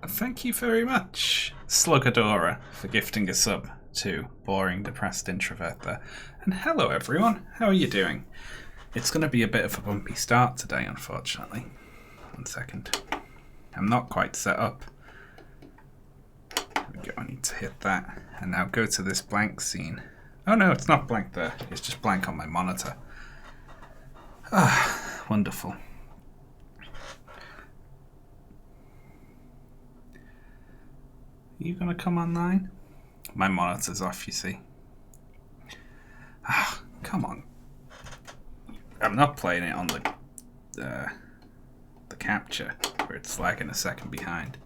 Thank you very much, Slugadora, for gifting a sub to Boring Depressed Introvert there. And hello everyone, how are you doing? It's going to be a bit of a bumpy start today, unfortunately. 1 second. I'm not quite set up. There we go, I need to hit that. And now go to this blank scene. Oh no, it's not blank there. It's just blank on my monitor. Ah, wonderful. Are you going to come online? My monitor's off, you see. Ah, come on. I'm not playing it on the capture, where it's lagging a second behind.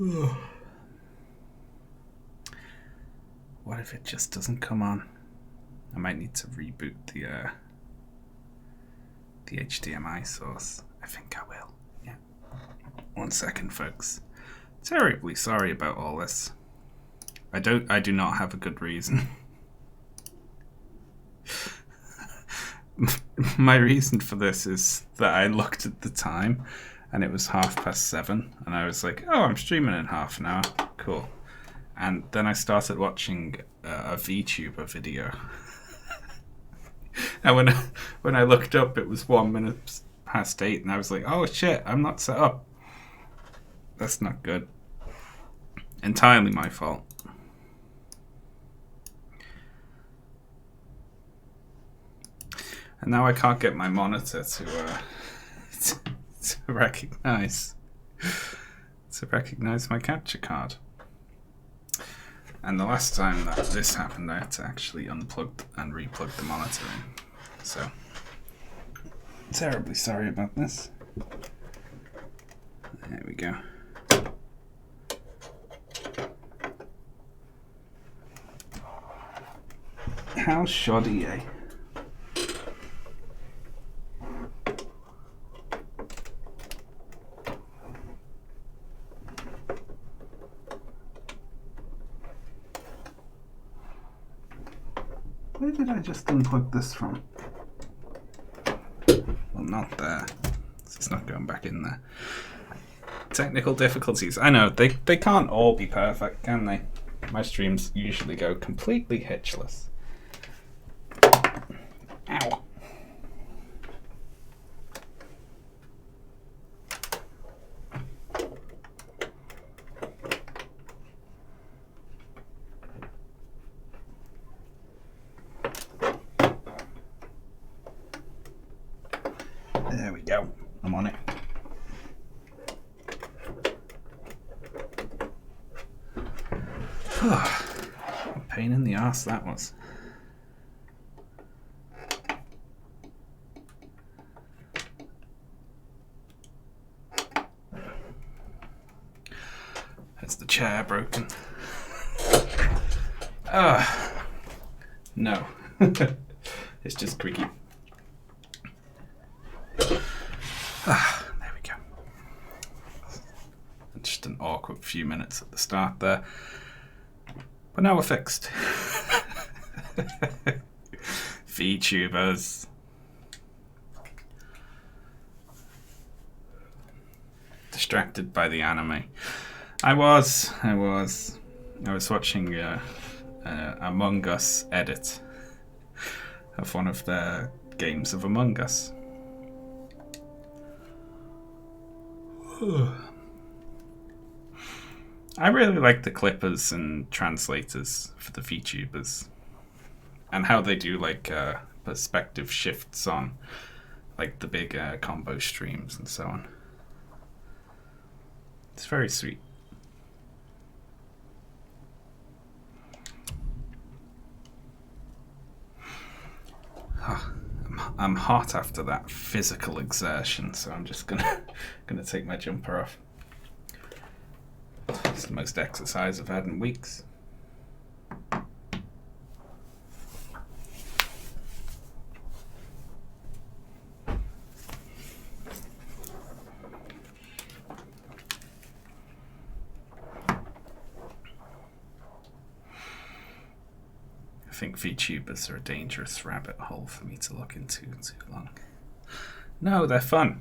Ugh. What if it just doesn't come on? I might need to reboot the HDMI source. I think I will. Yeah. 1 second, folks. Terribly sorry about all this. I do not have a good reason. My reason for this is that I looked at the time and it was 7:30 and I was like, oh, I'm streaming in half an hour. Cool. And then I started watching a VTuber video. And when I looked up, it was 1 minute past 8 and I was like, oh shit, I'm not set up. That's not good. Entirely my fault. And now I can't get my monitor to recognize my capture card. And the last time that this happened, I had to actually unplug and replug the monitor in. So, terribly sorry about this. There we go. How shoddy, eh? Where did I just unplug this from? Well, not there. It's not going back in there. Technical difficulties. I know, they can't all be perfect, can they? My streams usually go completely hitchless. Ow. There we go. I'm on it. What a pain in the ass that was. Is the chair broken? No. It's just creaky. There we go. Just an awkward few minutes at the start there. But now we're fixed. VTubers. Distracted by the anime. I was watching Among Us edit of one of the games of Among Us. I really like the clippers and translators for the VTubers and how they do like perspective shifts on like the big combo streams and so on. It's very sweet. I'm hot after that physical exertion, so I'm just gonna take my jumper off. It's the most exercise I've had in weeks. I think VTubers are a dangerous rabbit hole for me to look into too long. No, they're fun.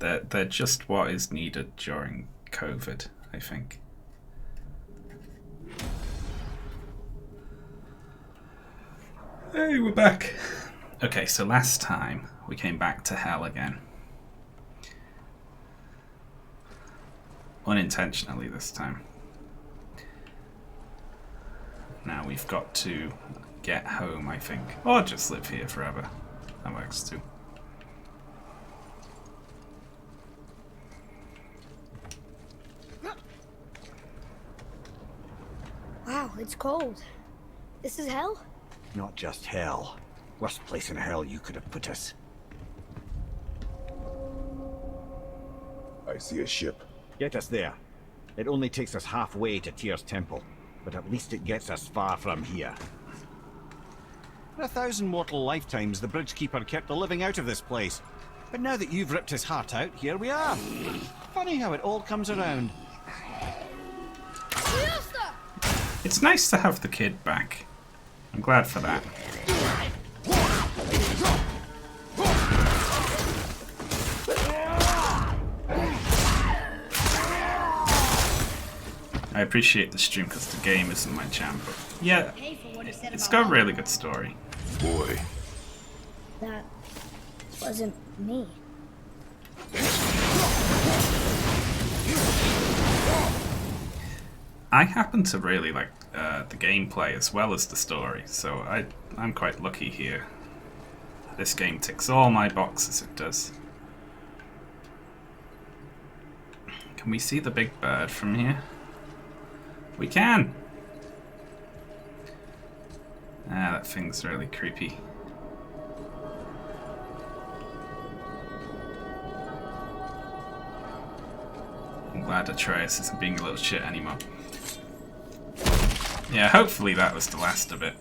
They're just what is needed during COVID, I think. Hey, we're back. Okay, so last time we came back to hell again. Unintentionally this time. Now we've got to get home, I think. Or just live here forever. That works too. Wow, it's cold. This is hell? Not just hell. Worst place in hell you could have put us. I see a ship. Get us there. It only takes us halfway to Tyr's temple, but at least it gets us far from here. For 1,000 mortal lifetimes, the Bridgekeeper kept the living out of this place. But now that you've ripped his heart out, here we are. Funny how it all comes around. It's nice to have the kid back. I'm glad for that. I appreciate the stream because the game isn't my jam, but yeah, it's got a really good story. Boy. That wasn't me. I happen to really like the gameplay as well as the story, so I'm quite lucky here. This game ticks all my boxes, it does. Can we see the big bird from here? We can! Ah, that thing's really creepy. I'm glad Atreus isn't being a little shit anymore. Yeah, hopefully that was the last of it.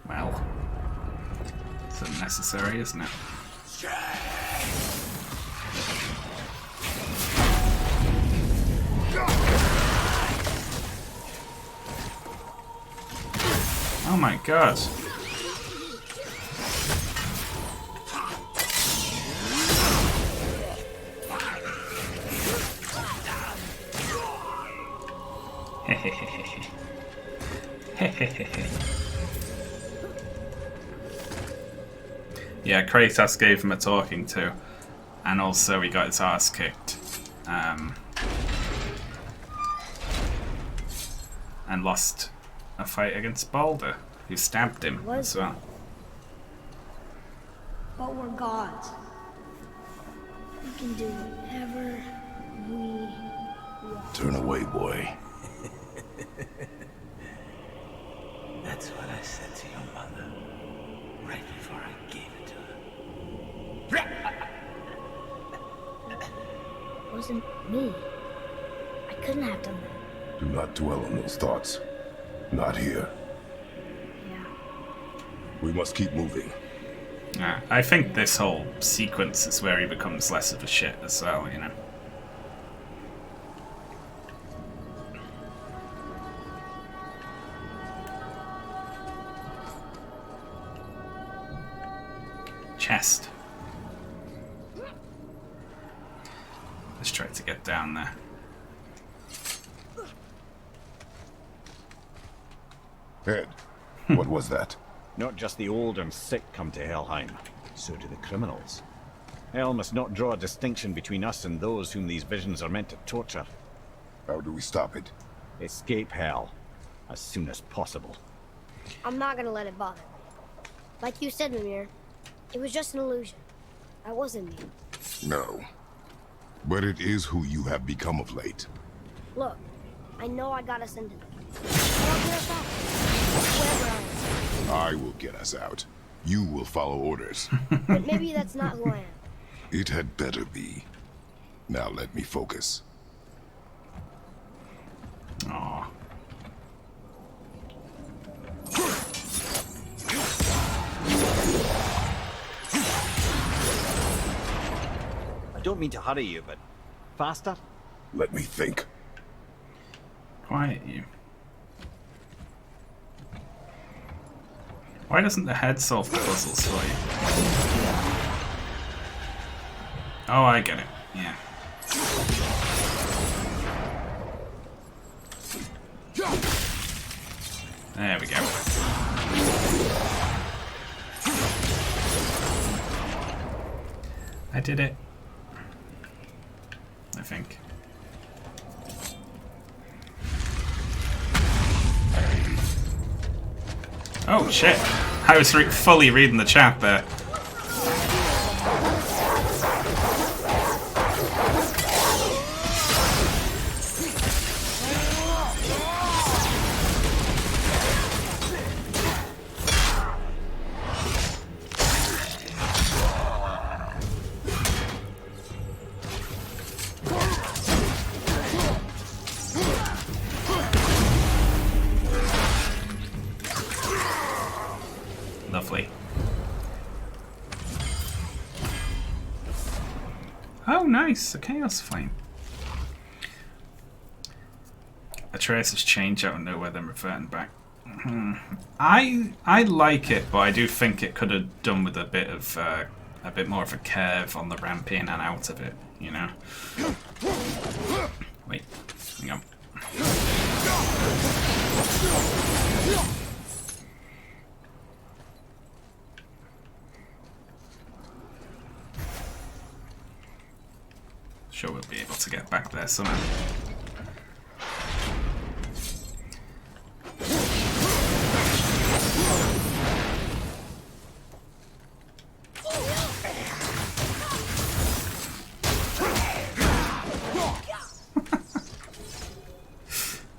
Well, it's unnecessary, isn't it? Oh my god. Yeah, Kratos gave him a talking to, and also he got his ass kicked. And lost a fight against Balder, who stabbed him as well. But we're gods. We can do whatever we want. Turn away, boy. That's what I said to your mother right before I gave it to her. It wasn't me. I couldn't have done that. Do not dwell on those thoughts. Not here. Yeah. We must keep moving. I think this whole sequence is where he becomes less of a shit as well, you know. Chest. Let's try to get down there. Ed, what was that? Not just the old and sick come to Helheim, so do the criminals. Hell must not draw a distinction between us and those whom these visions are meant to torture. How do we stop it? Escape Hell as soon as possible. I'm not gonna let it bother me. Like you said, Mimir, it was just an illusion. That wasn't me. No. But it is who you have become of late. Look, I know I got us into it. But I'll get us out. Wherever I am. I will get us out. You will follow orders. But maybe that's not who I am. It had better be. Now let me focus. Aww. I don't mean to hurry you, but faster? Let me think. Quiet you. Why doesn't the head solve the puzzles for you? Oh, I get it. Yeah. There we go. I did it. I think. Oh shit! I was fully reading the chat there. Lovely. Oh, nice! A Chaos Flame. Atreus' change out of nowhere, then reverting back. I like it, but I do think it could have done with a bit more of a curve on the ramp in and out of it. You know. Wait, hang on. Sure, we'll be able to get back there somehow.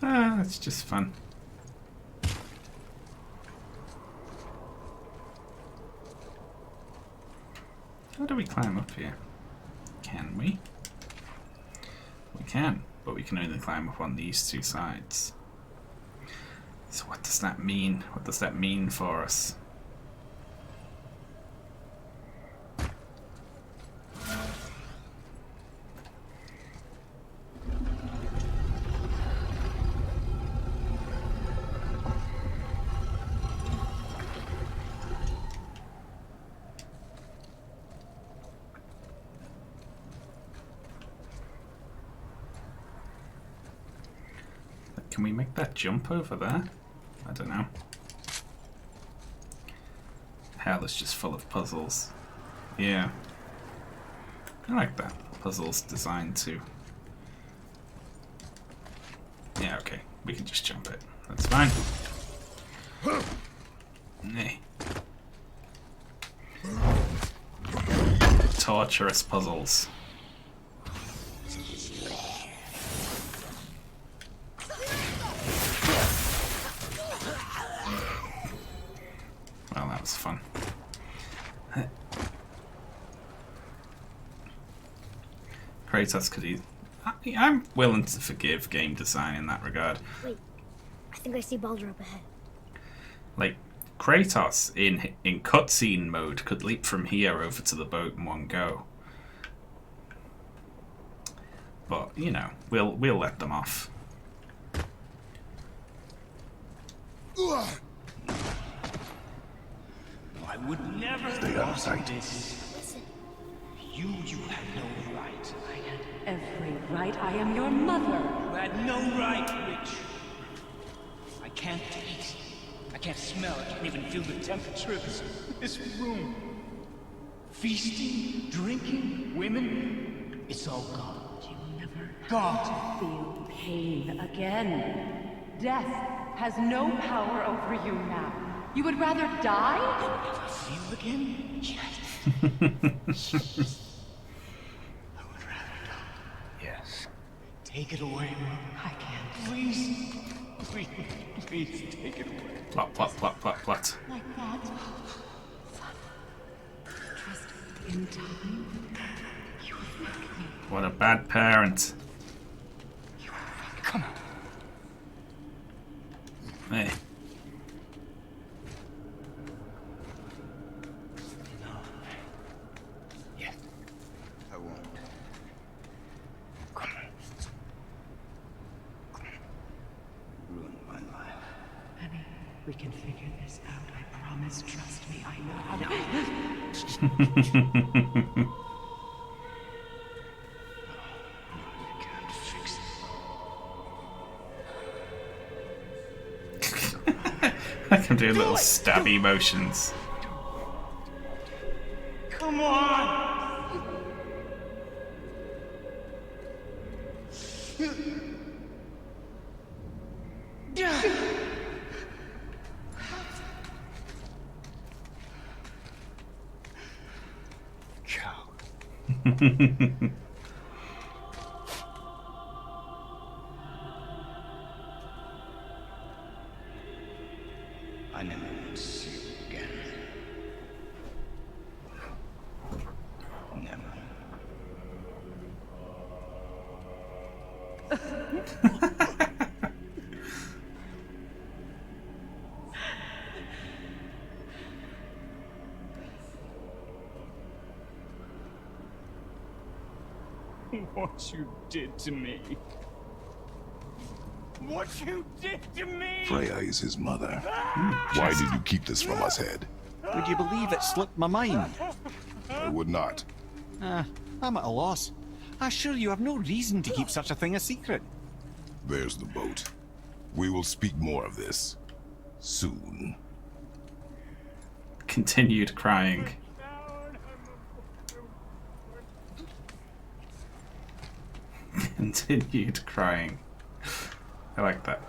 That's just fun. How do we climb up here? Can we? We can, but we can only climb up on these two sides. So what does that mean? What does that mean for us? Can we make that jump over there? I don't know. Hell is just full of puzzles. Yeah. I like that. Puzzles designed to... Yeah, okay. We can just jump it. That's fine. Nay. Torturous puzzles. Well, that was fun. Kratos could eat. I'm willing to forgive game design in that regard. Wait, I think I see Baldur up ahead. Like, Kratos in cutscene mode could leap from here over to the boat in one go. But, you know, we'll let them off. I would never Stay out of sight. this. You had no right. I had every right. I am your mother. You had no right, Witch. I can't taste. I can't smell. I can't even feel the temperature of this room. Feasting, drinking, women. It's all gone. You never Gone. feel pain again. Death has no power over you now. You would rather die? Never feel again? Yes. I would rather die. Yes. Take it away, Mother. I can't. Please. Please. Please take it away. Plot, plot, plot, plot, plot. Like that? Trust in time. You will make me. What a bad parent. Come on. Hey. Yes. I won't. can't fix I can do little stabby motions. it. Come on! Cow. I never want to see you again. Never. What you did to me. What you did to me! Freya is his mother. Why did you keep this from us, Head? Would you believe it slipped my mind? I would not. I'm at a loss. I assure you have no reason to keep such a thing a secret. There's the boat. We will speak more of this soon. Continued crying. Continued crying. I like that.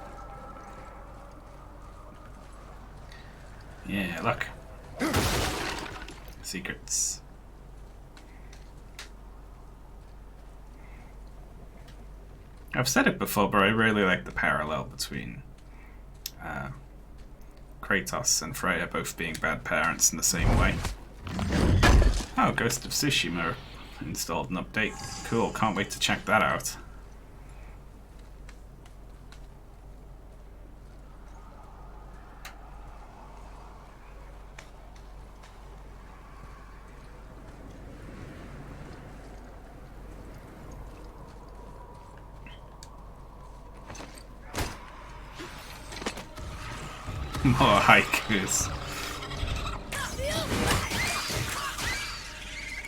Yeah, look. Secrets. I've said it before, but I really like the parallel between Kratos and Freya both being bad parents in the same way. Oh, Ghost of Tsushima installed an update. Cool, can't wait to check that out. More haikus.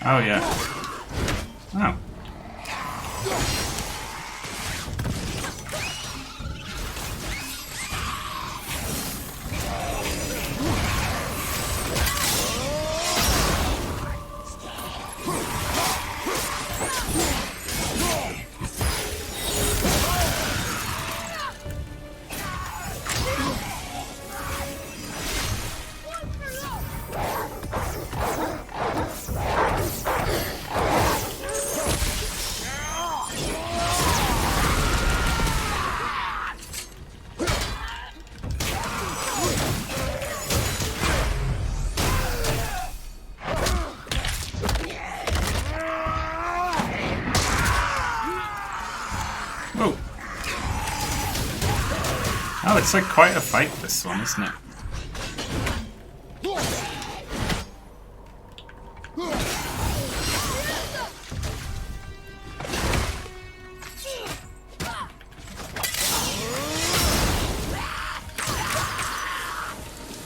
Oh yeah. Oh. Whoa. Oh, it's like quite a fight, this one, isn't it?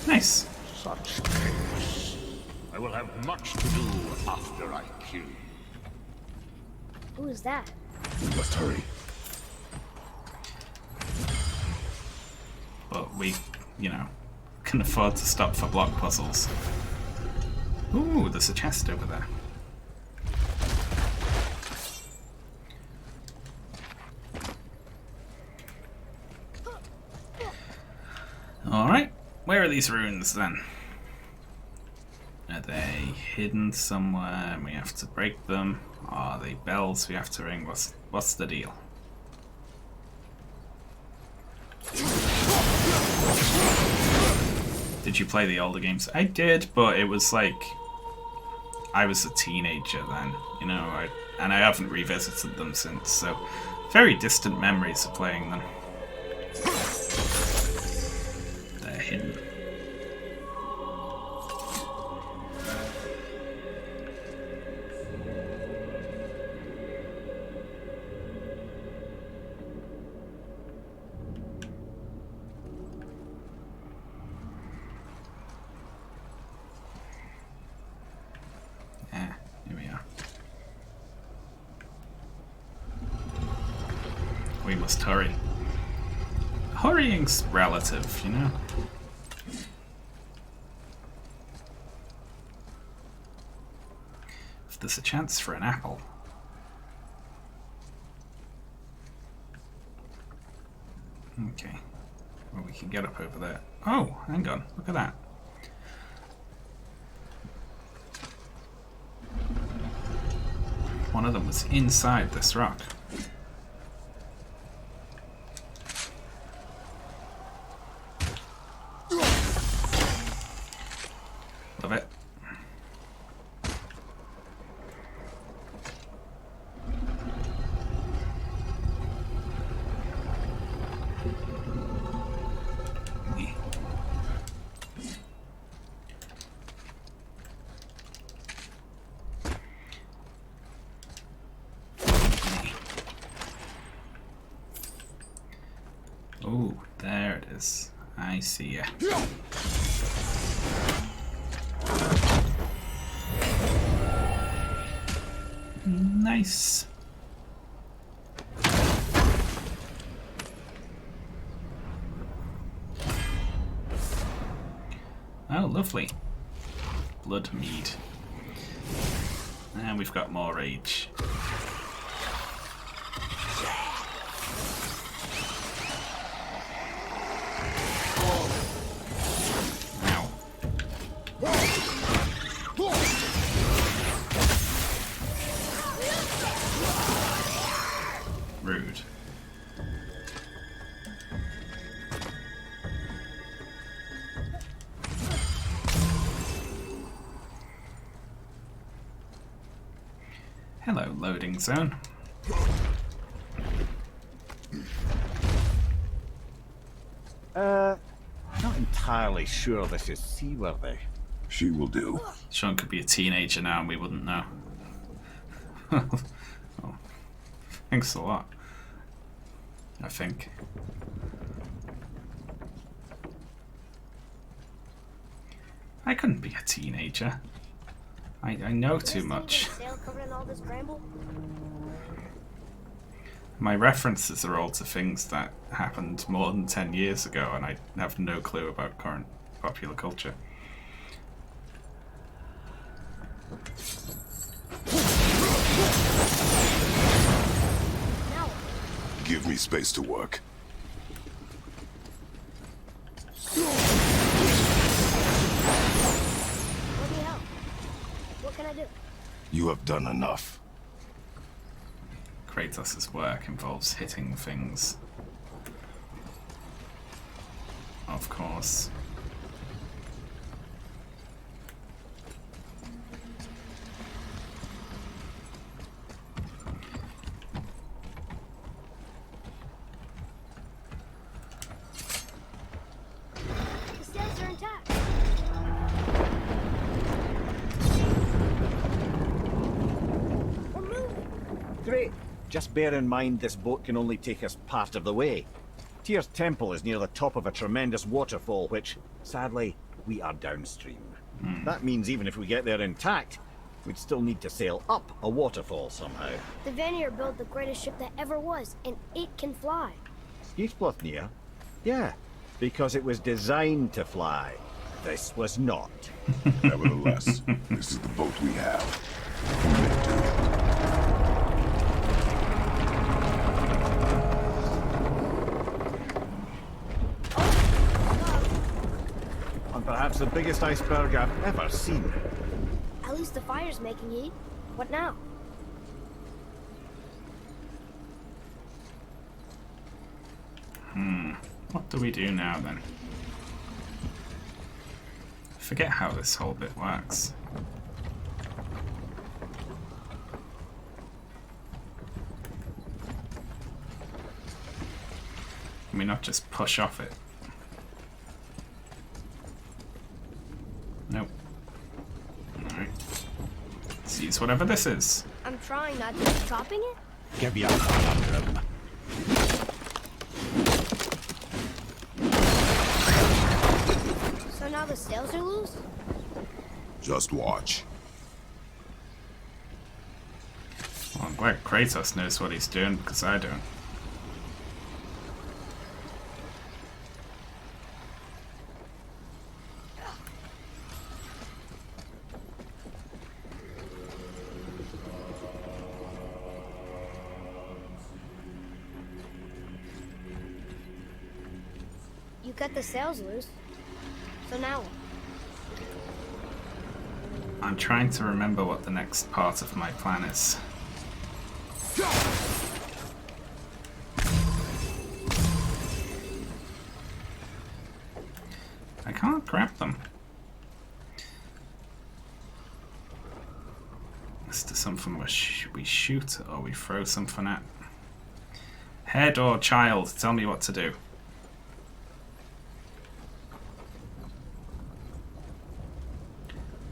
Nice. Such chaos. I will have much to do after I kill you. Who is that? We must hurry. But we, you know, can afford to stop for block puzzles. Ooh, there's a chest over there. Alright, where are these runes then? Are they hidden somewhere and we have to break them? Or are they bells we have to ring? What's the deal? Did you play the older games? I did, but it was like I was a teenager then, you know, and I haven't revisited them since, so very distant memories of playing them. They're hidden. we must hurry. Hurrying's relative, you know? If there's a chance for an apple. Okay. Well, we can get up over there. Oh, hang on. Look at that. One of them was inside this rock. Love it. Oh, there it is. I see ya. Nice. Oh, lovely. Blood mead. And we've got more rage. Ow. Rude. Hello, loading zone. Not entirely sure this is seaworthy. She will do. Sean could be a teenager now and we wouldn't know. Oh, thanks a lot. I think. I couldn't be a teenager. I know too much. Sail covered in all this bramble? My references are all to things that happened more than 10 years ago, and I have no clue about current popular culture. No. Give me space to work. Let me help. What can I do? You have done enough. Kratos' work involves hitting things. Of course. The sails are intact. We're moving. Great. Just bear in mind this boat can only take us part of the way. Tyr's temple is near the top of a tremendous waterfall, which, sadly, we are downstream. That means even if we get there intact, we'd still need to sail up a waterfall somehow. The Vanir built the greatest ship that ever was, and it can fly. Skidbladnir? Yeah, because it was designed to fly. This was not. Nevertheless, this is the boat we have. We may do. And perhaps the biggest iceberg I've ever seen. At least the fire's making heat. What now? What do we do now then? I forget how this whole bit works. Can we not just push off it? Nope. Alright. Let's use whatever this is. I'm trying not to keep chopping it. Give me a conundrum. So now the sails are loose? Just watch. Well, I'm glad Kratos knows what he's doing, because I don't. cut the sails loose. So now what? I'm trying to remember what the next part of my plan is. I can't grab them. Is there something we shoot or we throw something at? Head or child, tell me what to do.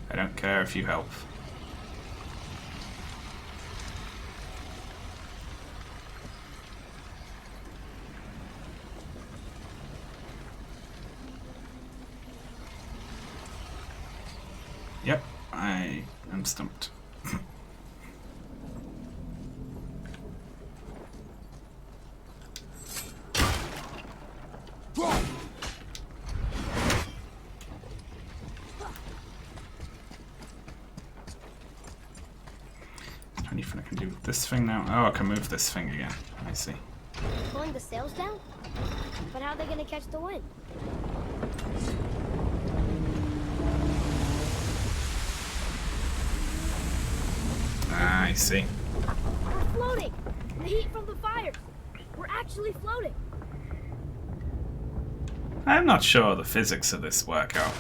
I don't care if you help. Yep, I am stumped. Anything I can do with this thing now? Oh, I can move this thing again. I see. Pulling the sails down? But how are they gonna catch the wind? I see. We're floating! The heat from the fire! We're actually floating! I'm not sure the physics of this work out.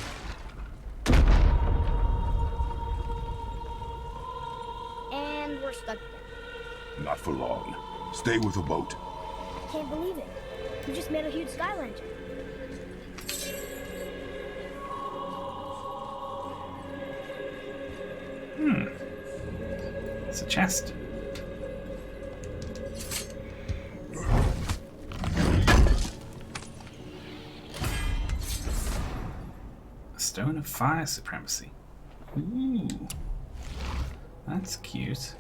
And we're stuck again. Not for long. Stay with the boat. I can't believe it. We just made a huge sky lantern. It's a chest. A stone of fire supremacy. Ooh. That's cute.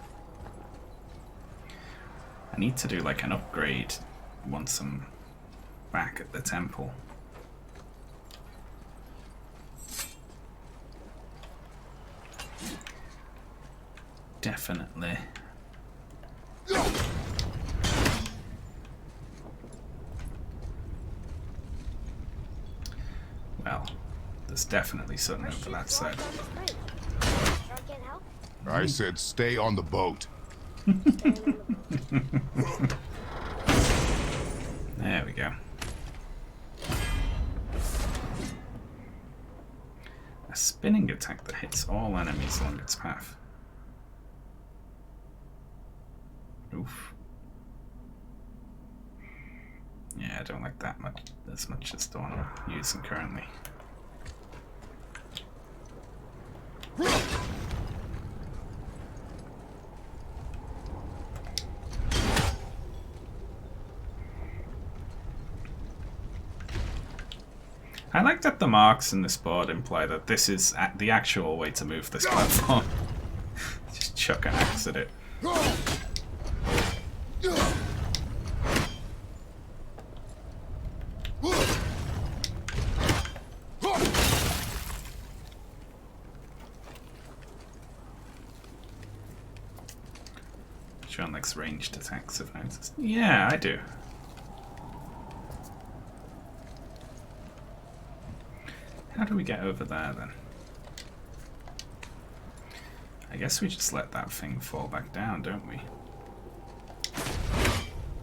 I need to do like an upgrade once I'm back at the temple. Definitely. Well, there's definitely something over that side. Shark can't help? I said stay on the boat. There we go. A spinning attack that hits all enemies along its path. Oof. Yeah, I don't like that much as much as the one I'm using currently. I like that the marks in this board imply that this is the actual way to move this platform. Just chuck an axe at it. John likes ranged attacks, I've noticed. Yeah, I do. How do we get over there then? I guess we just let that thing fall back down, don't we?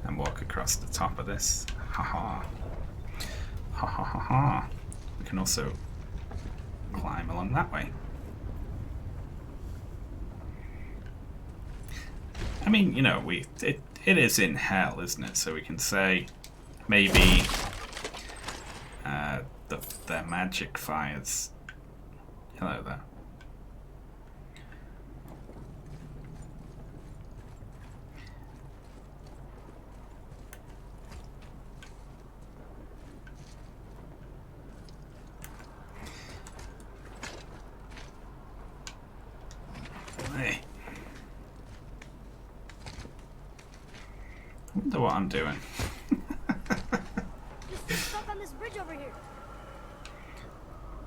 And walk across the top of this. Haha. Ha ha ha ha. We can also climb along that way. I mean, you know, it is in hell, isn't it? So we can say maybe their magic fires. Hello there. Hey. I wonder what I'm doing. Just stuck on this bridge over here.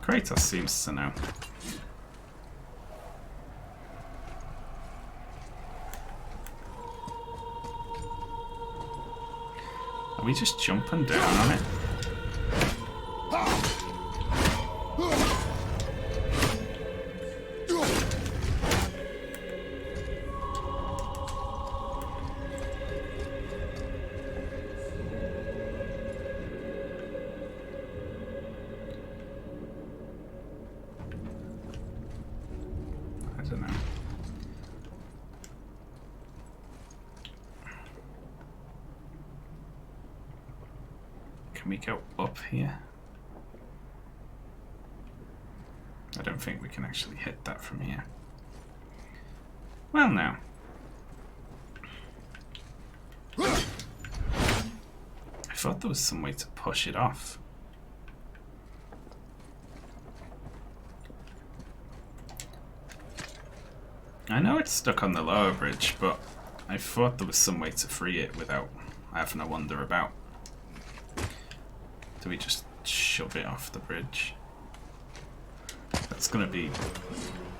Kratos seems to know. Are we just jumping down on it? don't know. Can we go up here? I don't think we can actually hit that from here. Well, now. I thought there was some way to push it off. I know it's stuck on the lower bridge, but I thought there was some way to free it without having to wonder about. Do we just shove it off the bridge? That's gonna be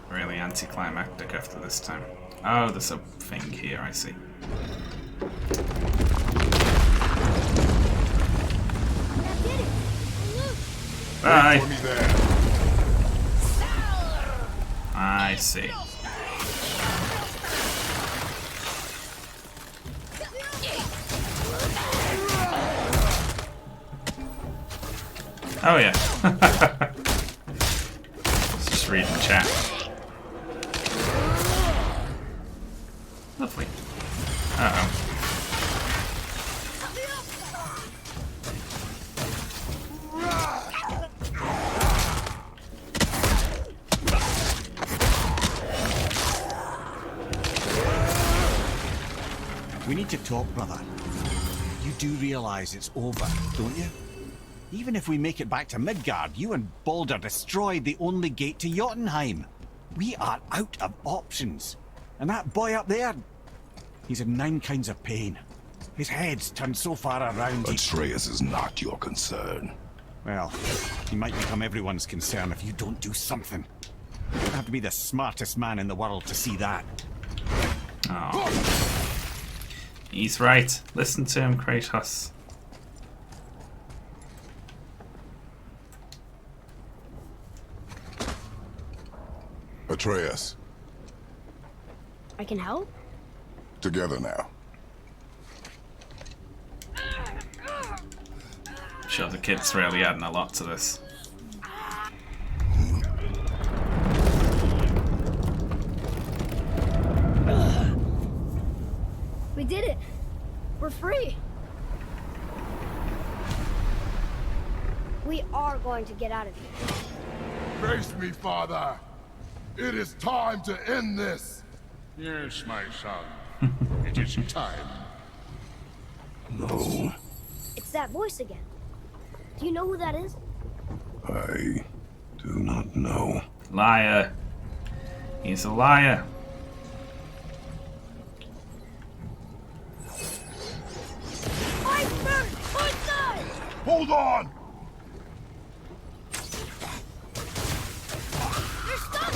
really anticlimactic after this time. Oh, there's a thing here, I see. Bye! For me there. I see. Oh yeah. Let's just read the chat. Lovely. Uh-oh. We need to talk, brother. You do realize it's over, don't you? Even if we make it back to Midgard, you and Baldur destroyed the only gate to Jotunheim. We are out of options. And that boy up there, he's in 9 kinds of pain. His head's turned so far around. Atreus is not your concern. Well, he might become everyone's concern if you don't do something. You don't have to be the smartest man in the world to see that. Oh. He's right. Listen to him, Kratos. Atreus, I can help? together now. Sure, the kid's really adding a lot to this. We did it! We're free! We are going to get out of here. Face me, father. It is time to end this. Yes, my son. It is time. No, It's that voice again. Do you know who that is? I do not know. Liar. He's a liar. Iceberg! Outside! Hold on! You're stuck!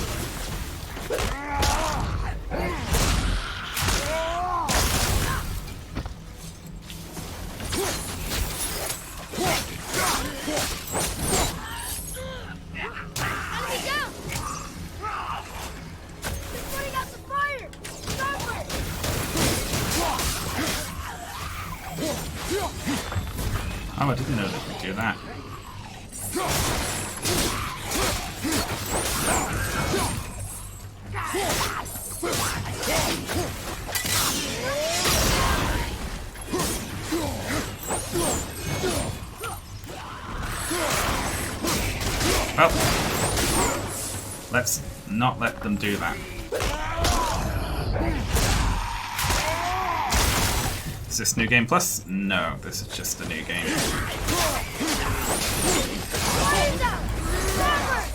Enemy down! They're putting out the fire! Starboard! Oh, I didn't know they could do that. Well, let's not let them do that. Is this New Game Plus? No, this is just a new game. Fire down! Starboard!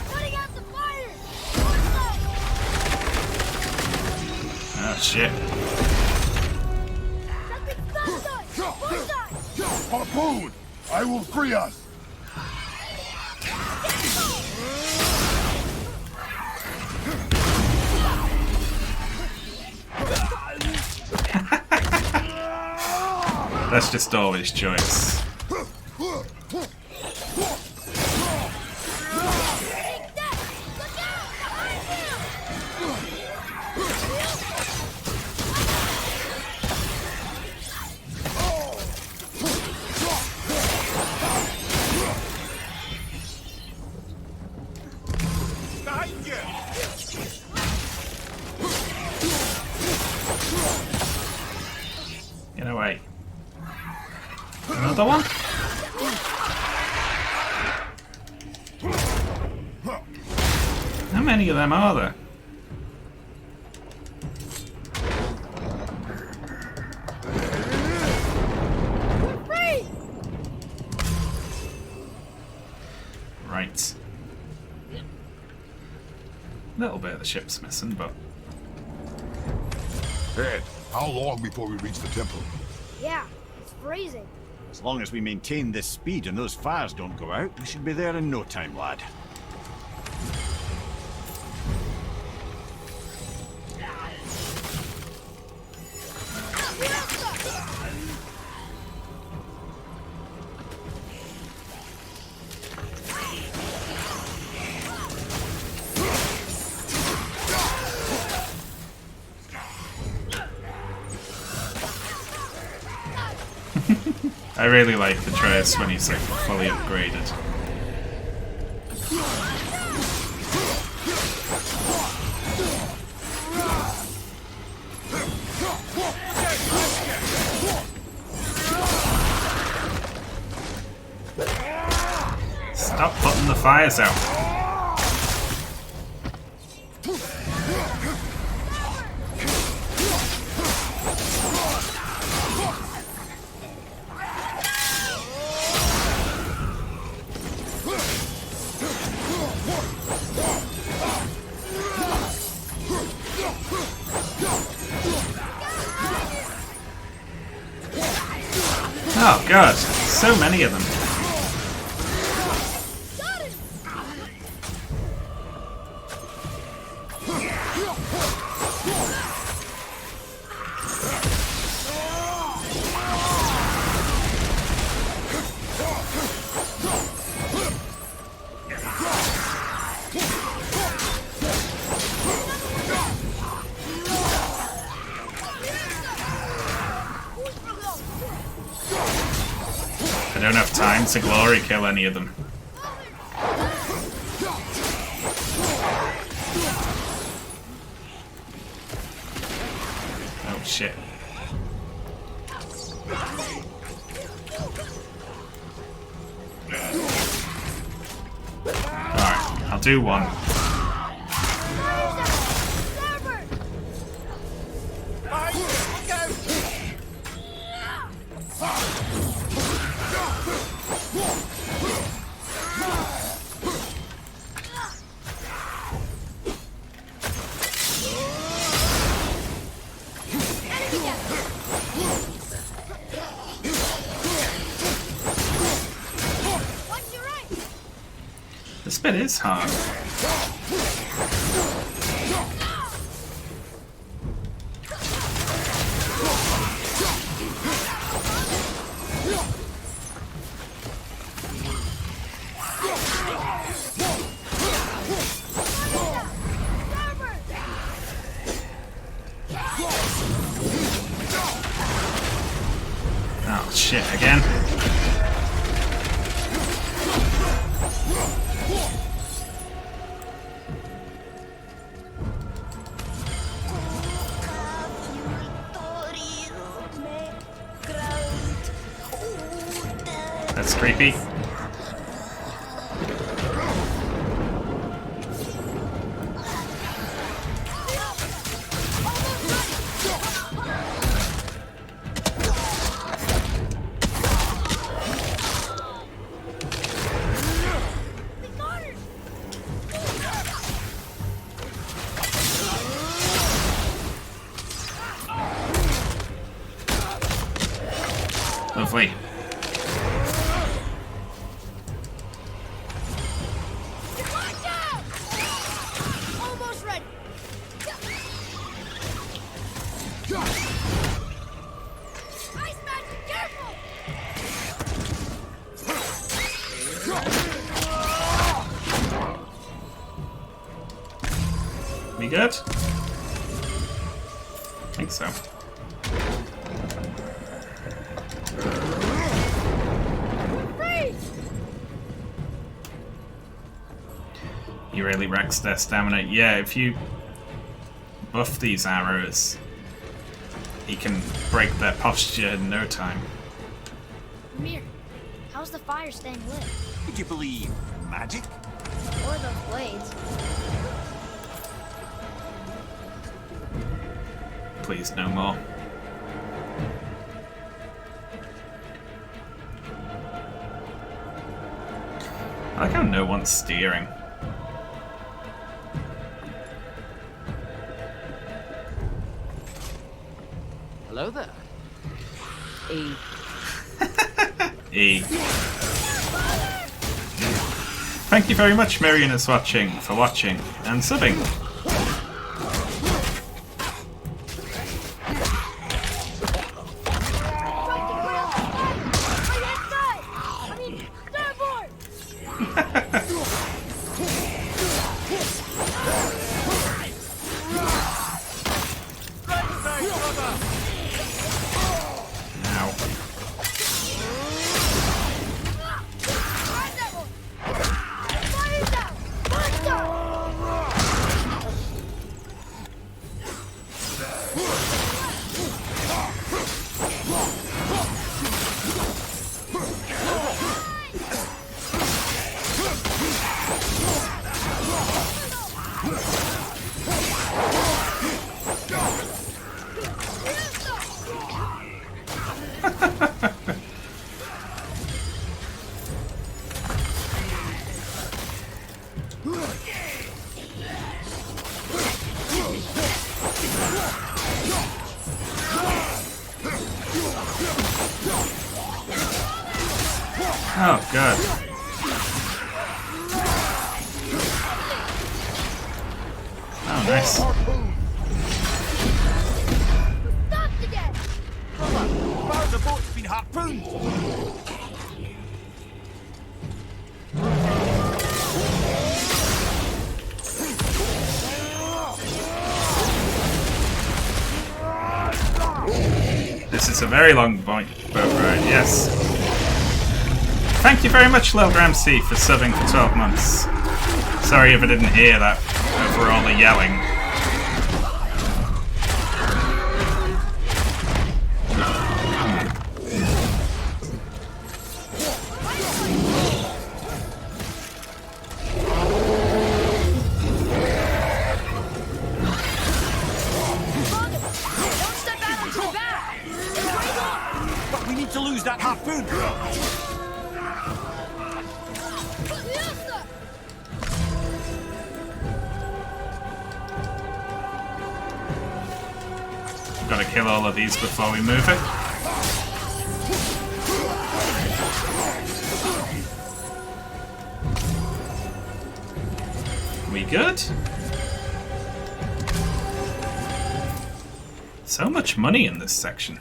Putting out the fire! Oh shit. Something's done to us! Bullseye! Harpoon! I will free us! That's just always choice. Take that! Look another one? How many of them are there? Right. A little bit of the ship's missing, but... Ed, how long before we reach the temple? Yeah, it's freezing. As long as we maintain this speed and those fires don't go out, we should be there in no time, lad. I really like the Atreus when he's like fully upgraded. Stop putting the fires out. Oh god, so many of them. I don't have time to glory kill any of them. Oh shit. Alright, I'll do one. This bit is hard. Oh shit, again. That's creepy. Lovely. Almost ready. Ice Magic, careful! We good? I think so. He really wrecks their stamina. Yeah, if you buff these arrows, he can break their posture in no time. Mimir, how's the fire staying lit? Could you believe magic? Or those blades? Please, no more. I like how no one's steering. Hello there. E. E. Thank you very much, Miriam is watching, for watching and subbing. Oh, God. Oh, nice. Stopped again! Wow, the boat's been harpooned! This is a very long boat ride, yes. Thank you very much, Lil Ramsey, for subbing for 12 months. Sorry if I didn't hear that over all the yelling. Don't step out onto the back! But we need to lose that harpoon! Gotta kill all of these before we move it. We good? So much money in this section.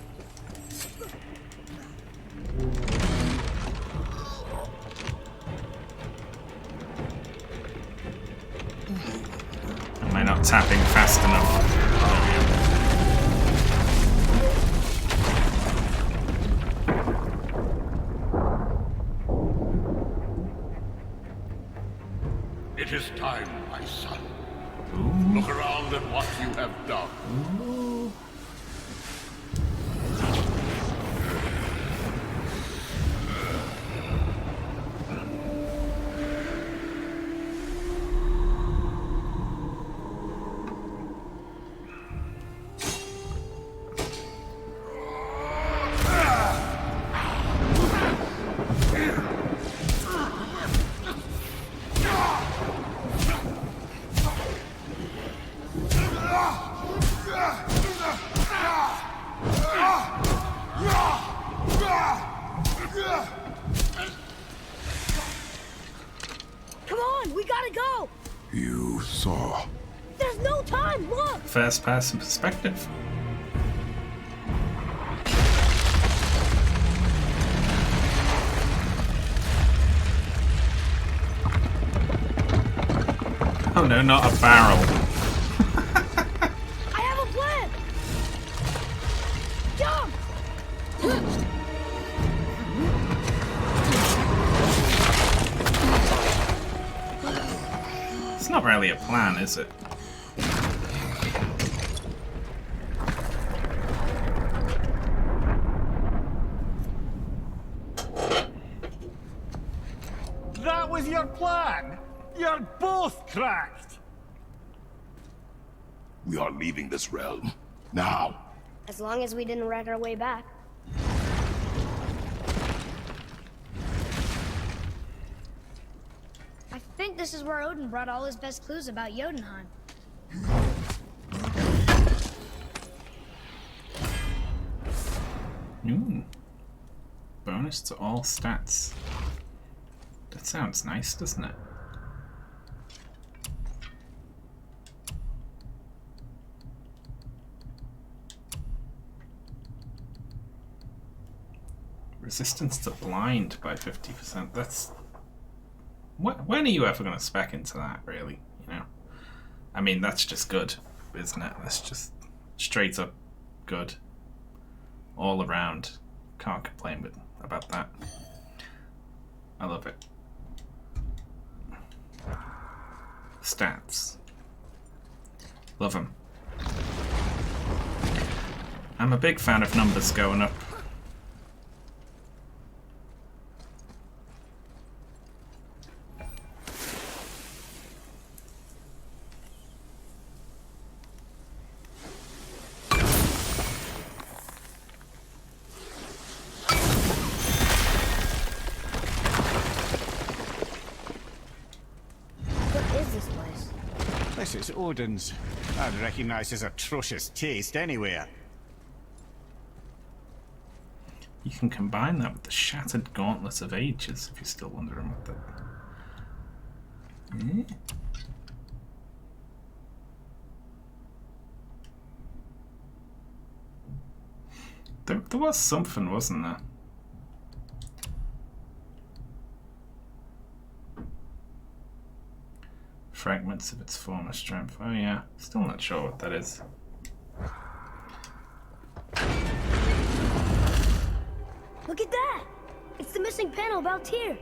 Am I not tapping fast enough? It is time, my son. Look around at what you have done. Come on, we gotta go! You saw. There's no time, look! First person perspective. Oh no, not a barrel. I have a plan! Jump! It's not really a plan, is it? to your plan? You're both cracked! We are leaving this realm. Now! As long as we didn't wreck our way back. I think this is where Odin brought all his best clues about Jotunheim. Ooh. Bonus to all stats. That sounds nice, doesn't it? Resistance to blind by 50%. That's... When are you ever going to spec into that, really? You know? I mean, that's just good, isn't it? That's just straight up good. All around. Can't complain about that. I love it. Stats. Love them. I'm a big fan of numbers going up. This is Odin's. I'd recognize his atrocious taste anywhere. You can combine that with the Shattered Gauntlet of Ages, if you're still wondering what that... There was something, wasn't there? Fragments of its former strength. Oh yeah, still not sure what that is. Look at that! It's the missing panel about Tyr.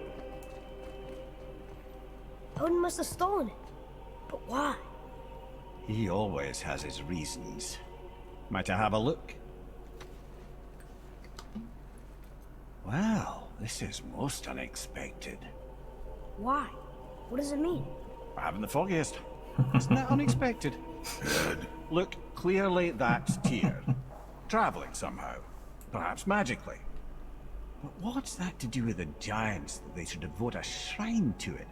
Odin must have stolen it. But why? He always has his reasons. Might I have a look? Well, this is most unexpected. Why? What does it mean? I haven't the foggiest. Isn't that unexpected? Look, clearly that's Tyr. Traveling somehow. Perhaps magically. But what's that to do with the giants that they should devote a shrine to it?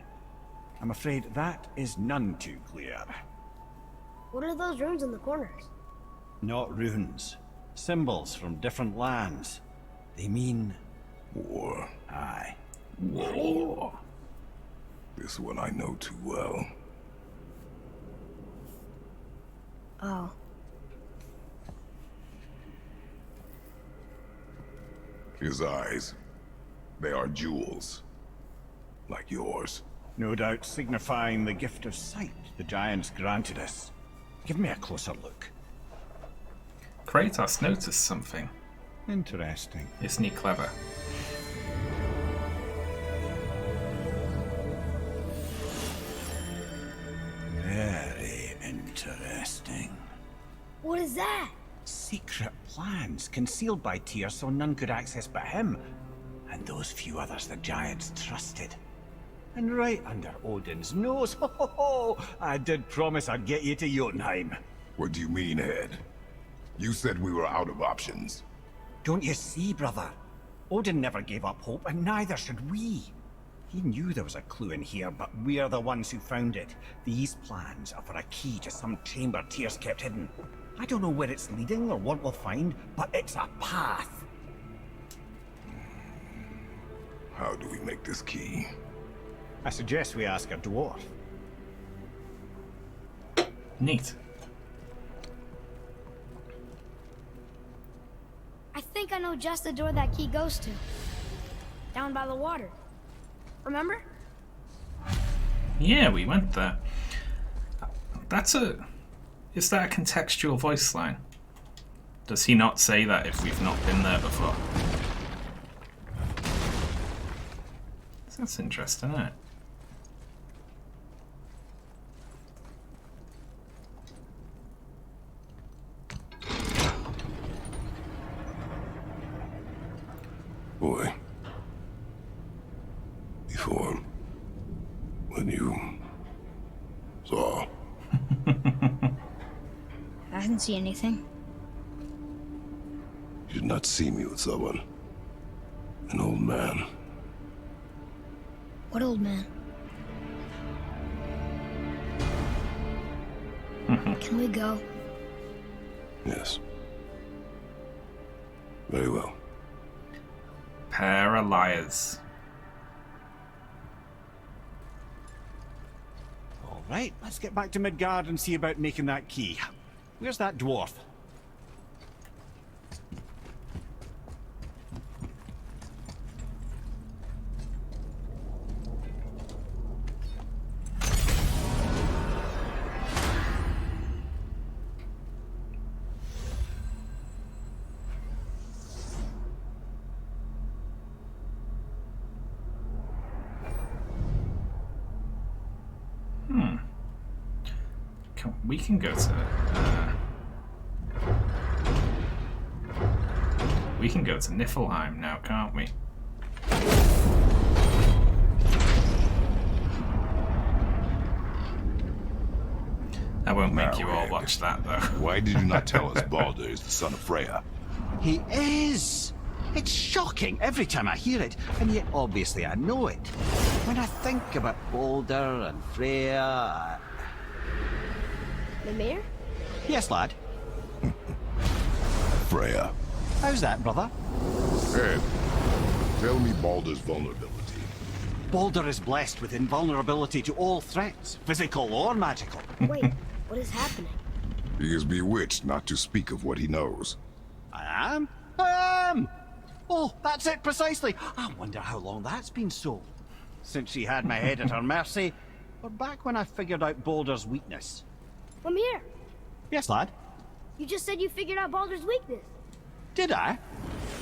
I'm afraid that is none too clear. What are those runes in the corners? Not runes. Symbols from different lands. They mean... War. Aye. War. This one I know too well. Oh. His eyes. They are jewels. Like yours. No doubt signifying the gift of sight the giants granted us. Give me a closer look. Kratos noticed something. Interesting. Isn't he clever? Very interesting. What is that? Secret plans concealed by Tyr so none could access but him. And those few others the giants trusted. And right under Odin's nose, ho ho ho! I did promise I'd get you to Jotunheim. What do you mean, Head? You said we were out of options. Don't you see, brother? Odin never gave up hope, and neither should we. He knew there was a clue in here, but we're the ones who found it. These plans are for a key to some chamber Tyr's kept hidden. I don't know where it's leading or what we'll find, but it's a path. How do we make this key? I suggest we ask a dwarf. Neat. I think I know just the door that key goes to. Down by the water. Remember? Yeah, we went there. Is that a contextual voice line? Does he not say that if we've not been there before? That's interesting, isn't it? Boy. Before didn't see anything. You did not see me with someone. An old man. What old man? Can we go? Yes. Very well. Pair of liars. All right, let's get back to Midgard and see about making that key. Where's that dwarf? We can go to. We can go to Niflheim now, can't we? I won't make you all watch that, though. Why did you not tell us Baldur is the son of Freya? He is! It's shocking every time I hear it, and yet obviously I know it. When I think about Baldur and Freya... Mimir? Yes, lad. Freya. How's that, brother? Ed, tell me Baldur's vulnerability. Baldur is blessed with invulnerability to all threats, physical or magical. Wait, what is happening? He is bewitched not to speak of what he knows. I am? I am! Oh, that's it precisely. I wonder how long that's been so. Since she had my head at her mercy, or back when I figured out Baldur's weakness. Mimir, Yes, lad? you just said you figured out Baldur's weakness. Did I?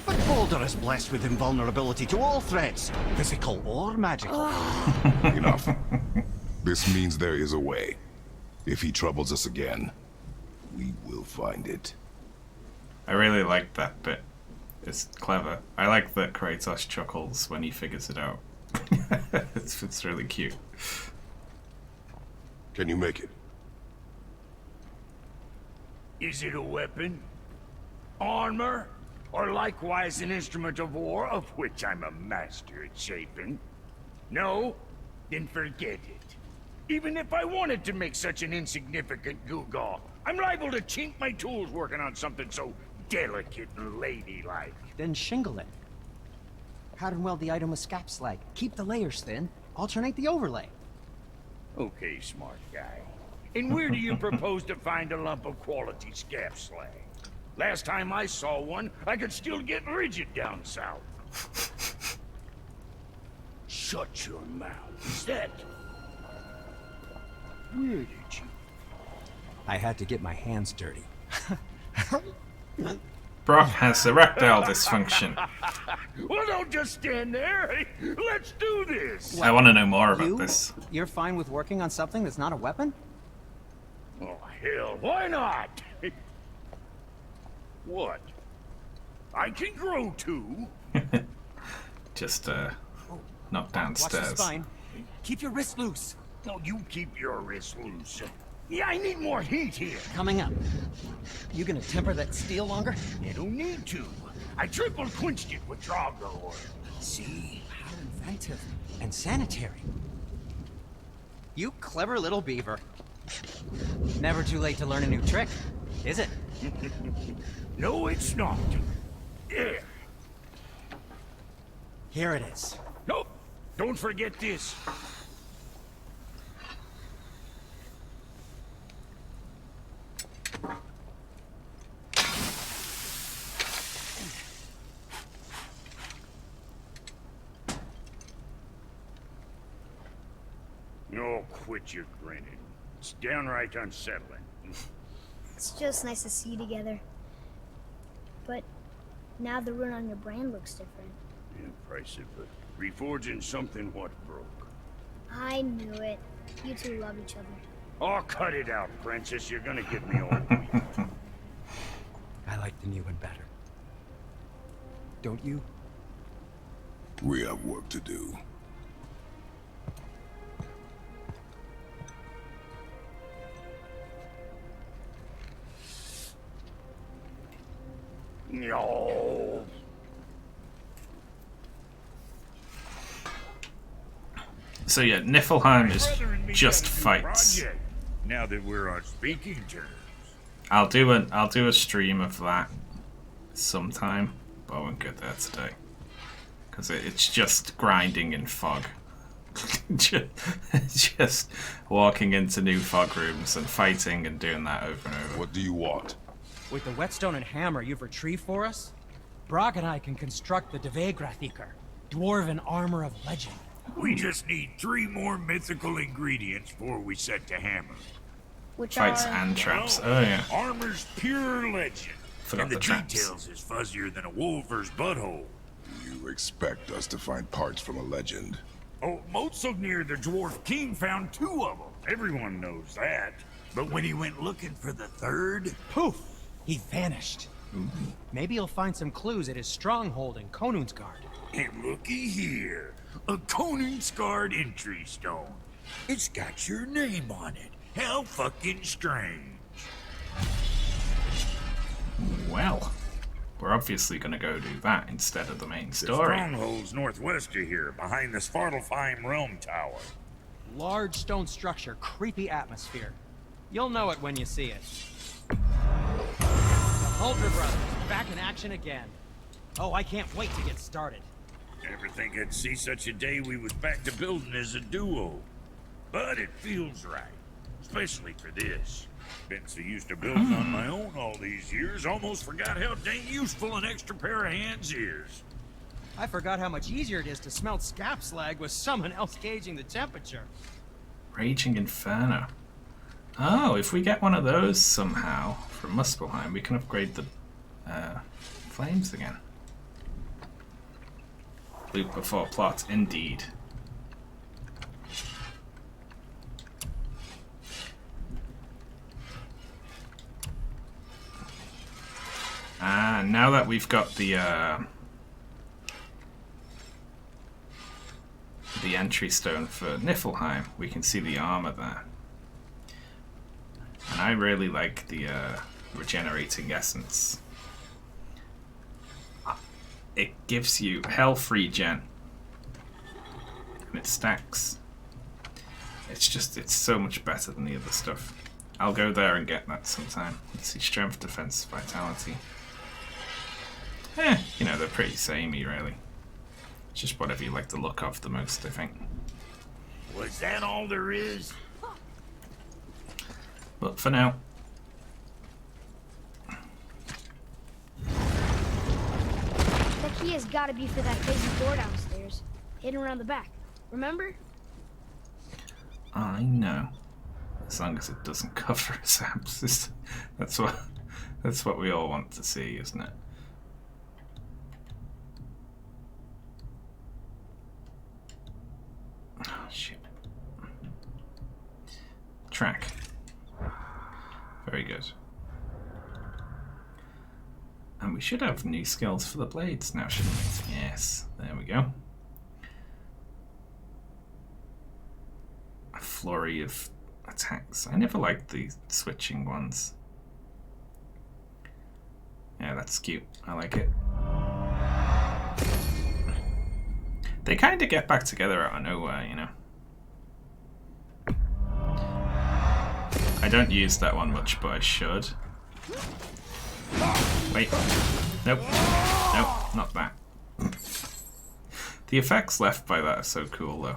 But Baldur is blessed with invulnerability to all threats, physical or magical. Enough. This means there is a way. If he troubles us again, we will find it. I really like that bit. It's clever. I like that Kratos chuckles when he figures it out. it's really cute. Can you make it? Is it a weapon? Armor? Or likewise an instrument of war, of which I'm a master at shaping? No? Then forget it. Even if I wanted to make such an insignificant gewgaw, I'm liable to chink my tools working on something so delicate and ladylike. Then shingle it. Pattern weld the item with scap slag. Keep the layers thin. Alternate the overlay. Okay, smart guy. And where do you propose to find a lump of quality scap slag? Last time I saw one, I could still get rigid down south. Shut your mouth. Is that... Where did you... I had to get my hands dirty. Brock has erectile dysfunction. Well, don't just stand there. Let's do this. I want to know more about You? this. You're fine with working on something that's not a weapon? Oh, hell, why not? What? I can grow too. Just, not Watch downstairs. the spine. Keep your wrist loose. No, you keep your wrist loose. Yeah, I need more heat here. Coming up. You gonna temper that steel longer? You don't need to. I triple quenched it with Drago oil. See? How inventive. And sanitary. You clever little beaver. Never too late to learn a new trick, is it? No, it's not. There. Here it is. Nope. Don't forget this. Oh, quit your grinning. It's downright unsettling. It's just nice to see you together. But now the rune on your brand looks different. Yeah, price of reforging something what broke. I knew it. You two love each other. Oh, cut it out, princess. You're gonna get me all weak. I like the new one better. Don't you? We have work to do. No. So yeah, Niflheim is Brother and me just got a new fights. project, now that we're on speaking terms. I'll do a stream of that sometime, but I won't get there today because it's just grinding in fog. just walking into new fog rooms and fighting and doing that over and over. What do you want? With the whetstone and hammer you've retrieved for us, Brok and I can construct the Dvegrathikr, dwarven armor of legend. We just need 3 more mythical ingredients before we set to hammer. Which Fights are... and traps. Oh yeah. Armor's pure legend. Forgot and the the traps. details is fuzzier than a wolver's butthole. You expect us to find parts from a legend? Oh, Motsognir the Dwarf King found 2 of them. Everyone knows that. But when he went looking for the 3rd... Poof! He vanished. Maybe he'll find some clues at his stronghold in Konungsgard. And looky here. A Konungsgard entry stone. It's got your name on it. How fucking strange. Well, we're obviously gonna go do that instead of the main The story. stronghold's northwest of here, behind the Svartalfheim Realm Tower. Large stone structure, creepy atmosphere. You'll know it when you see it. The Huldra brothers, back in action again. Oh, I can't wait to get started. Never think I'd see such a day we was back to building as a duo. But it feels right. Especially for this. Been so used to building on my own all these years, almost forgot how dang useful an extra pair of hands is. I forgot how much easier it is to smelt scap slag with someone else gauging the temperature. Raging Inferno. Oh, if we get one of those somehow from Muspelheim, we can upgrade the flames again. Loop before plot, indeed. Now that we've got the entry stone for Niflheim, we can see the armor there. And I really like the regenerating essence. It gives you health regen. And it stacks. It's so much better than the other stuff. I'll go there and get that sometime. Let's see, strength, defense, vitality. You know, they're pretty samey, really. It's just whatever you like the look of the most, I think. Was that all there is? But for now, The key has got to be for that crazy door downstairs, hidden around the back. Remember? I know. As long as it doesn't cover his abscess. That's what we all want to see, isn't it? Oh, shit. Track. Very good. And we should have new skills for the blades now, shouldn't we? Yes, there we go. A flurry of attacks. I never liked the switching ones. Yeah, that's cute. I like it. They kind of get back together out of nowhere, you know. I don't use that one much, but I should. Wait. Nope. Nope, not that. The effects left by that are so cool, though.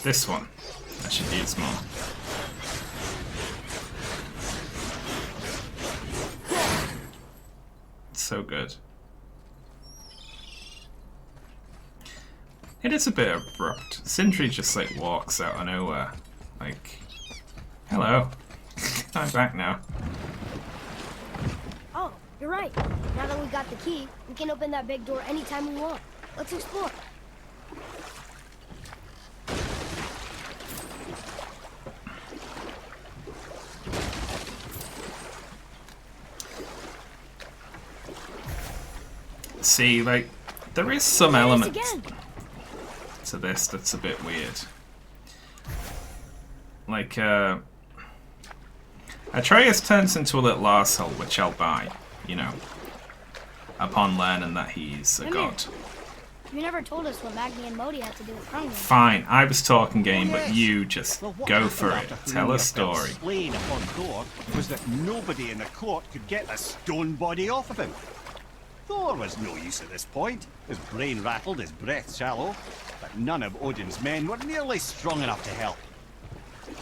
This one. I should use more. It's so good. It is a bit abrupt. Sindri just like walks out of nowhere. Like, hello. I'm back now. Oh, you're right. Now that we got the key, we can open that big door anytime we want. Let's explore. See, like, there is some There it is element again. to this that's a bit weird. like, Atreus turns into a little arsehole, which I'll buy, you know, upon learning that he's a god. You never told us what Magni and Modi had to do with Hrungnir. Fine, I was talking game, but you just Well, what go happened for it. after Tell a Hrungnir fell story. slain upon Thor was that nobody in the court could get the stone body off of him. Thor was no use at this point. His brain rattled, his breath shallow, but none of Odin's men were nearly strong enough to help.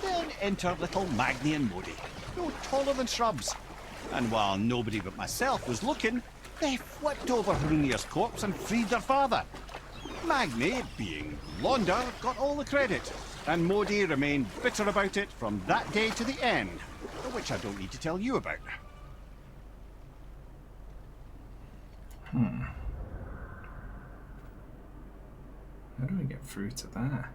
Then enter little Magni and Modi, no taller than shrubs. And while nobody but myself was looking, they flipped over Hrungnir's corpse and freed their father. Magni, being Londa, got all the credit, and Modi remained bitter about it from that day to the end, which I don't need to tell you about. How do we get through to that?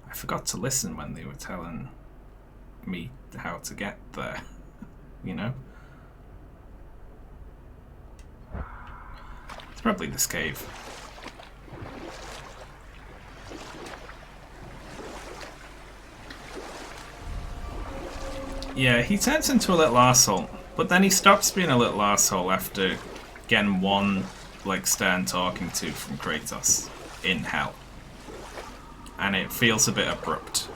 I forgot to listen when they were telling me how to get there, you know? It's probably this cave. Yeah, he turns into a little arsehole, but then he stops being a little arsehole after getting one, like, stern talking to from Kratos in hell. And it feels a bit abrupt.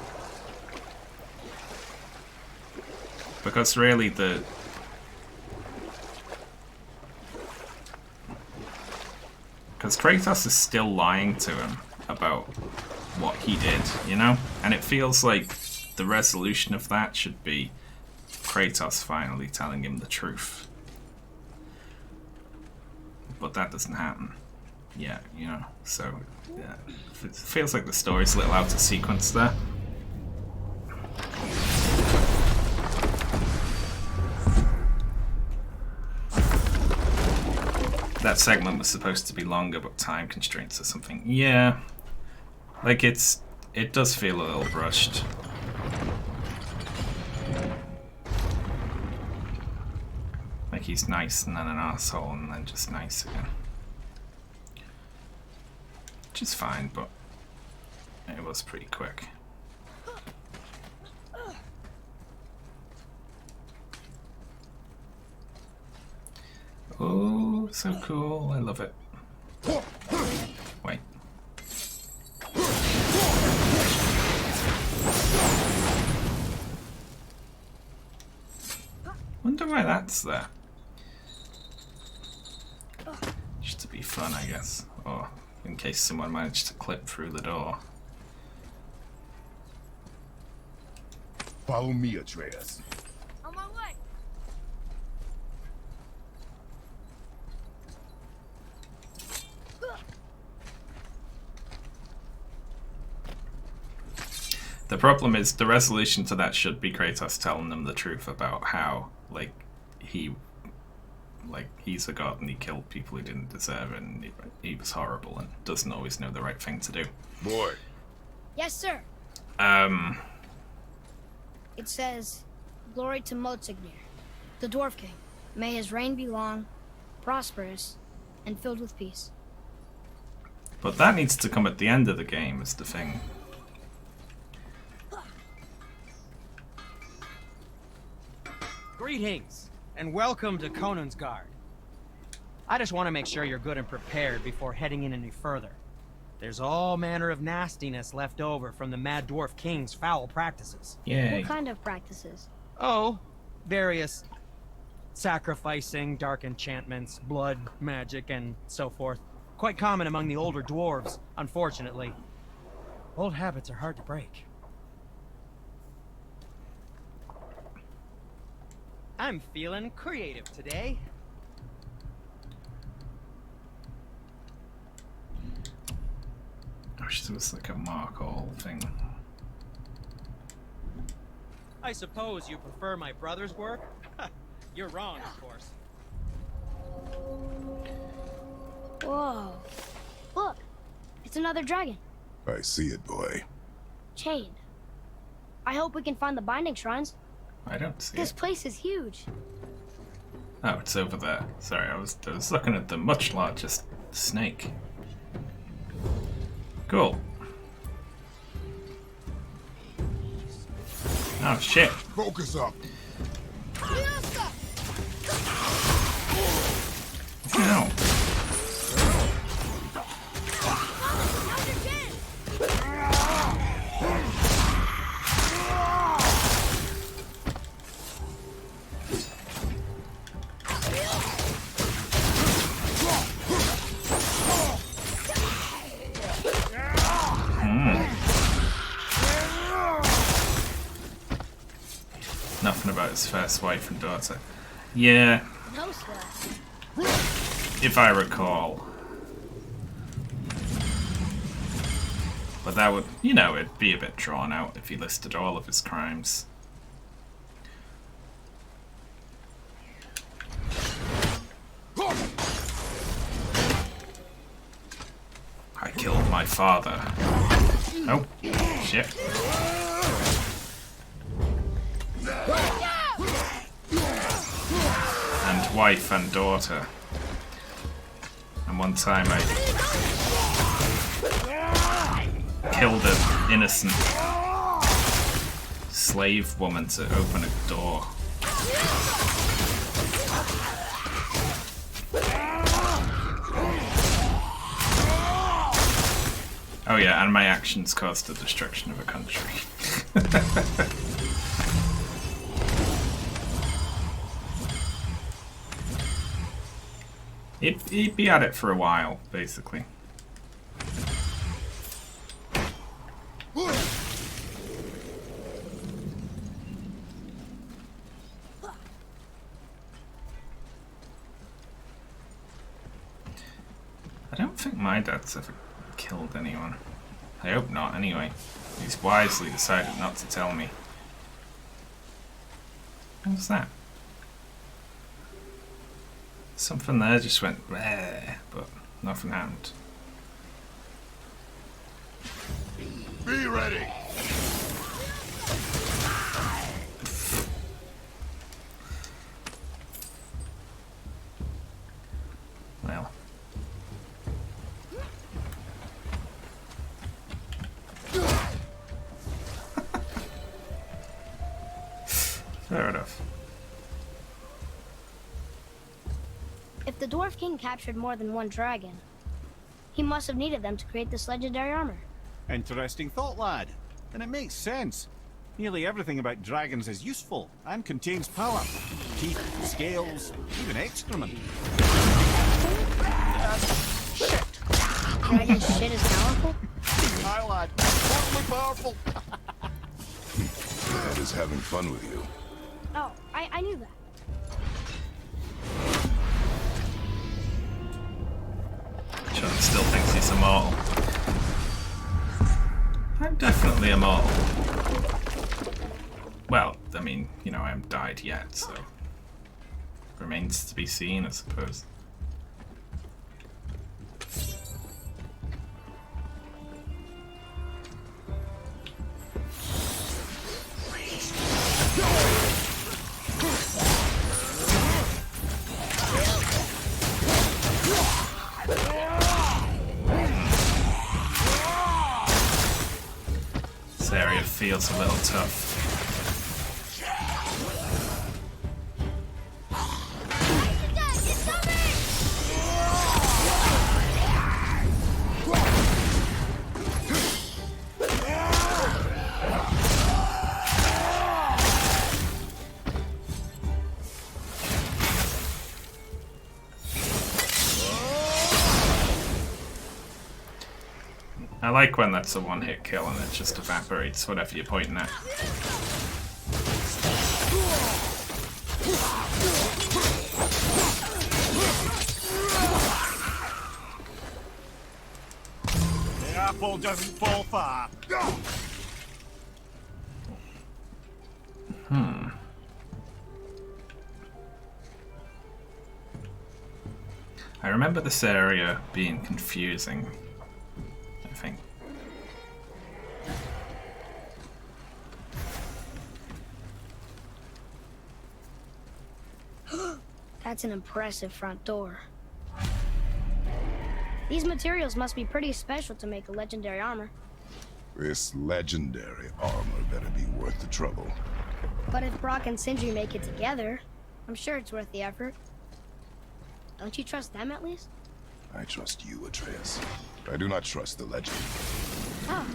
Because really because Kratos is still lying to him about what he did, you know? And it feels like the resolution of that should be Kratos finally telling him the truth. But that doesn't happen yet, you know? So, yeah, it feels like the story's a little out of sequence there. That segment was supposed to be longer, but time constraints or something. Yeah, like it does feel a little rushed. Like he's nice and then an asshole and then just nice again. Which is fine, but it was pretty quick. Oh, so cool. I love it. Wait. Wonder why that's there. Just to be fun, I guess. Or in case someone managed to clip through the door. Follow me, Atreus. On my way. The problem is the resolution to that should be Kratos telling them the truth about how, like, he's a god and he killed people he didn't deserve and he was horrible and doesn't always know the right thing to do. Boy. Yes, sir. It says, "Glory to Motsignir, the Dwarf King. May his reign be long, prosperous, and filled with peace." But that needs to come at the end of the game, is the thing. Greetings, and welcome to Konungsgard. I just want to make sure you're good and prepared before heading in any further. There's all manner of nastiness left over from the Mad Dwarf King's foul practices. Yay. What kind of practices? Oh, various sacrificing, dark enchantments, blood, magic, and so forth. Quite common among the older dwarves, unfortunately. Old habits are hard to break. I'm feeling creative today. I wish there was like a mark all thing. I suppose you prefer my brother's work? You're wrong, of course. Whoa. Look, it's another dragon. I see it, boy. Chained. I hope we can find the binding shrines. I don't see This it. place is huge. Oh, it's over there. Sorry, I was looking at the much larger snake. Cool. Oh shit. Focus up. Ow. Nothing about his first wife and daughter. Yeah, No sweat. if I recall. But that would, you know, it'd be a bit drawn out if he listed all of his crimes. I killed my father. Oh, shit. And wife and daughter. And one time I killed an innocent slave woman to open a door. Oh yeah, and my actions caused the destruction of a country. He'd be at it for a while, basically. I don't think my dad's ever killed anyone. I hope not, anyway. He's wisely decided not to tell me. What was that? Something there just went bleh, but nothing happened. Be ready. Well. Fair enough. If the Dwarf King captured more than one dragon, he must have needed them to create this legendary armor. Interesting thought, lad. And it makes sense. Nearly everything about dragons is useful and contains power. Teeth, scales, even excrement. Shit! Dragon shit is powerful? Hi, lad. Totally powerful. Dad is having fun with you. Oh, I knew that. John still thinks he's immortal. I'm definitely immortal. Well, I mean, you know, I haven't died yet, so remains to be seen, I suppose. This area feels a little tough. I like when that's a one-hit kill and it just evaporates whatever you're pointing at. The apple doesn't fall far. I remember this area being confusing, I think. That's an impressive front door. These materials must be pretty special to make a legendary armor. This legendary armor better be worth the trouble. But if Brock and Sindri make it together, I'm sure it's worth the effort. Don't you trust them at least? I trust you, Atreus. I do not trust the legend. Oh.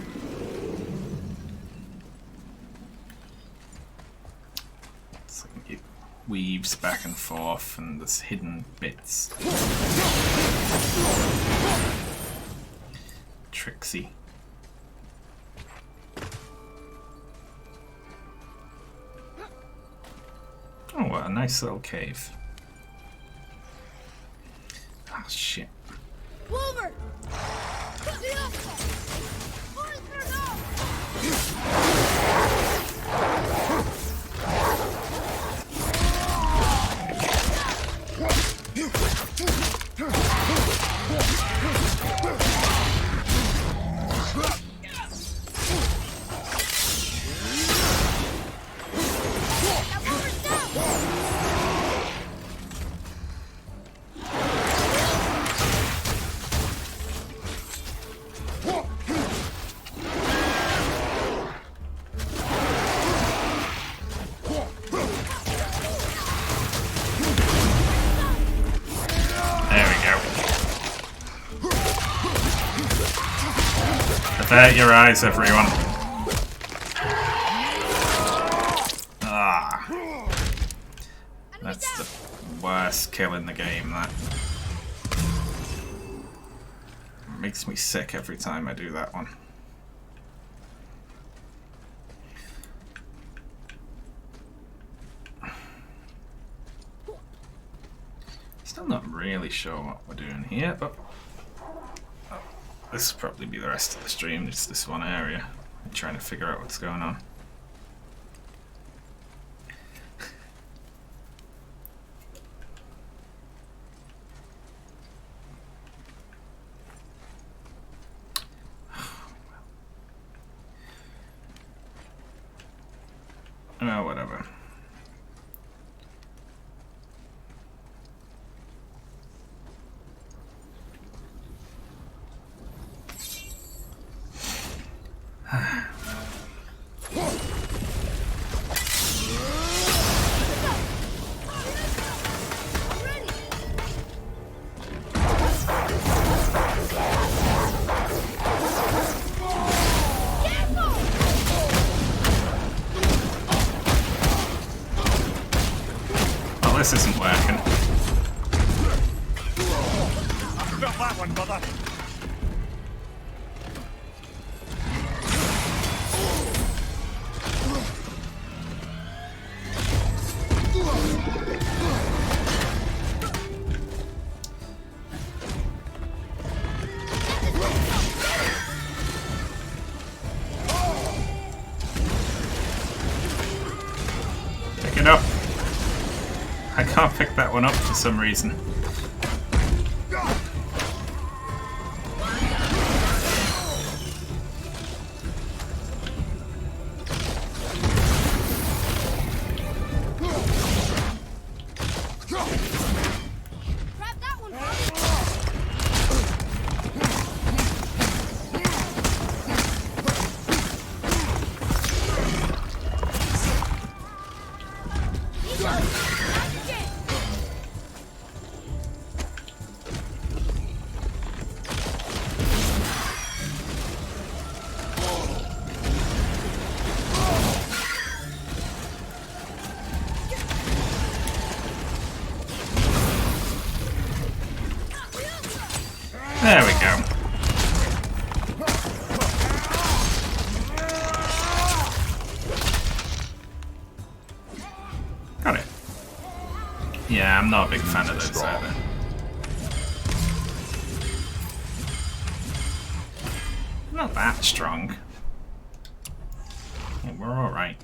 It's like it weaves back and forth and there's hidden bits. Tricksy. Oh, what a nice little cave. Oh, shit. Wolver! Cut me up! Avert your eyes, everyone. Ah. That's the worst kill in the game, that. It makes me sick every time I do that one. Still not really sure what we're doing here, but this will probably be the rest of the stream, just this one area. I'm trying to figure out what's going on. Oh, whatever. This isn't working. Got that one, brother. Pick it up. I can't pick that one up for some reason. Grab that one, There we go. Got it. Yeah, I'm not a big fan of those either. Not that strong. Yeah, we're alright.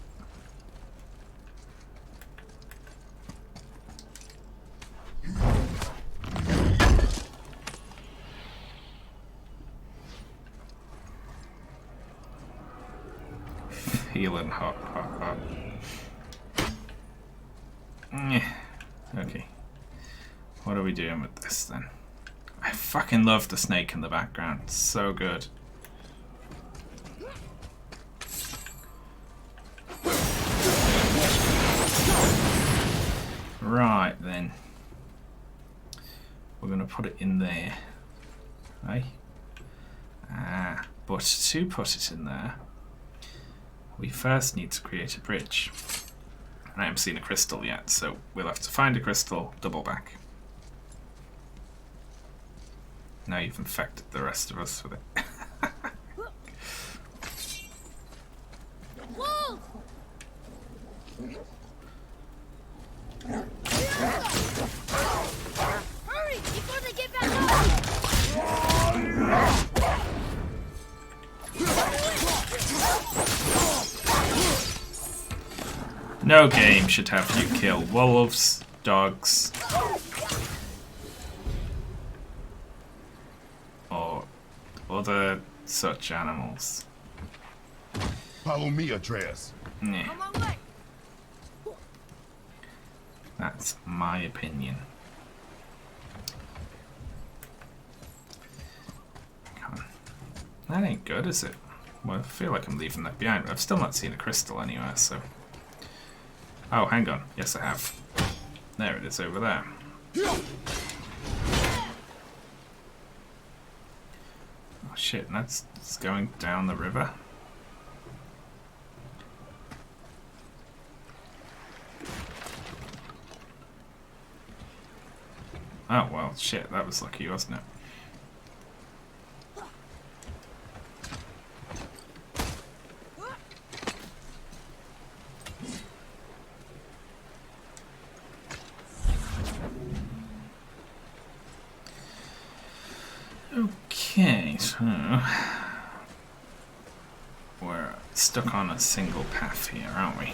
Healing hot. Yeah. Okay. What are we doing with this then? I fucking love the snake in the background. It's so good. Right then. We're going to put it in there. Right? But to put it in there, we first need to create a bridge. And I haven't seen a crystal yet, so we'll have to find a crystal, double back. Now you've infected the rest of us with it. Wolf! Hurry, before they get back up! No game should have you kill wolves, dogs, or other such animals. Follow me, Atreus. Yeah, On my way! that's my opinion. Come on. That ain't good, is it? Well, I feel like I'm leaving that behind, but I've still not seen a crystal anywhere, so... Oh, hang on. Yes, I have. There it is, over there. Oh shit, that's going down the river. Oh, well, shit, that was lucky, wasn't it? Okay, so we're stuck on a single path here, aren't we?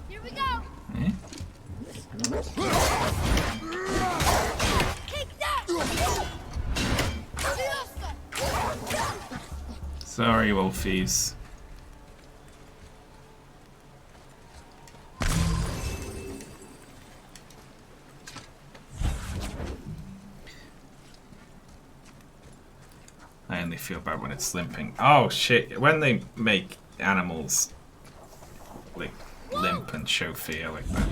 Here we go! Eh? Take that! Sorry, wolfies. I only feel bad when it's limping. Oh shit, when they make animals like limp and show fear like that.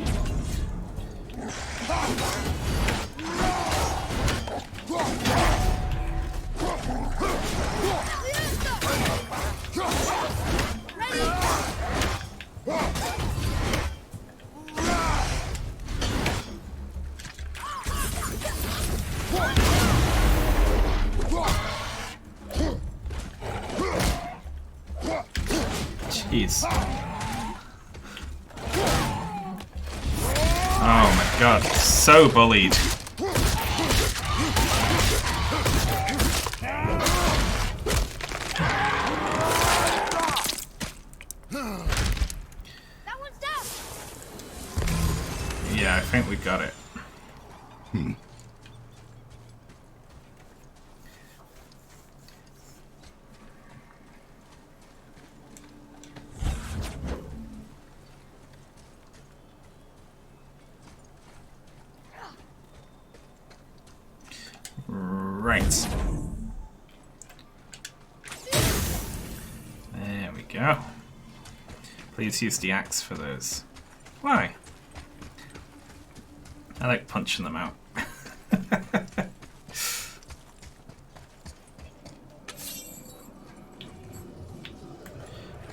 Jeez. Oh my god, so bullied. That one's down! Yeah, I think we got it. Right. There we go. Please use the axe for those. Why? I like punching them out. Can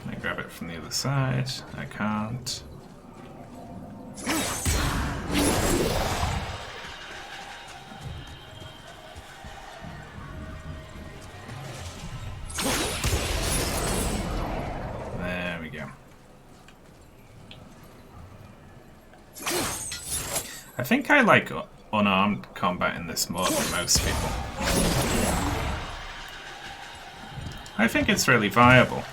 I grab it from the other side? I can't. There we go. I think I like unarmed combat in this more than most people. I think it's really viable.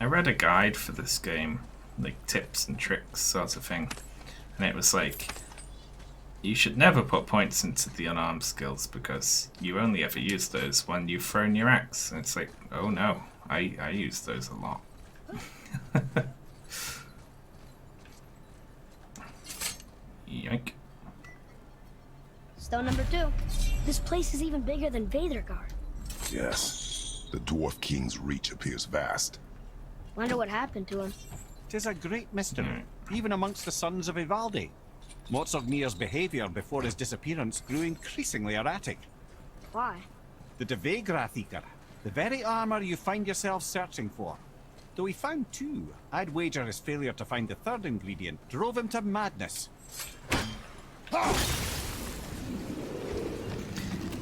I read a guide for this game like tips and tricks sort of thing, and it was like, you should never put points into the unarmed skills because you only ever use those when you've thrown your axe. And it's like, oh no, I use those a lot. Yoink. Stone number 2. This place is even bigger than Vadergard. Yes. The Dwarf King's reach appears vast. Wonder what happened to him. 'Tis a great mystery, even amongst the sons of Ivaldi. Motsognir's behavior before his disappearance grew increasingly erratic. Why? The Devegrathikar, the very armor you find yourself searching for. Though he found 2, I'd wager his failure to find the 3rd ingredient drove him to madness.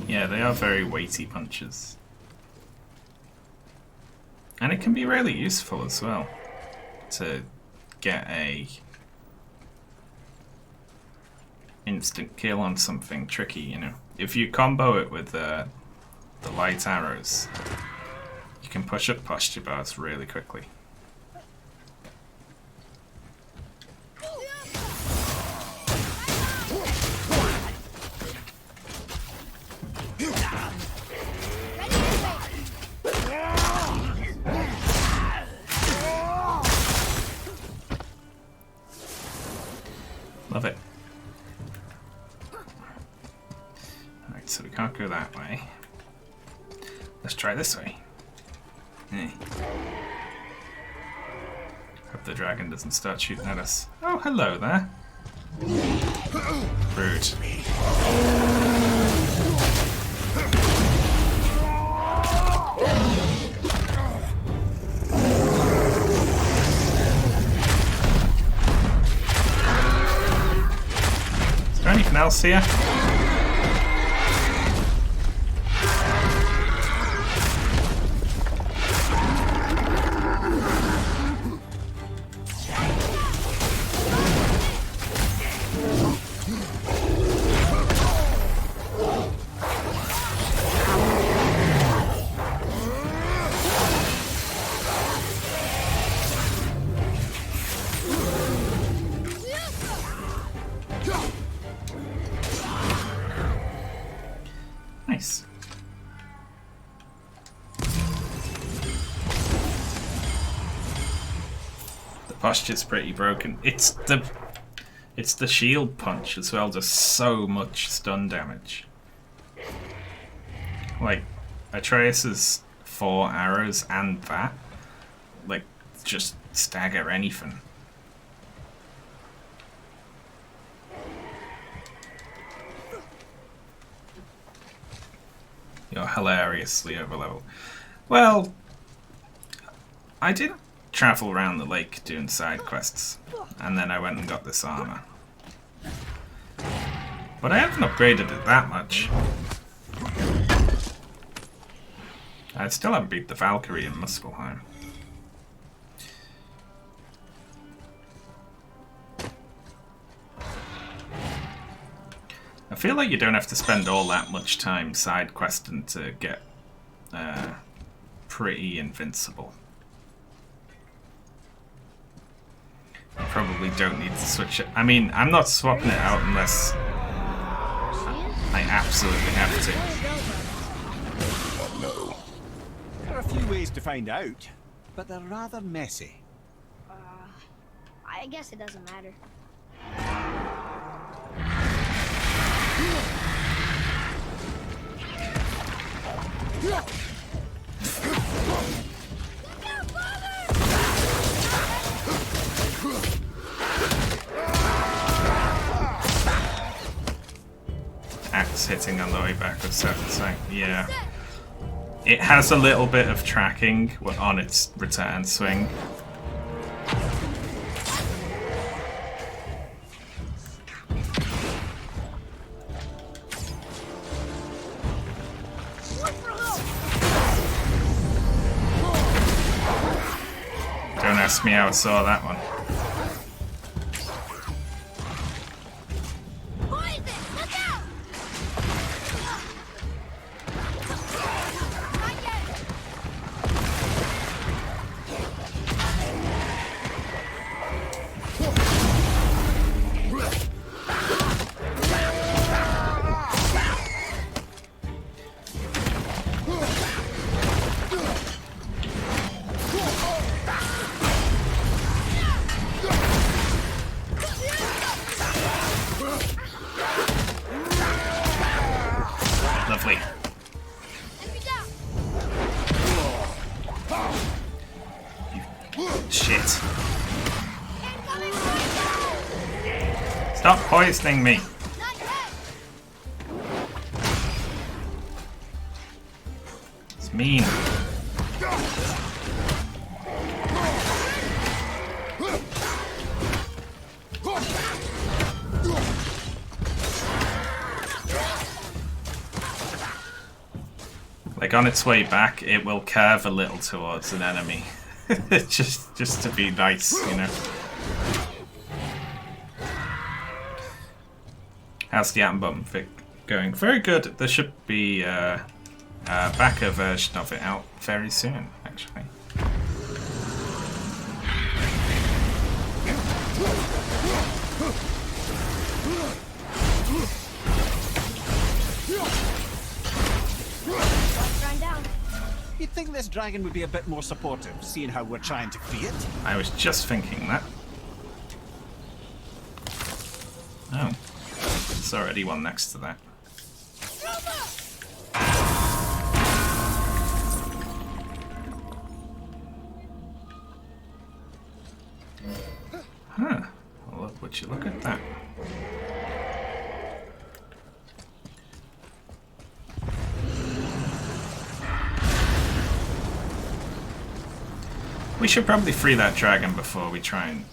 Yeah, they are very weighty punches. And it can be really useful as well to get a instant kill on something tricky, you know. If you combo it with the light arrows, you can push up posture bars really quickly. Love it. Alright, so we can't go that way. Let's try this way. Hope the dragon doesn't start shooting at us. Oh, hello there. Rude. Is there anything else here? Nice. The posture's pretty broken. It's the shield punch as well, does so much stun damage. Like, Atreus's 4 arrows and that, like, just stagger anything. You're hilariously overleveled. Well, I did travel around the lake doing side quests, and then I went and got this armor. But I haven't upgraded it that much. I still haven't beat the Valkyrie in Muspelheim. I feel like you don't have to spend all that much time side questing to get pretty invincible. You probably don't need to switch it. I mean, I'm not swapping it out unless I absolutely have to. No. There are a few ways to find out, but they're rather messy. I guess it doesn't matter. Axe hitting on the way back was satisfying. Yeah. It has a little bit of tracking on its return swing. Don't ask me how I saw that one. poisoning me. Not yet. It's mean. Like on its way back, it will curve a little towards an enemy, just to be nice, you know. How's the Atom Bomb Vic going? Very good. There should be a backer version of it out very soon, actually. Grind down. You'd think this dragon would be a bit more supportive, seeing how we're trying to free it. I was just thinking that. Oh. There's already one next to that. Huh. Well, would you look at that? We should probably free that dragon before we try and...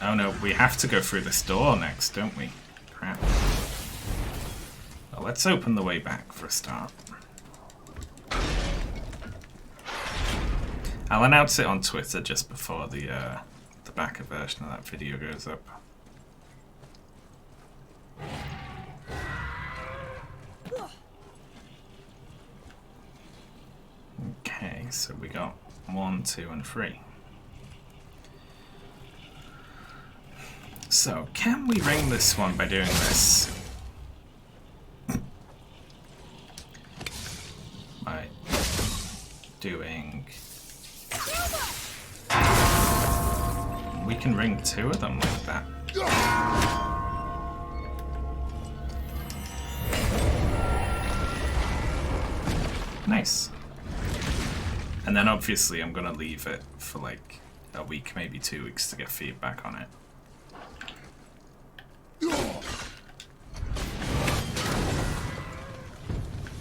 Oh no, we have to go through this door next, don't we? Crap. Well, let's open the way back for a start. I'll announce it on Twitter just before the backer version of that video goes up. Okay, so we got 1, 2, and 3. So, can we ring this one by doing this? By doing... We can ring 2 of them like that. Nice. And then obviously I'm gonna leave it for like a week, maybe 2 weeks to get feedback on it.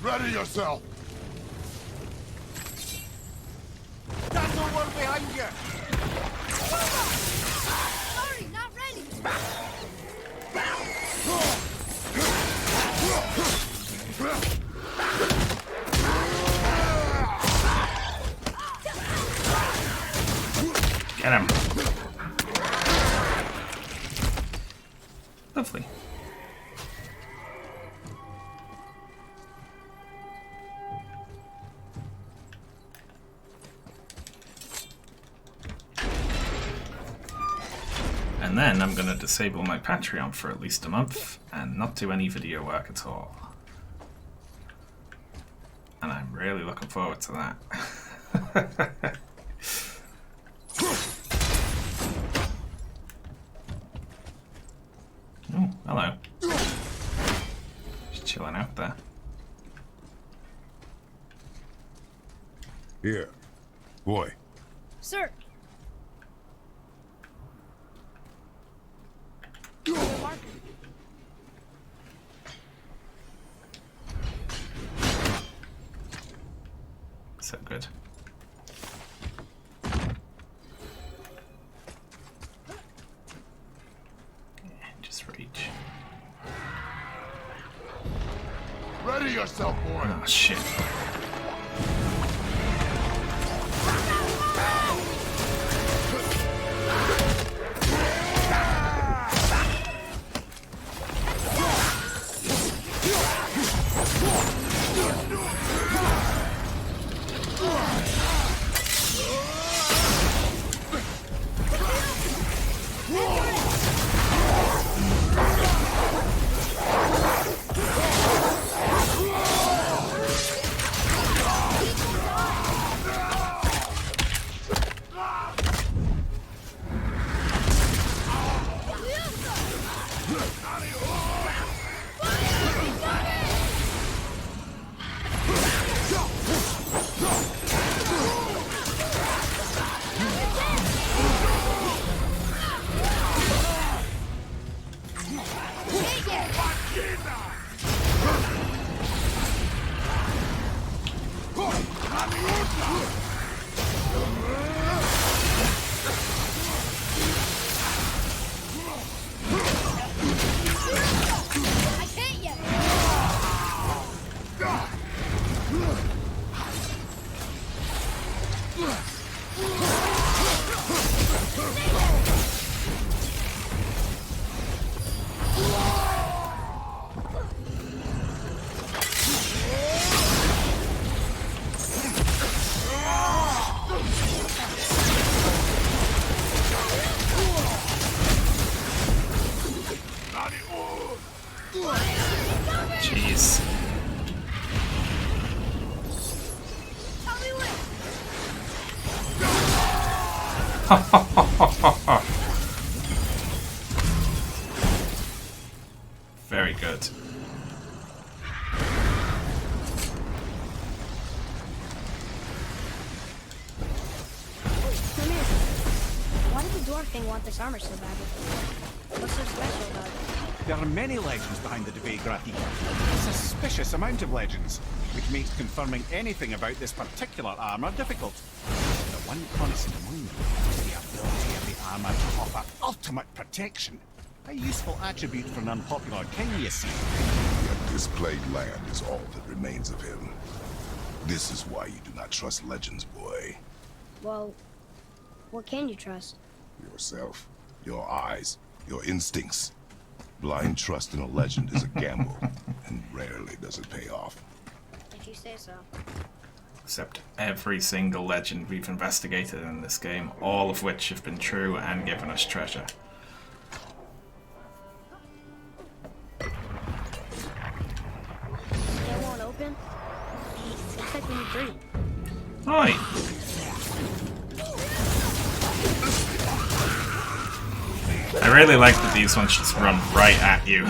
Ready yourself! That's the one behind you! Sorry, not ready. Get him. Lovely. And then I'm going to disable my Patreon for at least a month and not do any video work at all. And I'm really looking forward to that. Oh, hello. Just chilling out there. Here. Boy. Sir. Mark. So good. Just reach. Ready yourself, boy! Oh shit. I can't yet. Jeez. Help me win. Very good. Come here. Why did the Dwarf King want this armor so badly? What's so special about it? There are many legends behind the Dve Grathika. A suspicious amount of legends, which makes confirming anything about this particular armor difficult. The one constant among them is the ability of the armor to offer ultimate protection. A useful attribute for an unpopular king, you see. Yet this plagued land is all that remains of him. This is why you do not trust legends, boy. Well, what can you trust? Yourself, your eyes, your instincts. Blind trust in a legend is a gamble, and rarely does it pay off. If you say so. Except every single legend we've investigated in this game, all of which have been true and given us treasure. It won't open? Looks like we need 3. Oi! I really like that these ones just run right at you.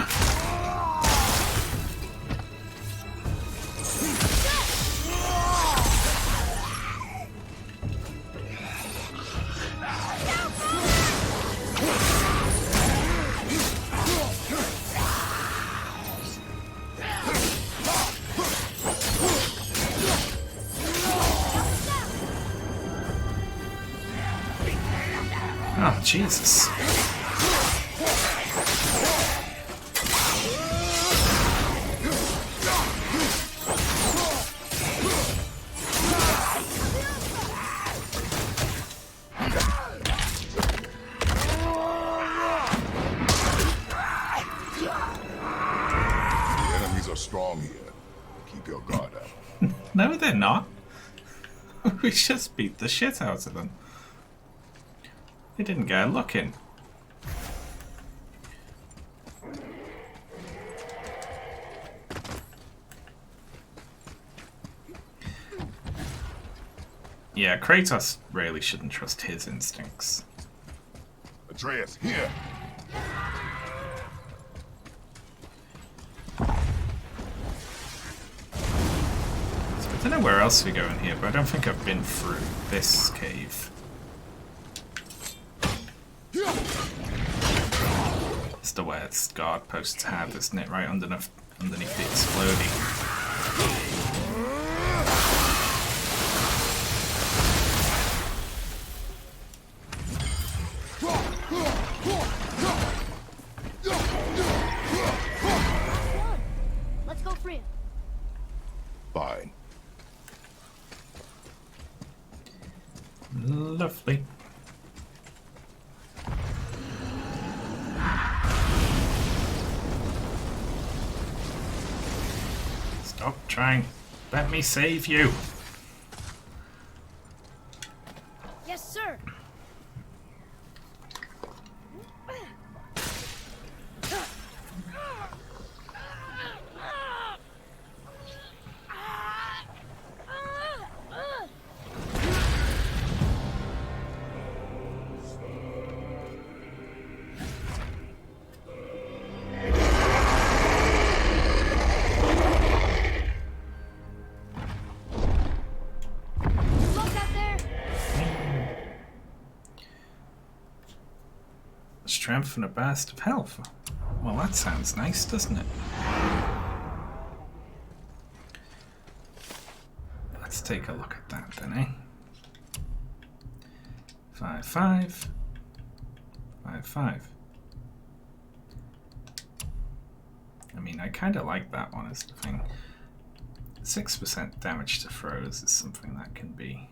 Oh, Jesus. The enemies are strong here. Keep your guard up. No, they're not. We just beat the shit out of them. They didn't get a look in. Yeah, Kratos really shouldn't trust his instincts. Atreus, here! So I don't know where else we go in here, but I don't think I've been through this cave. It's the way its guard posts have, isn't it? Right underneath the exploding. Let's go free him. Fine. Lovely. Stop trying. Let me save you. Yes, sir. Look out there. Strength and a burst of health. Well, that sounds nice, doesn't it? Let's take a look at that then, eh? 5, 5. 5, 5. I mean, I kind of like that one as the thing. 6% damage to throws is something that can be...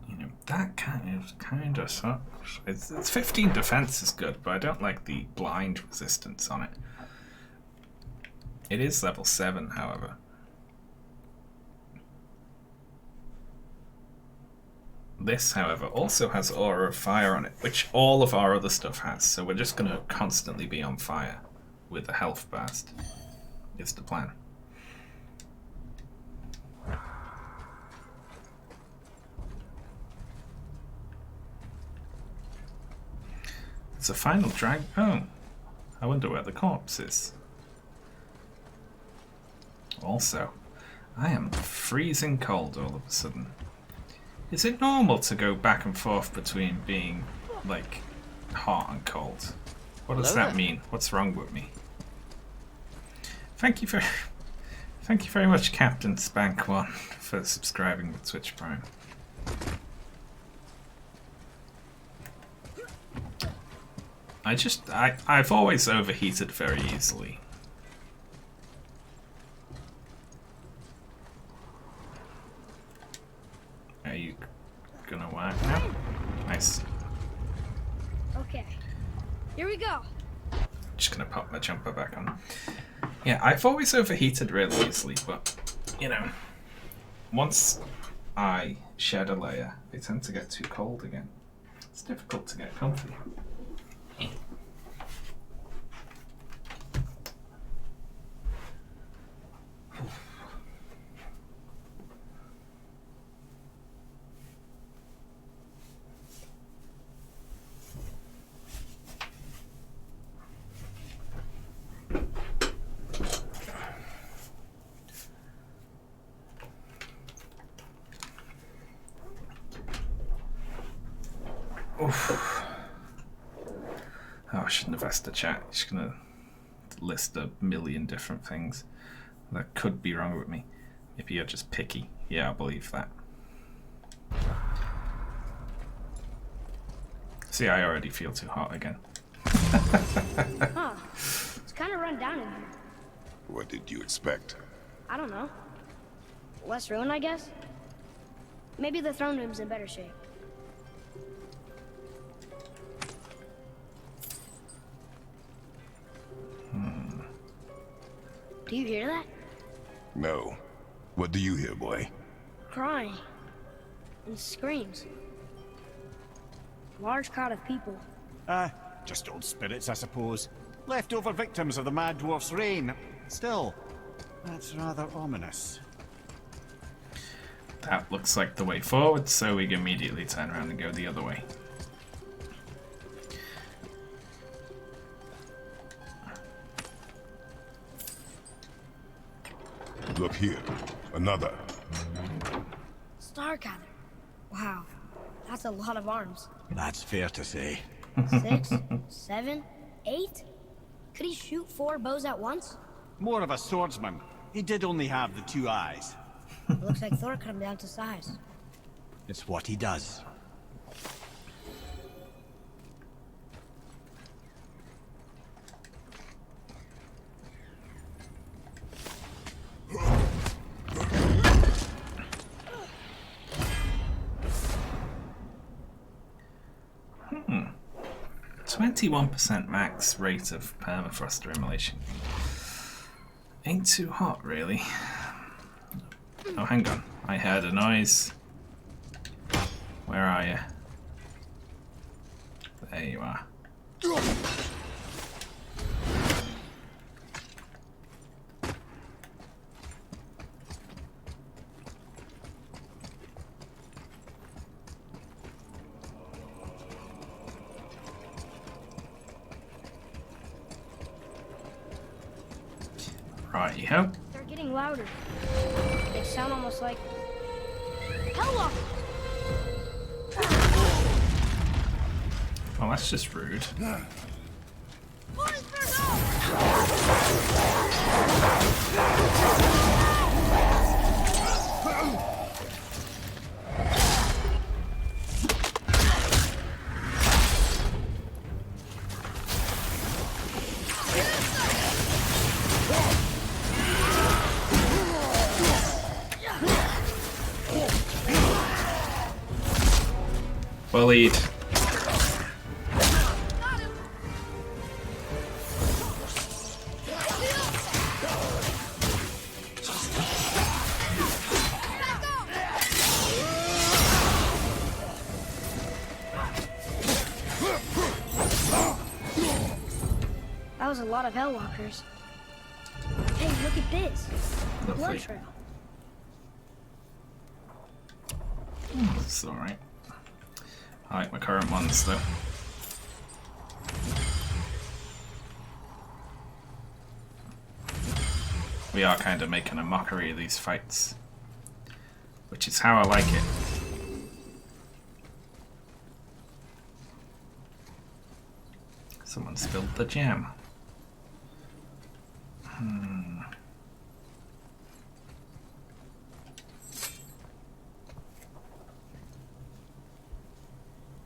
You know, that kind of sucks. It's 15 defense is good, but I don't like the blind resistance on it. It is level 7, however. This, however, also has Aura of Fire on it, which all of our other stuff has, so we're just going to constantly be on fire with a health burst, is the plan. It's a final drag. Oh, I wonder where the corpse is. Also, I am freezing cold all of a sudden. Is it normal to go back and forth between being, like, hot and cold? What does that mean? What's wrong with me? Thank you very much, Captain Spank1, for subscribing with Twitch Prime. I've always overheated very easily. Are you gonna whack now? Nice. Okay, here we go. Just gonna pop my jumper back on. Yeah, I've always overheated really easily, but, you know, once I shed a layer, they tend to get too cold again. It's difficult to get comfy. Oof. Oh, I shouldn't have asked the chat. Just gonna list a million different things that could be wrong with me. If you're just picky, yeah, I believe that. See, I already feel too hot again. Huh. It's kind of run down in here. What did you expect? I don't know. Less ruin, I guess? Maybe the throne room's in better shape. Do you hear that? No. What do you hear, boy? Crying. And screams. Large crowd of people. Just old spirits, I suppose. Leftover victims of the Mad Dwarf's reign. Still, that's rather ominous. That looks like the way forward, so we can immediately turn around and go the other way. Look here. Another. Starkather. Wow. That's a lot of arms. That's fair to say. 6, 7, 8? Could he shoot 4 bows at once? More of a swordsman. He did only have the 2 eyes. It looks like Thor cut him down to size. It's what he does. Hmm. 21% max rate of permafrost immolation. Ain't too hot, really. Oh, hang on. I heard a noise. Where are you? There you are. Righty-ho. They're getting louder. They sound almost like... Hella! Well, that's just rude. Bullied. That was a lot of Hellwalkers. Hey, look at this. The blood Lovely. trail. It's alright. I like my current ones though. We are kind of making a mockery of these fights, which is how I like it. Someone spilled the jam.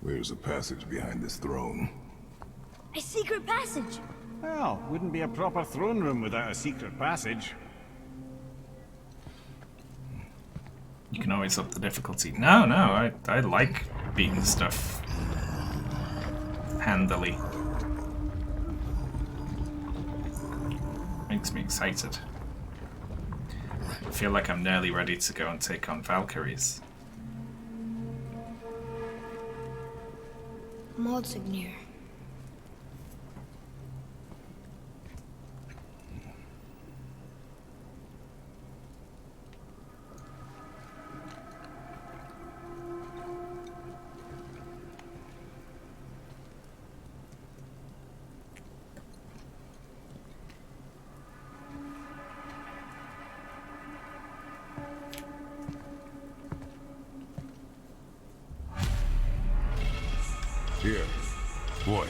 Where's the passage behind this throne? A secret passage. Well, wouldn't be a proper throne room without a secret passage. You can always up the difficulty. No, I like beating stuff handily. Makes me excited. I feel like I'm nearly ready to go and take on Valkyries. Maldsignir. Here. Boy.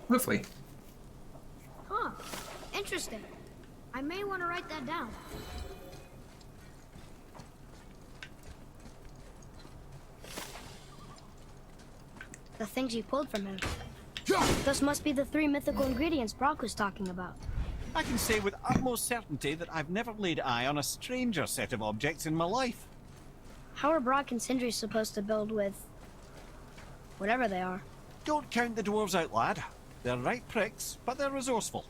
Lovely. Huh. Interesting. I may want to write that down. The things you pulled from him. Those must be the 3 mythical ingredients Brock was talking about. I can say with utmost certainty that I've never laid eye on a stranger set of objects in my life. How are Brock and Sindri supposed to build with... whatever they are? Don't count the dwarves out, lad. They're right pricks, but they're resourceful.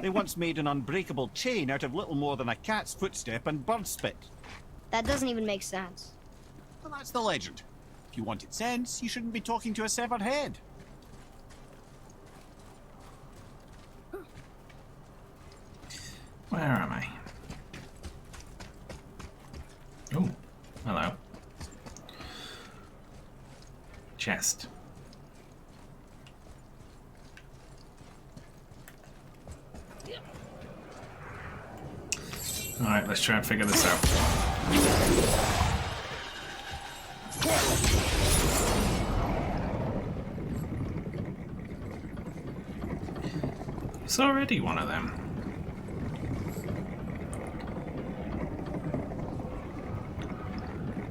They once made an unbreakable chain out of little more than a cat's footstep and bird spit. That doesn't even make sense. Well, that's the legend. If you wanted sense, you shouldn't be talking to a severed head. Where am I? Oh, hello. Chest. Alright, let's try and figure this out. It's already one of them.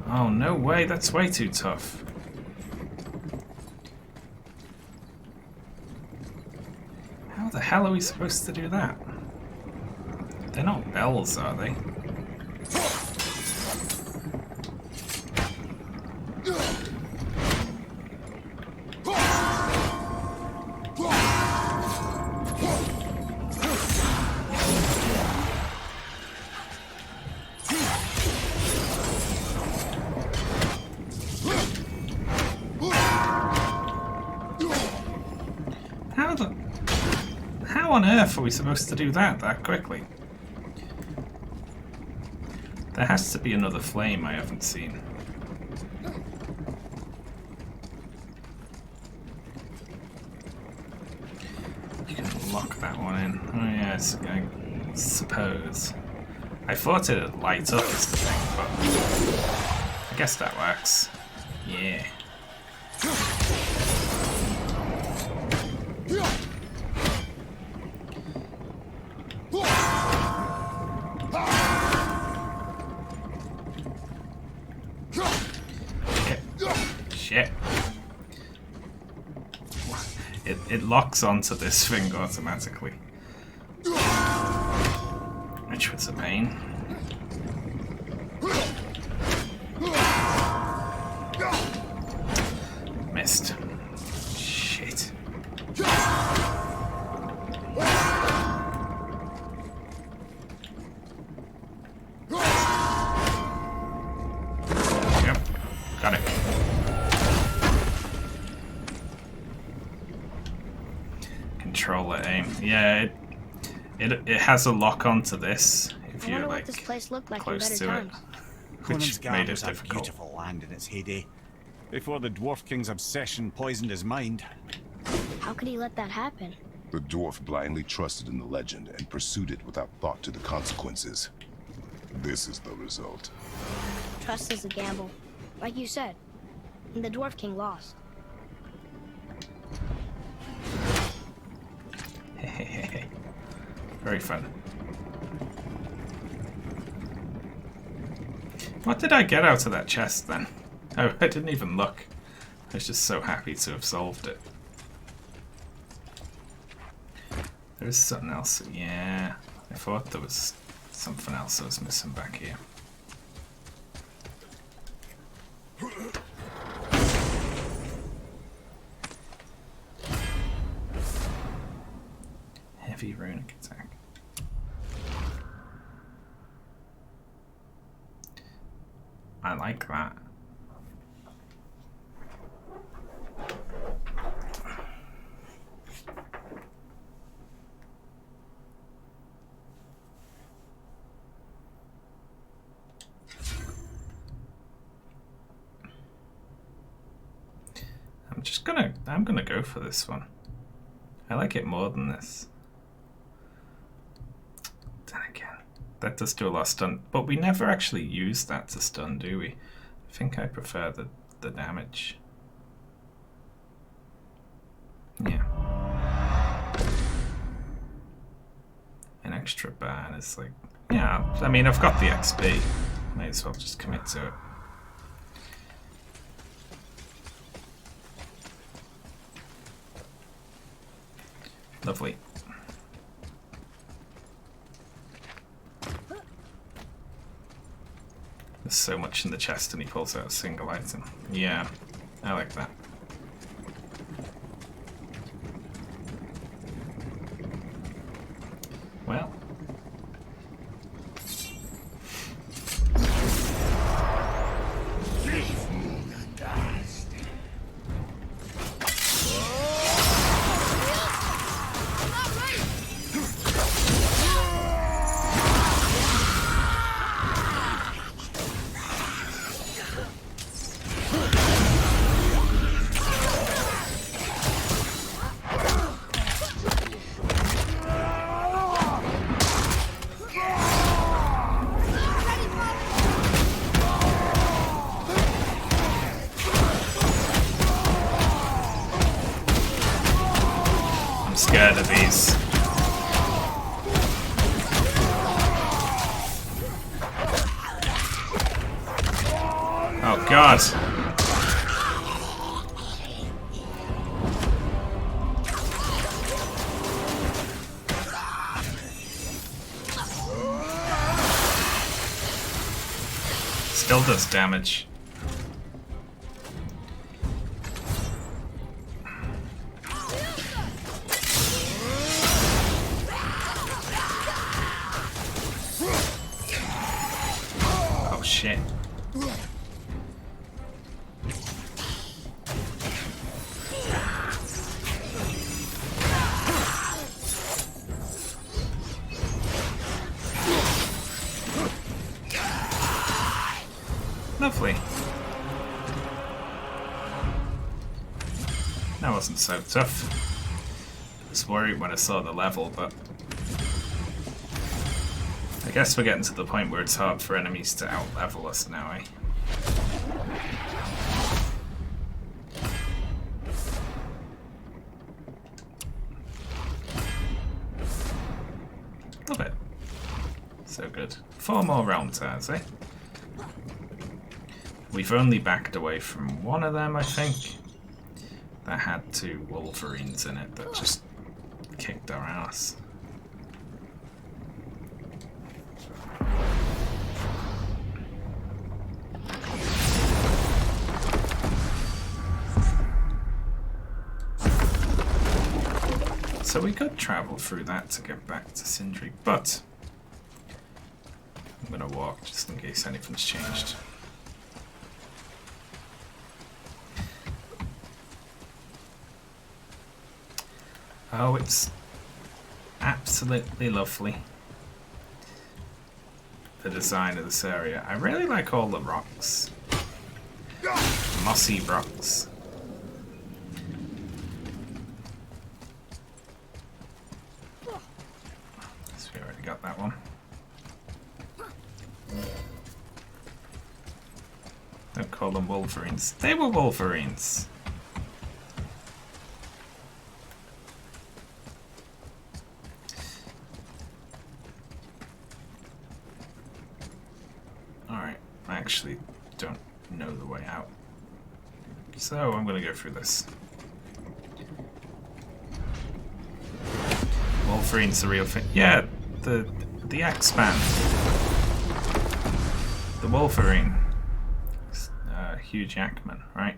Oh, no way, that's way too tough. How the hell are we supposed to do that? They're not bells, are they? How on earth are we supposed to do that quickly? There has to be another flame I haven't seen. You can lock that one in. Oh yes, I suppose. I thought it'd light up as the thing, but I guess that works. Yeah. it locks onto this thing automatically. Which was a pain. Missed. Shit. Yep, got it. Controller aim. Yeah, it has a lock onto this if I you're wonder like what this place looked like in close better to times. it, Conan's which Gard made it was a difficult. beautiful land in its heyday. Before the Dwarf King's obsession poisoned his mind. How could he let that happen? The dwarf blindly trusted in the legend and pursued it without thought to the consequences. This is the result. Trust is a gamble. Like you said. And the Dwarf King lost. Very fun. What did I get out of that chest then? Oh, I didn't even look. I was just so happy to have solved it. There is something else. Yeah, I thought there was something else I was missing back here. Heavy runic attack. I like that. I'm gonna go for this one. I like it more than this. Then again, that does do a lot of stun, but we never actually use that to stun, do we? I think I prefer the damage. Yeah. An extra ban is like, yeah, I mean, I've got the XP. May as well just commit to it. Lovely. There's so much in the chest and he pulls out a single item. Yeah, I like that. Well. Scared of these. Oh God. Still does damage. Shit. Lovely. That wasn't so tough. I was worried when I saw the level, but I guess we're getting to the point where it's hard for enemies to out-level us now, eh? Love it. So good. 4 more realm turns, eh? We've only backed away from one of them, I think. that had 2 Wolverines in it that just kicked our ass. So we could travel through that to get back to Sindri, but I'm gonna walk just in case anything's changed. Oh, it's absolutely lovely. The design of this area. I really like all the rocks. Mossy rocks. So we already got that one. Don't call them Wolverines. They were Wolverines. Alright, I actually don't know the way out. So I'm gonna go through this. Wolverine's the real thing. Yeah, the X-Man. The Wolverine. Hugh Jackman, right?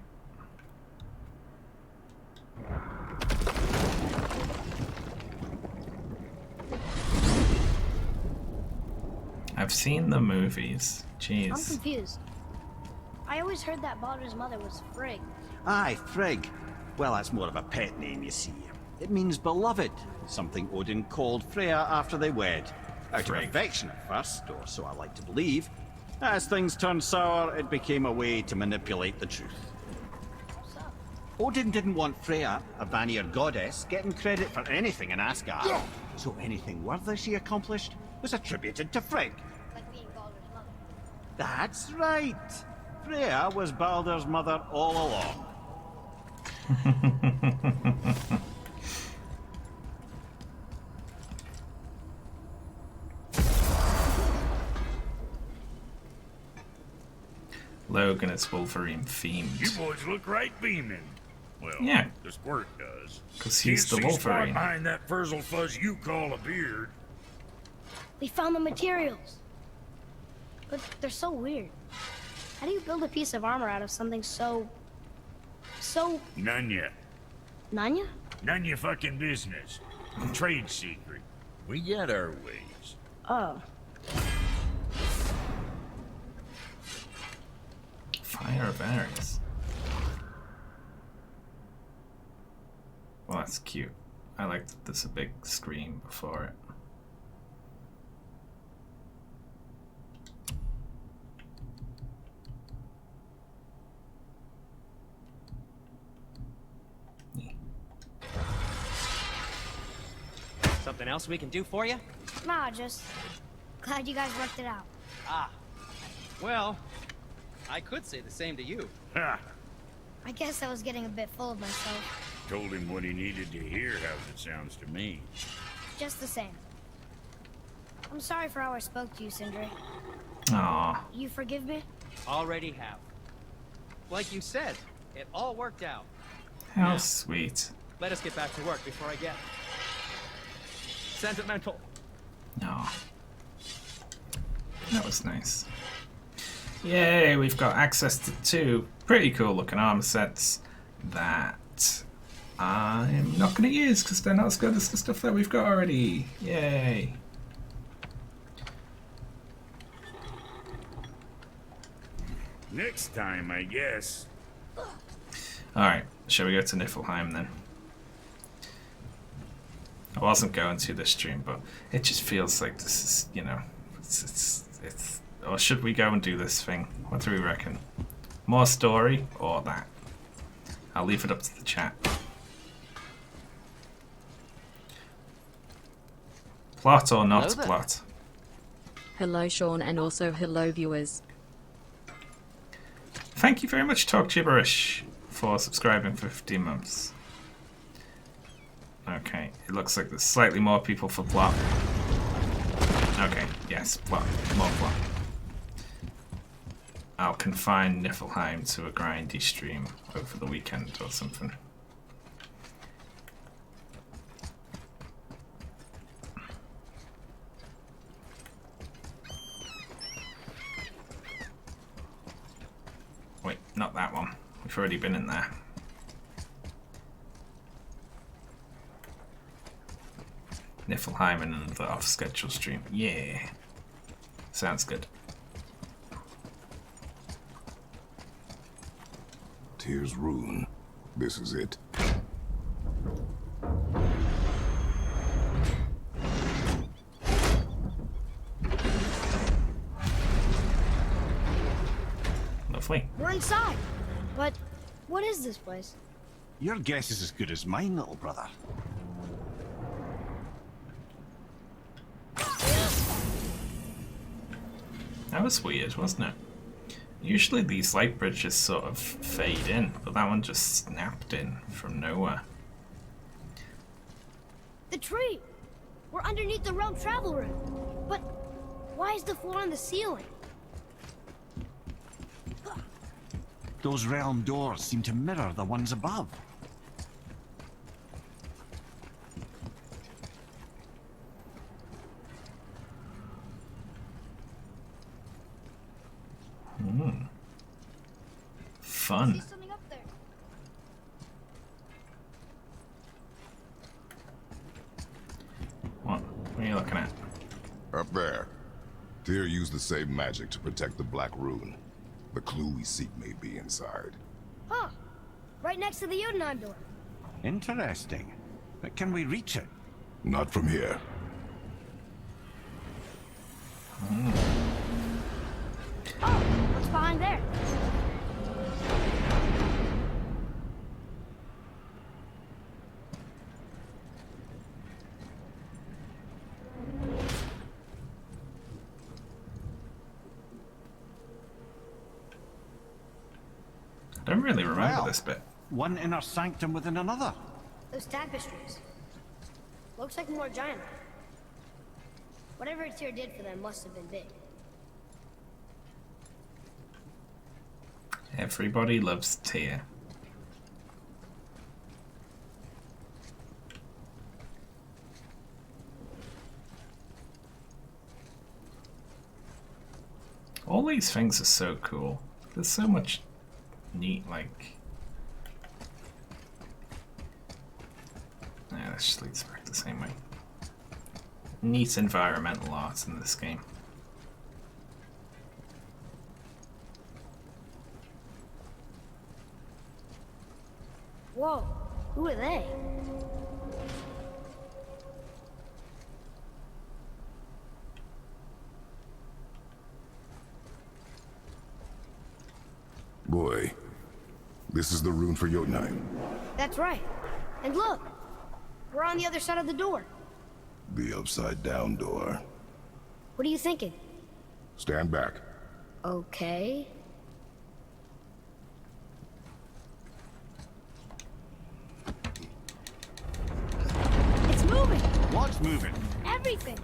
I've seen the movies. Jeez. I'm confused. I always heard that Baldur's mother was Frigg. Aye, Frigg. Well, that's more of a pet name, you see. It means beloved, something Odin called Freya after they wed. Out of affection at first, or so I like to believe. As things turned sour, it became a way to manipulate the truth. So, Odin didn't want Freya, a Vanir goddess, getting credit for anything in Asgard. So anything worthy she accomplished was attributed to Frigg. like being Baldur's mother. That's right. Freya was Baldur's mother all along. Logan is Wolverine themed. You boys look right beaming. Well, Yeah. the squirt does. Because he's the Can't see spot Wolverine. behind that frizzle fuzz you call a beard. They found the materials. But they're so weird. How do you build a piece of armor out of something so None yet. Nanya? None your fucking business. Trade secret. We get our ways. Oh. Fire of Ares. Well, that's cute. I like that there's a big screen before it. Something else we can do for you? Nah, just glad you guys worked it out. Ah. Well, I could say the same to you. Ha! I guess I was getting a bit full of myself. Told him what he needed to hear, how's it sounds to me. Just the same. I'm sorry for how I spoke to you, Sindri. Aww. You forgive me? Already have. Like you said, it all worked out. How sweet. Let us get back to work before I get sentimental. Aw. That was nice. Yay, we've got access to 2 pretty cool looking armor sets that I'm not going to use because they're not as good as the stuff that we've got already. Yay. Next time, I guess. Alright, shall we go to Niflheim then? I wasn't going to this stream, but it just feels like this is, you know, it's or should we go and do this thing? What do we reckon? More story or that? I'll leave it up to the chat. Plot or not there. plot? Hello, Sean, and also hello, viewers. Thank you very much, Talk Gibberish, for subscribing for 15 months. Okay, it looks like there's slightly more people for plot. Okay, yes, plot. More plot. I'll confine Niflheim to a grindy stream over the weekend or something. not that one. We've already been in there. Niflheim and another off-schedule stream. Yeah. Sounds good. Tyr's Rune. This is it. Lovely. We're inside. But what is this place? Your guess is as good as mine, little brother. That was weird, wasn't it? Usually these light bridges sort of fade in, but that one just snapped in from nowhere. The tree! We're underneath the realm travel room. But why is the floor on the ceiling? Those realm doors seem to mirror the ones above. Fun. See something up there. What are you looking at? Up there. Tyr used the same magic to protect the Black Rune. The clue we seek may be inside. Huh. Right next to the Jotunheim door. Interesting. But can we reach it? Not from here. Oh, what's behind there? I don't really remember Wow. this bit. One inner sanctum within another. Those tapestries. Looks like more giant. Whatever Tyr did for them must have been big. Everybody loves Tyr. All these things are so cool. There's so much neat, like... Yeah, this just leads back the same way. Neat environmental art in this game. Whoa, who are they? Boy, this is the rune for Jotunheim. That's right. And look, we're on the other side of the door. The upside-down door. What are you thinking? Stand back. Okay. It's moving! What's moving? Everything!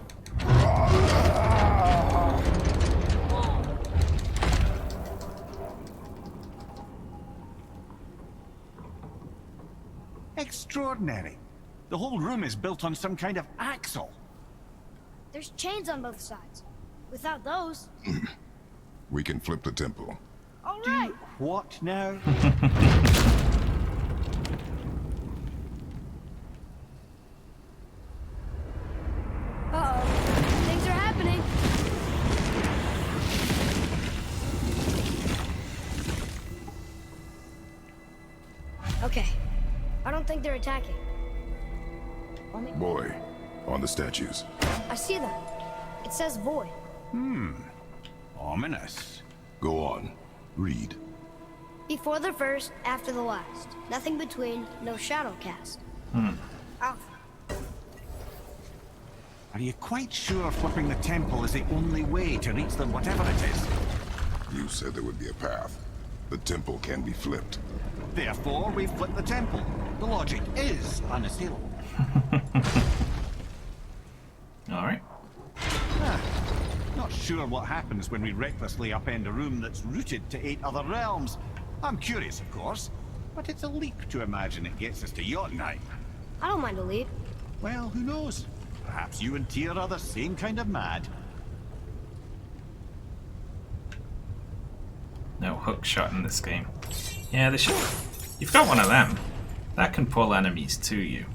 Extraordinary. The whole room is built on some kind of axle. There's chains on both sides. Without those... We can flip the temple. All right! What now? Uh-oh. Things are happening. Okay. I don't think they're attacking. Boy, on the statues. I see them. It says void. Ominous. Go on. Read. Before the first, after the last. Nothing between, no shadow cast. Alpha. Are you quite sure flipping the temple is the only way to reach them, whatever it is? You said there would be a path. The temple can be flipped. Therefore, we've flipped the temple. The logic is unassailable. Alright. Not sure what happens when we recklessly upend a room that's rooted to 8 other realms. I'm curious, of course, but it's a leap to imagine it gets us to Jotunheim. I don't mind a lead. Well, who knows? Perhaps you and Tyr are the same kind of mad. No hook shot in this game. Yeah, they should. You've got one of them. That can pull enemies to you.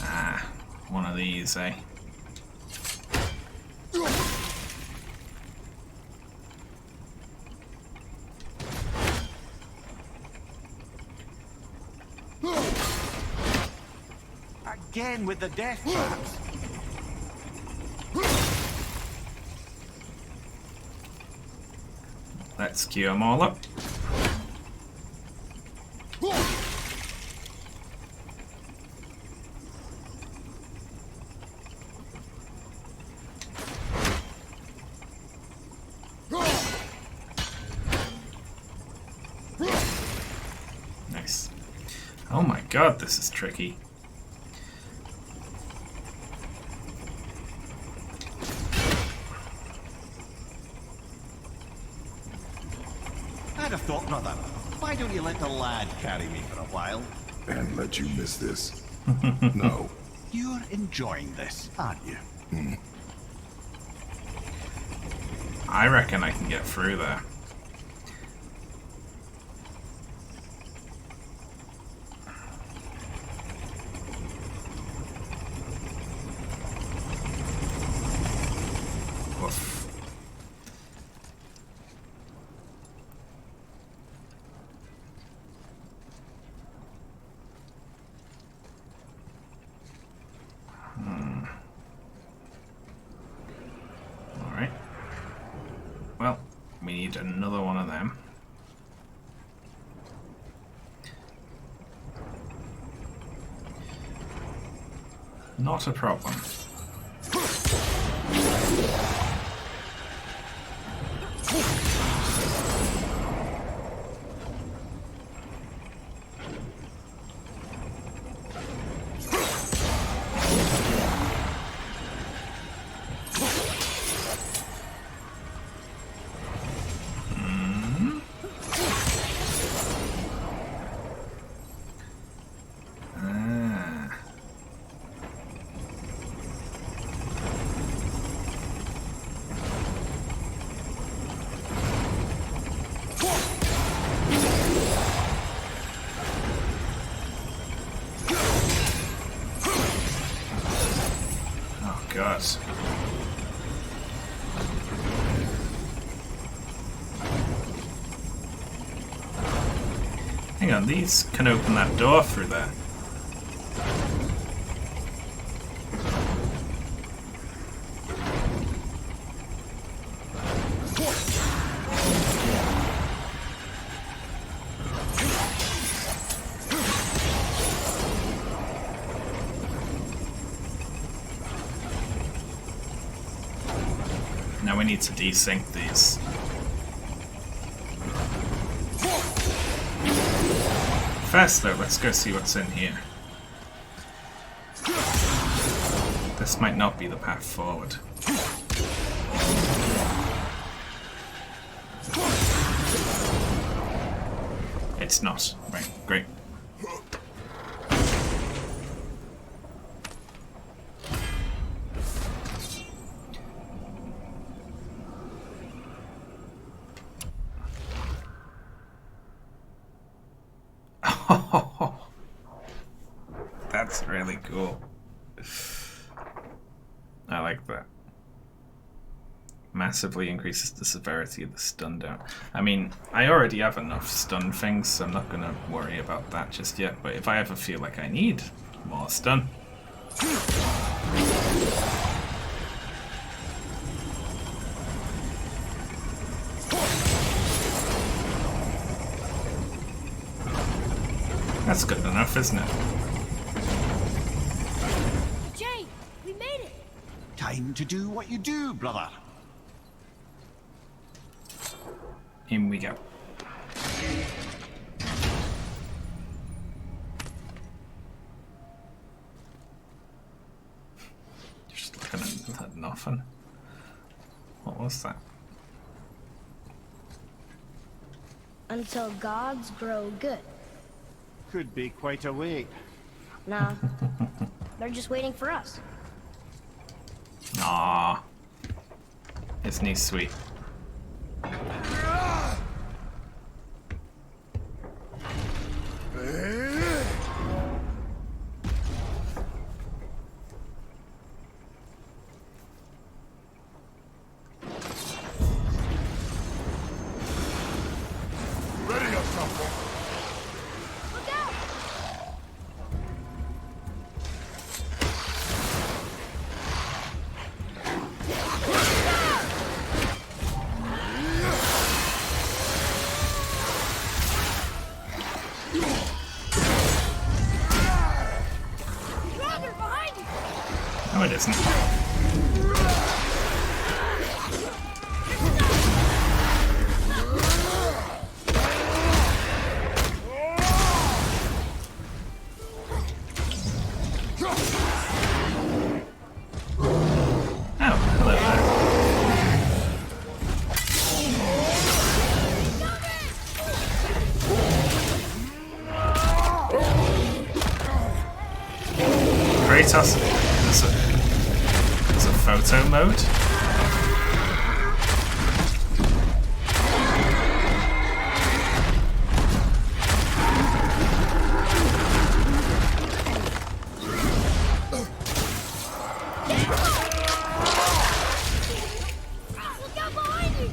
Ah, one of these, eh? Again with the death traps. Let's queue them all up. Nice. Oh my god, this is tricky. I'd have thought, brother. Why don't you let the lad carry me for a while? And let you miss this? No. You're enjoying this, aren't you? I reckon I can get through there. Woof. Alright. Well, we need another one of them. Not a problem. God. Hang on, these can open that door through there. Now we need to desync these. First though, let's go see what's in here. This might not be the path forward. It's not. Right, great. That's really cool. I like that. Massively increases the severity of the stun down. I mean, I already have enough stun things, so I'm not going to worry about that just yet. But if I ever feel like I need more stun... That's good enough, isn't it? Jay, we made it! Time to do what you do, brother. In we go. Just looking at nothing. What was that? Until gods grow good. Could be quite a wait. Nah, they're just waiting for us. Ah, isn't he sweet? Ready up, Temple. Look out! Brother, behind you! No, it isn't. Oh, hello there. Kratos, there's a photo mode. Look out behind you!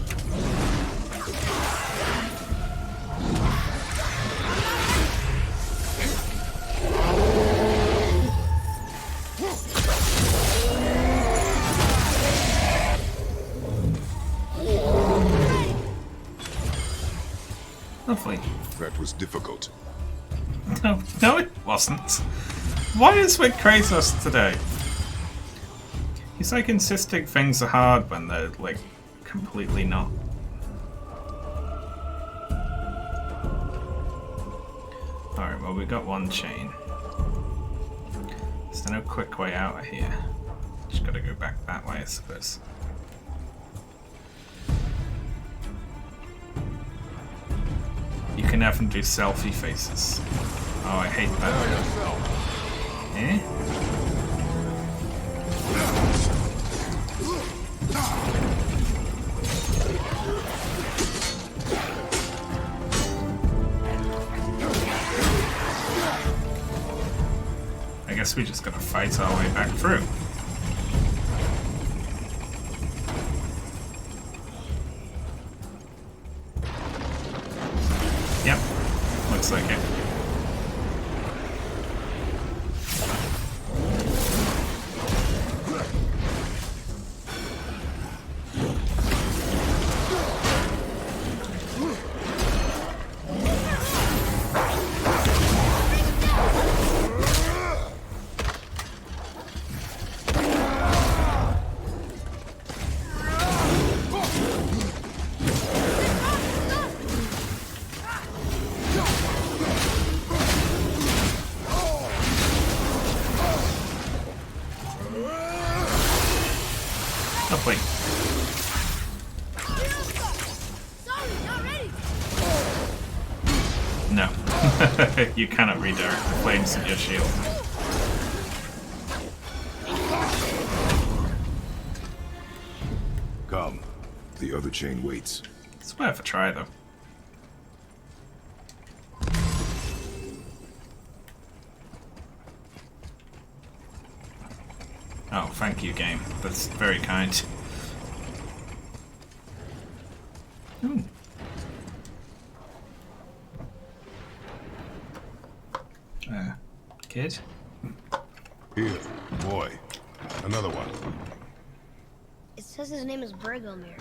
Lovely. That was difficult. No, no, it wasn't. What is with Kratos today? He's like insisting things are hard when they're like completely not. Alright, well, we got one chain. Is there no quick way out of here? Just gotta go back that way, I suppose. You can have them do selfie faces. Oh, I hate that. Eh? I guess we just gotta fight our way back through. Yep, looks like it. Lovely. Sorry, not ready! No. You cannot redirect the flames of your shield. Come. The other chain waits. It's worth a try, though. Oh, thank you, game. That's very kind. Ooh. Kid? Here, boy. Another one. It says his name is Bergelmir.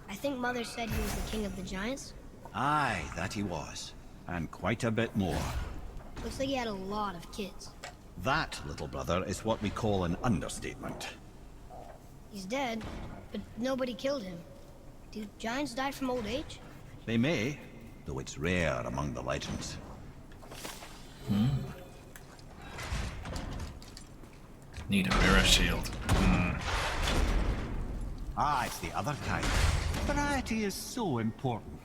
I think Mother said he was the king of the giants. Aye, that he was. And quite a bit more. Looks like he had a lot of kids. That, little brother, is what we call an understatement. He's dead, but nobody killed him. Do giants die from old age? They may, though it's rare among the legends. Need a mirror shield. Ah, it's the other kind. Variety is so important.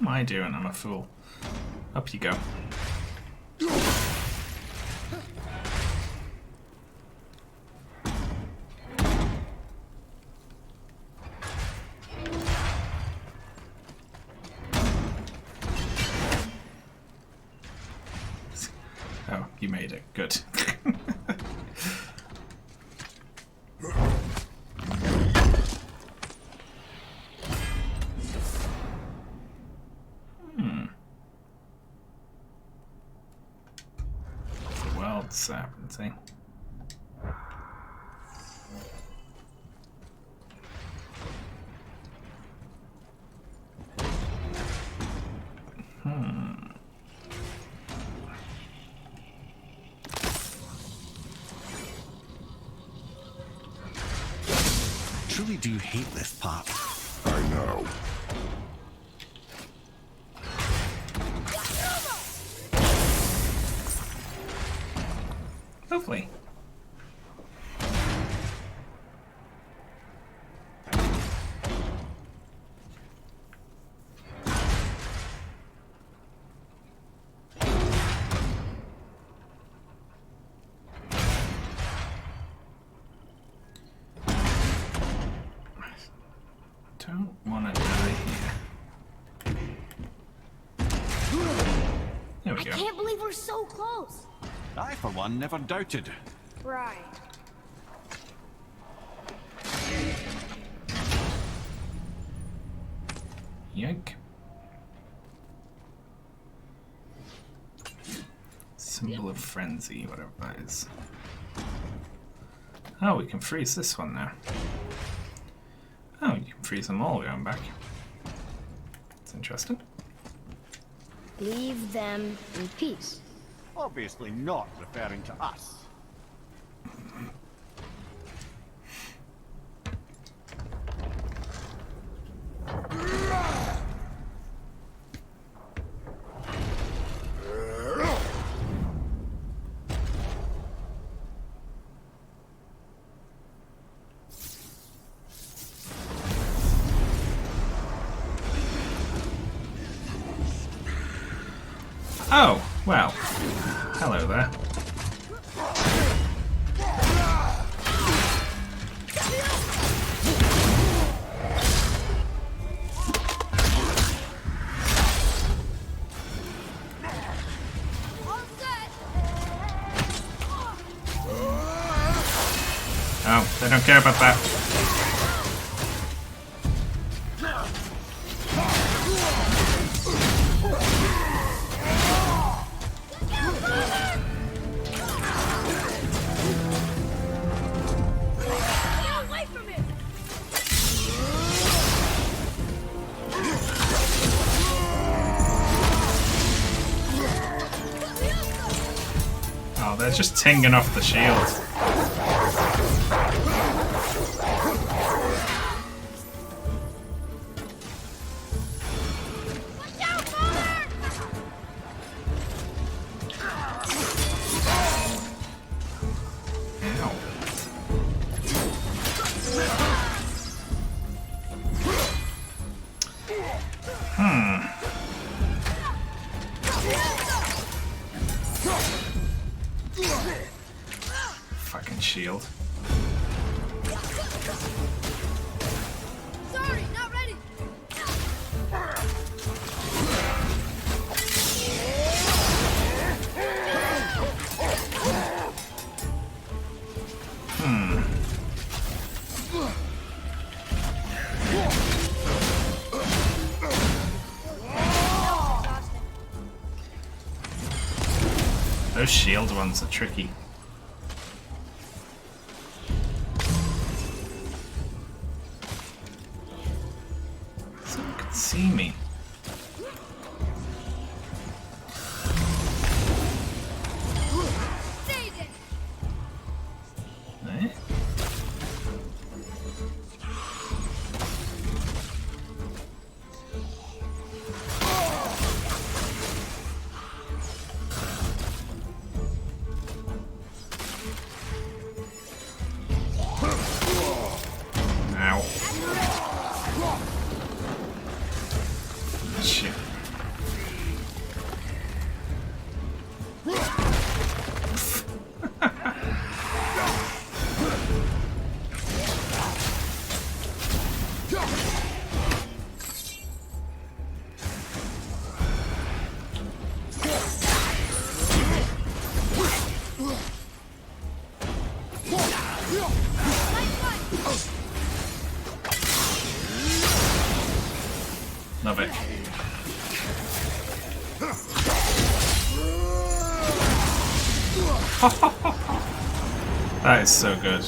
am I doing? I'm a fool. Up you go. Oh, you made it. Good. Sovereignty. Truly do hate this part. I know. Lovely. Don't want to die here. There we go. I can't believe we're so close. I, for one, never doubted. Right. Yoink. Symbol of frenzy, whatever that is. Oh, we can freeze this one now. Oh, you can freeze them all going back. That's interesting. Leave them in peace. Obviously not referring to us. Oh, well. Hello there. Oh, they don't care about that. Oh, they're just tinging off the shield. Fucking shield. Sorry, not ready. Those shield ones are tricky. Someone could see me. Eh? Ow. Love it. That is so good.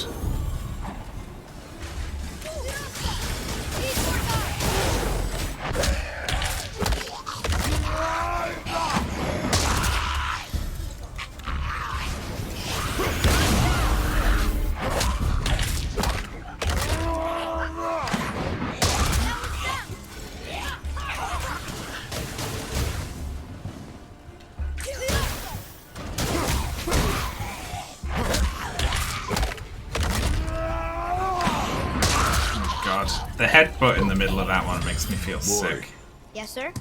The headbutt in the middle of that one makes me feel sick. Yes, sir?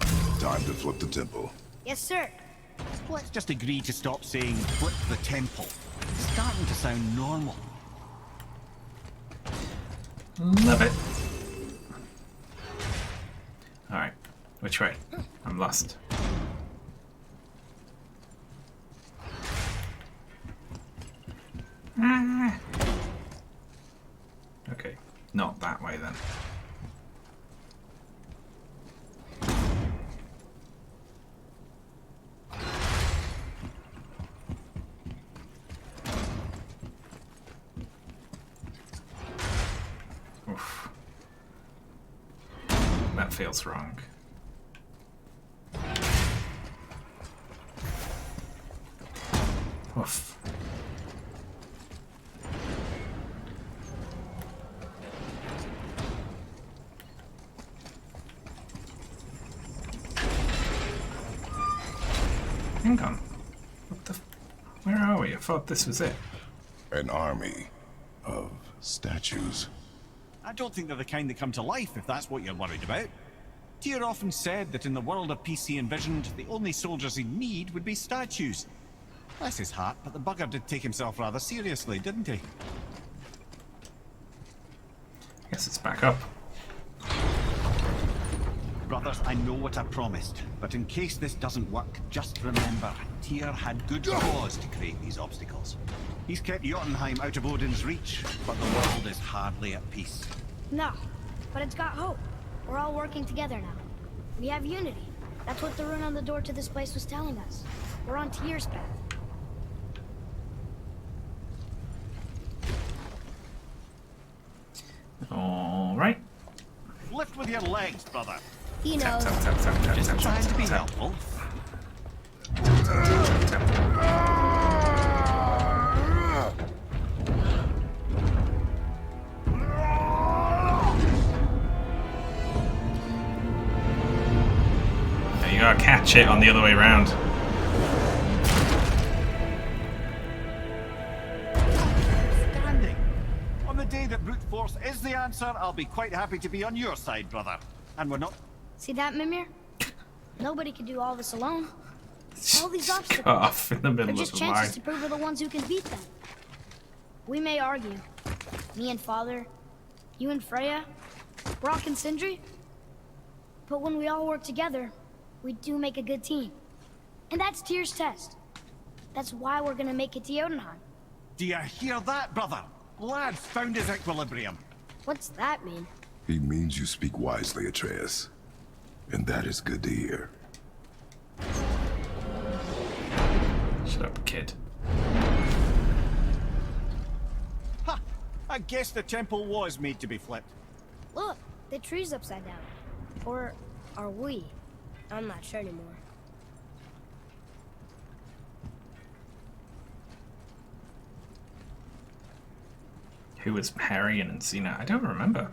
Time to flip the temple. Yes, sir. Let's just agree to stop saying flip the temple. It's starting to sound normal. Love it. Alright, which way? I'm lost. Okay, not that way then. Oof. That feels wrong. Oof. Hang on. What the... Where are we? I thought this was it. An army of statues. I don't think they're the kind that come to life, if that's what you're worried about. Tyr often said that in the world of peace he envisioned, the only soldiers he'd need would be statues. Bless his heart, but the bugger did take himself rather seriously, didn't he? I guess it's back up. Brothers, I know what I promised, but in case this doesn't work, just remember, Tyr had good cause to create these obstacles. He's kept Jotunheim out of Odin's reach, but the world is hardly at peace. No, but it's got hope. We're all working together now. We have unity. That's what the rune on the door to this place was telling us. We're on Tyr's path. Alright. Lift with your legs, brother. He Tap, knows. tap, tap, tap, tap, Just tap, trying tap, to be tap, helpful. tap, tap. Yeah, you gotta catch it on the other way around. Standing. On the day that brute force is the answer, I'll be quite happy to be on your side, brother. And we're not... See that, Mimir? Nobody can do all this alone. All these Cut obstacles. off in the They're middle of just the chances line. to prove we're the ones who can beat them. We may argue. Me and Father, you and Freya, Brock and Sindri. But when we all work together, we do make a good team. And that's Tyr's test. That's why we're gonna make it to Jotunheim. Do you hear that, brother? Lad's found his equilibrium. What's that mean? He means you speak wisely, Atreus. And that is good to hear. Shut up, kid. Ha! I guess the temple was made to be flipped. Look, the tree's upside down. Or are we? I'm not sure anymore. Who was Harry and Encina? I don't remember.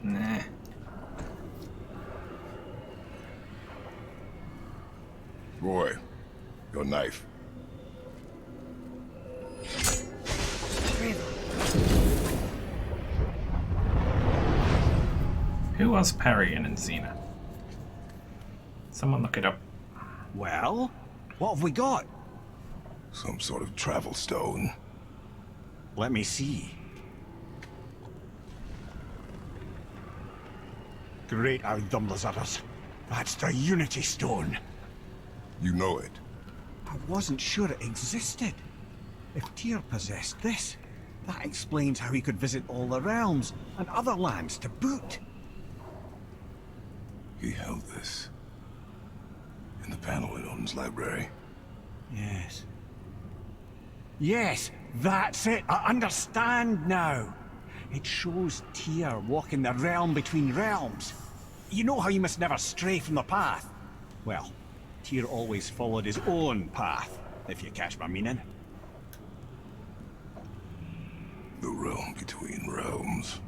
Nah. Roy, your knife. Who was Perry and Encina? Someone look it up. Well, what have we got? Some sort of travel stone. Let me see. Great Audumlazaras. That's the Unity Stone. You know it. I wasn't sure it existed. If Tyr possessed this, that explains how he could visit all the realms and other lands to boot. He held this in the panel in Odin's library. Yes. Yes, that's it. I understand now. It shows Tyr walking the realm between realms. You know how you must never stray from the path? Well, Tyr always followed his own path, if you catch my meaning. The realm between realms.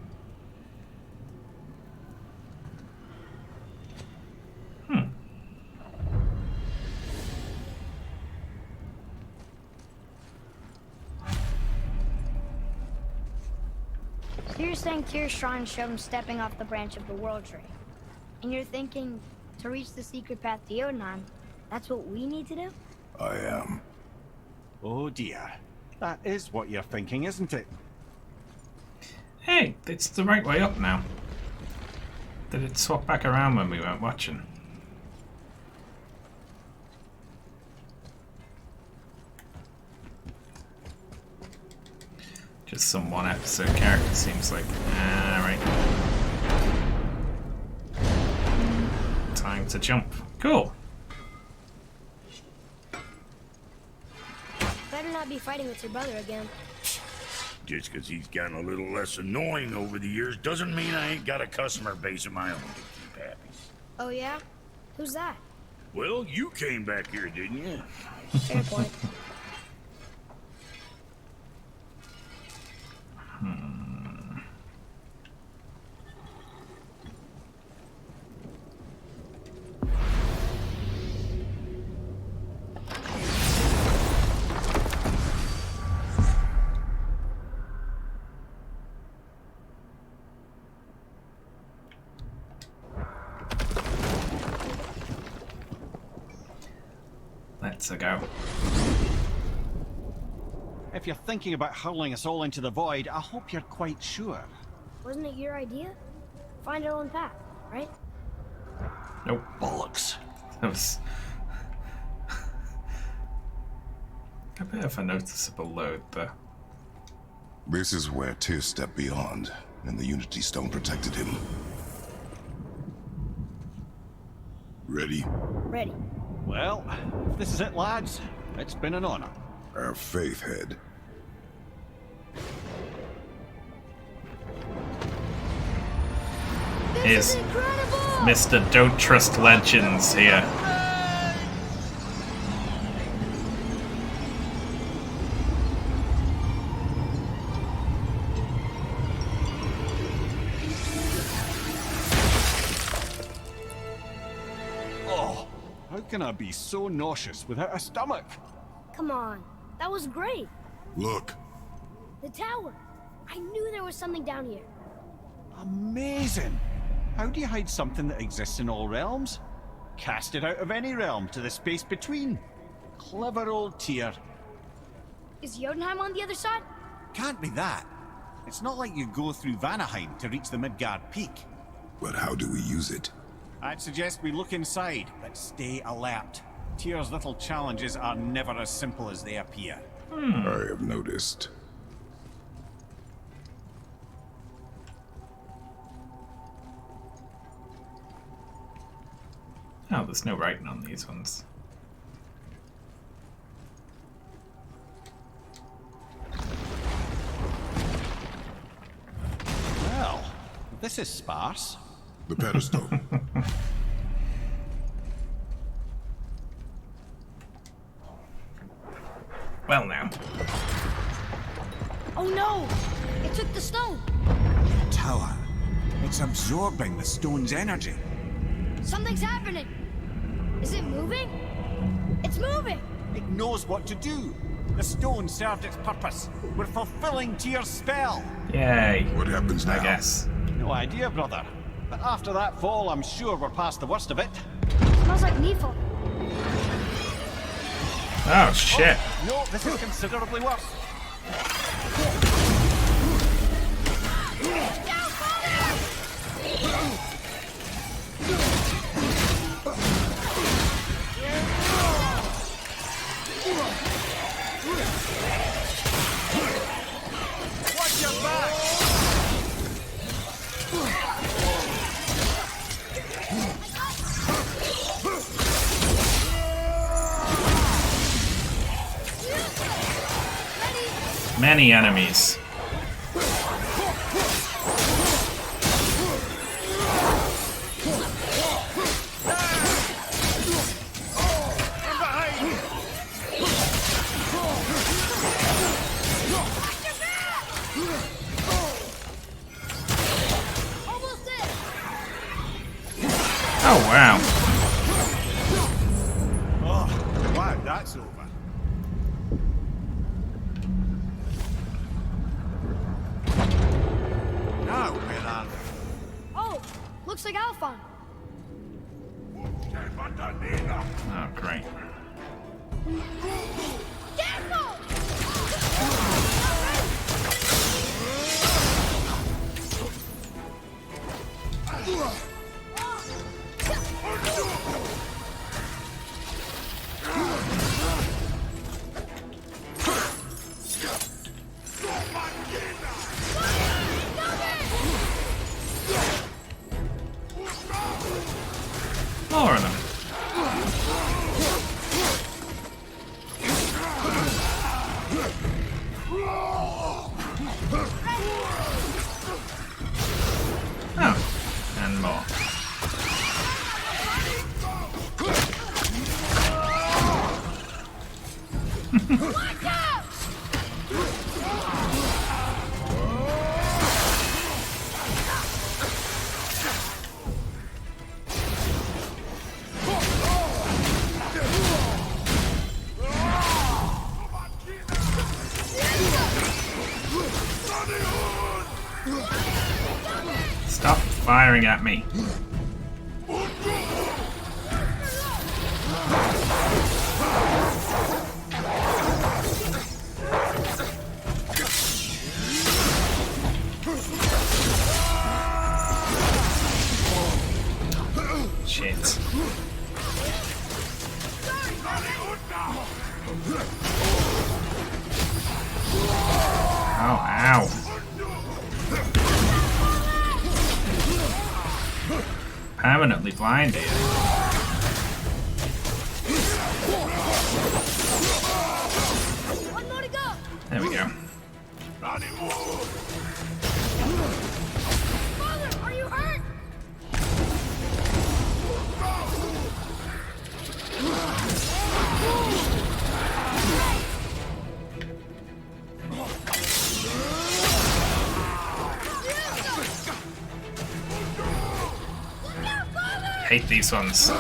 So you're saying Tyr's shrine showed him stepping off the branch of the World Tree. And you're thinking, to reach the secret path to Jotunheim, that's what we need to do? I am. Oh dear. That is what you're thinking, isn't it? Hey, it's the right way up now. Did it swap back around when we weren't watching? Just some one episode character seems like. Right. Time to jump. Cool. Better not be fighting with your brother again. Just because he's gotten a little less annoying over the years doesn't mean I ain't got a customer base of my own to keep happy. Oh yeah? Who's that? Well, you came back here, didn't you? Fair point. Let's go. If you're thinking about hurling us all into the void, I hope you're quite sure. Wasn't it your idea? Find our own path, right? Nope. Bollocks. That was a bit of a noticeable load there. This is where Tyr stepped beyond, and the Unity Stone protected him. Ready? Ready. Well, if this is it, lads, it's been an honor. Our faith head. Is Mr. Don't Trust Legends here. Oh, how can I be so nauseous without a stomach? Come on. That was great. Look. The tower. I knew there was something down here. Amazing! How do you hide something that exists in all realms? Cast it out of any realm to the space between. Clever old Tyr. Is Jotunheim on the other side? Can't be that. It's not like you go through Vanaheim to reach the Midgard Peak. But how do we use it? I'd suggest we look inside, but stay alert. Tyr's little challenges are never as simple as they appear. I have noticed. Oh, there's no writing on these ones. Well, this is sparse. The pedestal. Well now. Oh no! It took the stone! Tower. It's absorbing the stone's energy. Something's happening! Is it moving? It's moving! It knows what to do. The stone served its purpose. We're fulfilling Tyr's spell. Yay. What happens now? I guess. No idea, brother. But after that fall, I'm sure we're past the worst of it. Smells like Nifl. Oh shit. Oh, no, this is considerably worse. Many enemies. Oh, wow. Oh, wow, that's over. Now, where are they? Oh, looks like Alphon. Oh, great. More of them. Oh, and more. Stop firing at me. Shit. Oh, ow. Permanently blinded. One more to go. There we go. Father, are you hurt? Hate these ones. Found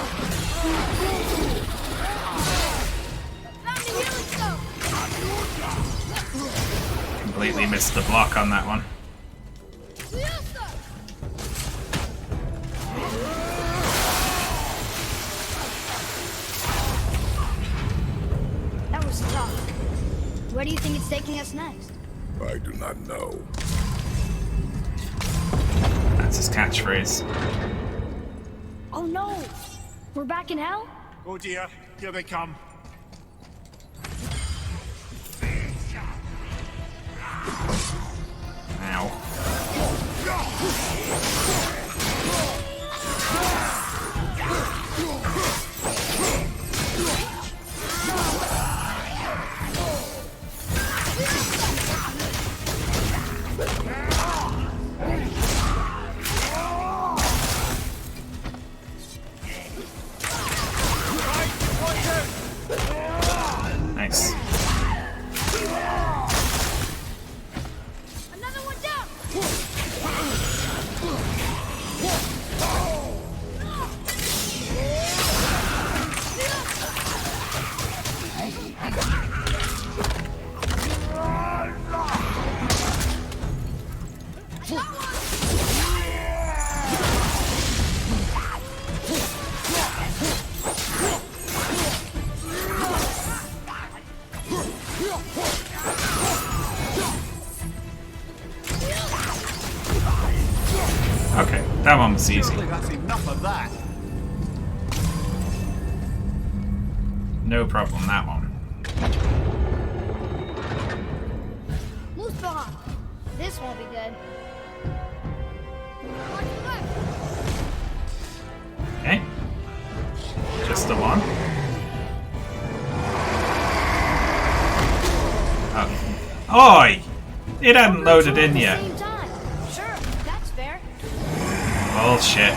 a healing stone. Completely missed the block on that one. That was tough. Where do you think it's taking us next? I do not know. That's his catchphrase. Oh no! We're back in hell? Oh dear, here they come. Nice. Another one down! Okay, that one was easy. Surely that's enough of that. No problem, that one. Muspelheim. This won't be good. Watch your left. Okay. Just the one. Oh, Oi! It hadn't We'll go loaded to it in at the yet. same time. Sure, that's fair. Bullshit.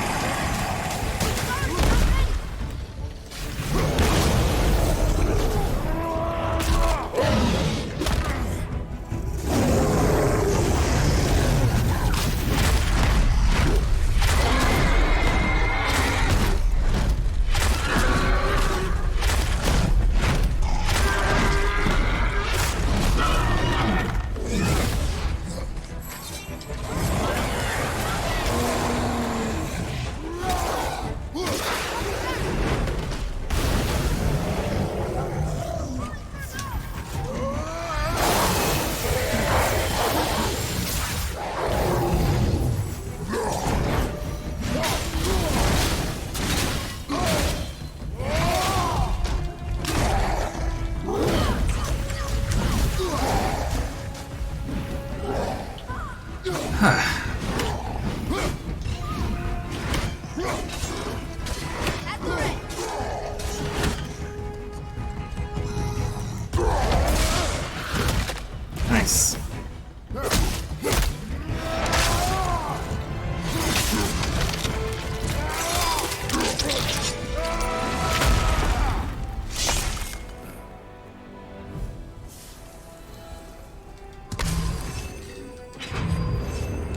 Nice.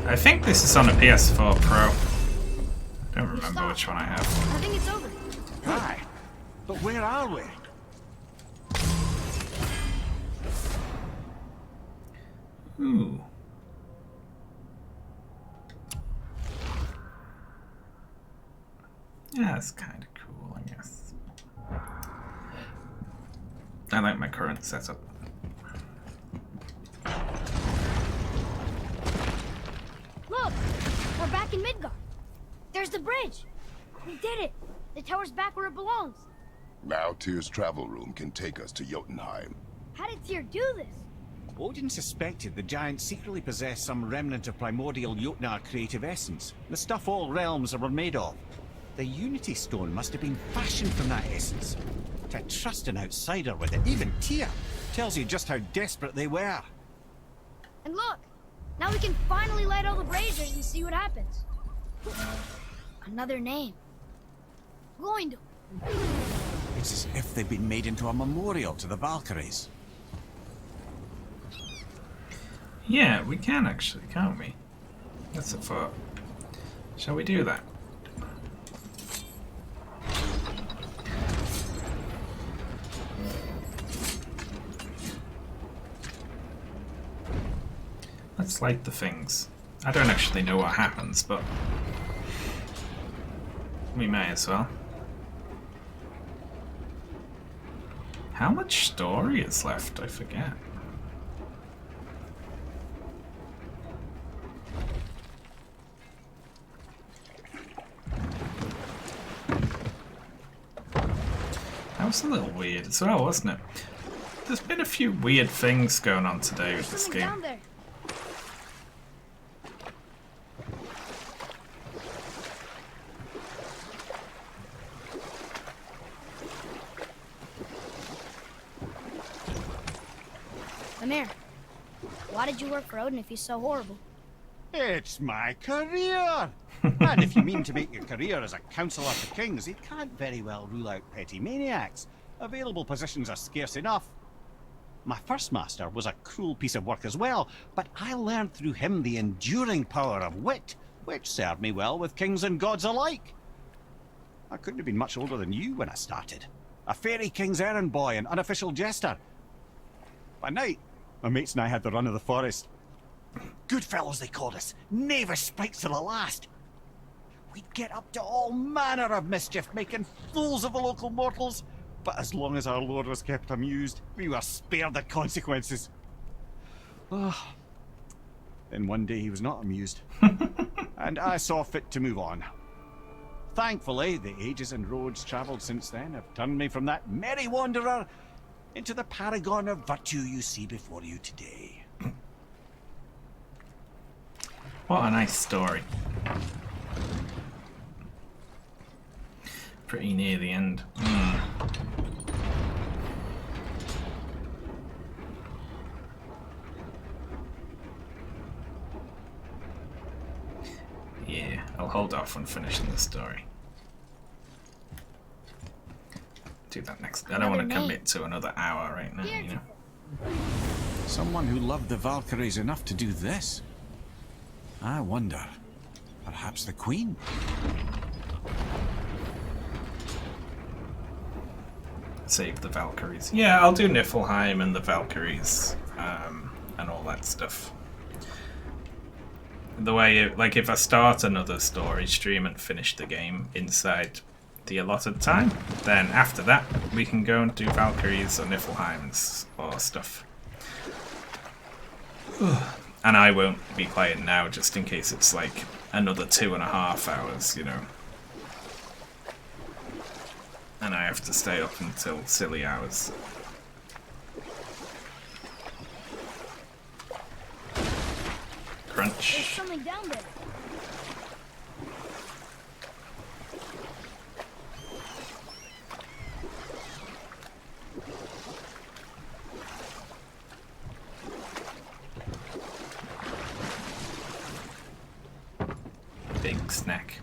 I think this is on a PS4 Pro. I don't remember which one I have. I think it's over. Aye. But where are we? Ooh. Yeah, that's kind of cool, I guess. I like my current setup. Look! We're back in Midgard. There's the bridge. We did it. The tower's back where it belongs. Now Tyr's travel room can take us to Jotunheim. How did Tyr do this? Odin suspected the giant secretly possessed some remnant of primordial Jotnar creative essence, the stuff all realms were made of. The Unity Stone must have been fashioned from that essence. To trust an outsider with it, even Tyr, tells you just how desperate they were. And look! Now we can finally light all the braziers and see what happens. Another name. Gloindel. It's as if they've been made into a memorial to the Valkyries. Yeah, we can actually, can't we? That's a thought. Shall we do that? Let's light the things. I don't actually know what happens, but we may as well. How much story is left? I forget. That was a little weird as well, wasn't it? There's been a few weird things going on today with this Someone game. down there. Amir, why did you work for Odin if he's so horrible? It's my career! And if you mean to make your career as a counselor to kings, you can't very well rule out petty maniacs. Available positions are scarce enough. My first master was a cruel piece of work as well, but I learned through him the enduring power of wit, which served me well with kings and gods alike. I couldn't have been much older than you when I started. A fairy king's errand boy and unofficial jester. By night, my mates and I had the run of the forest. Good fellows they called us, knavish sprites to the last. We'd get up to all manner of mischief, making fools of the local mortals. But as long as our lord was kept amused, we were spared the consequences. Oh. Then one day he was not amused, and I saw fit to move on. Thankfully, the ages and roads travelled since then have turned me from that merry wanderer into the paragon of virtue you see before you today. What a nice story. Pretty near the end. hold off on finishing the story. Do that next. I don't want to commit to another hour right now, you know. Someone who loved the Valkyries enough to do this? I wonder. Perhaps the Queen? Save the Valkyries. Yeah, I'll do Niflheim and the Valkyries, and all that stuff. The way, like, if I start another story stream and finish the game inside the allotted time, then after that we can go and do Valkyries or Niflheims or stuff. And I won't be playing now, just in case it's like another 2.5 hours, you know. And I have to stay up until silly hours. Crunch. There's something down there. Big snack.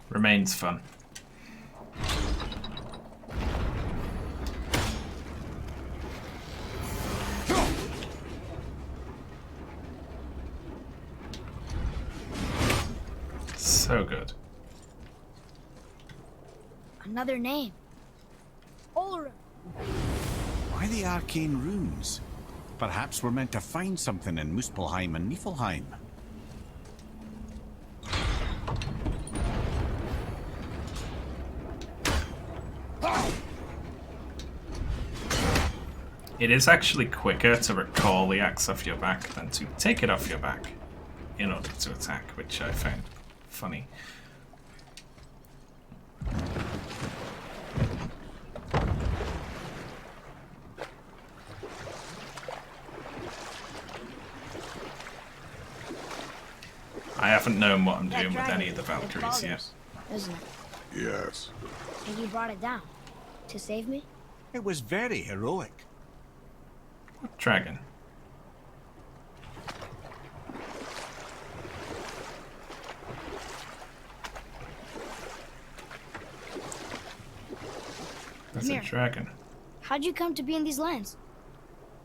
Remains fun. So good. Another name. Ulrich. Why the arcane runes? Perhaps we're meant to find something in Muspelheim and Niflheim. It is actually quicker to recall the axe off your back than to take it off your back in order to attack, which I found funny. I haven't known what I'm doing with any of the Valkyries yet. Isn't it? Yes. And you brought it down to save me? It was very heroic. What dragon? That's a dragon. How'd you come to be in these lands?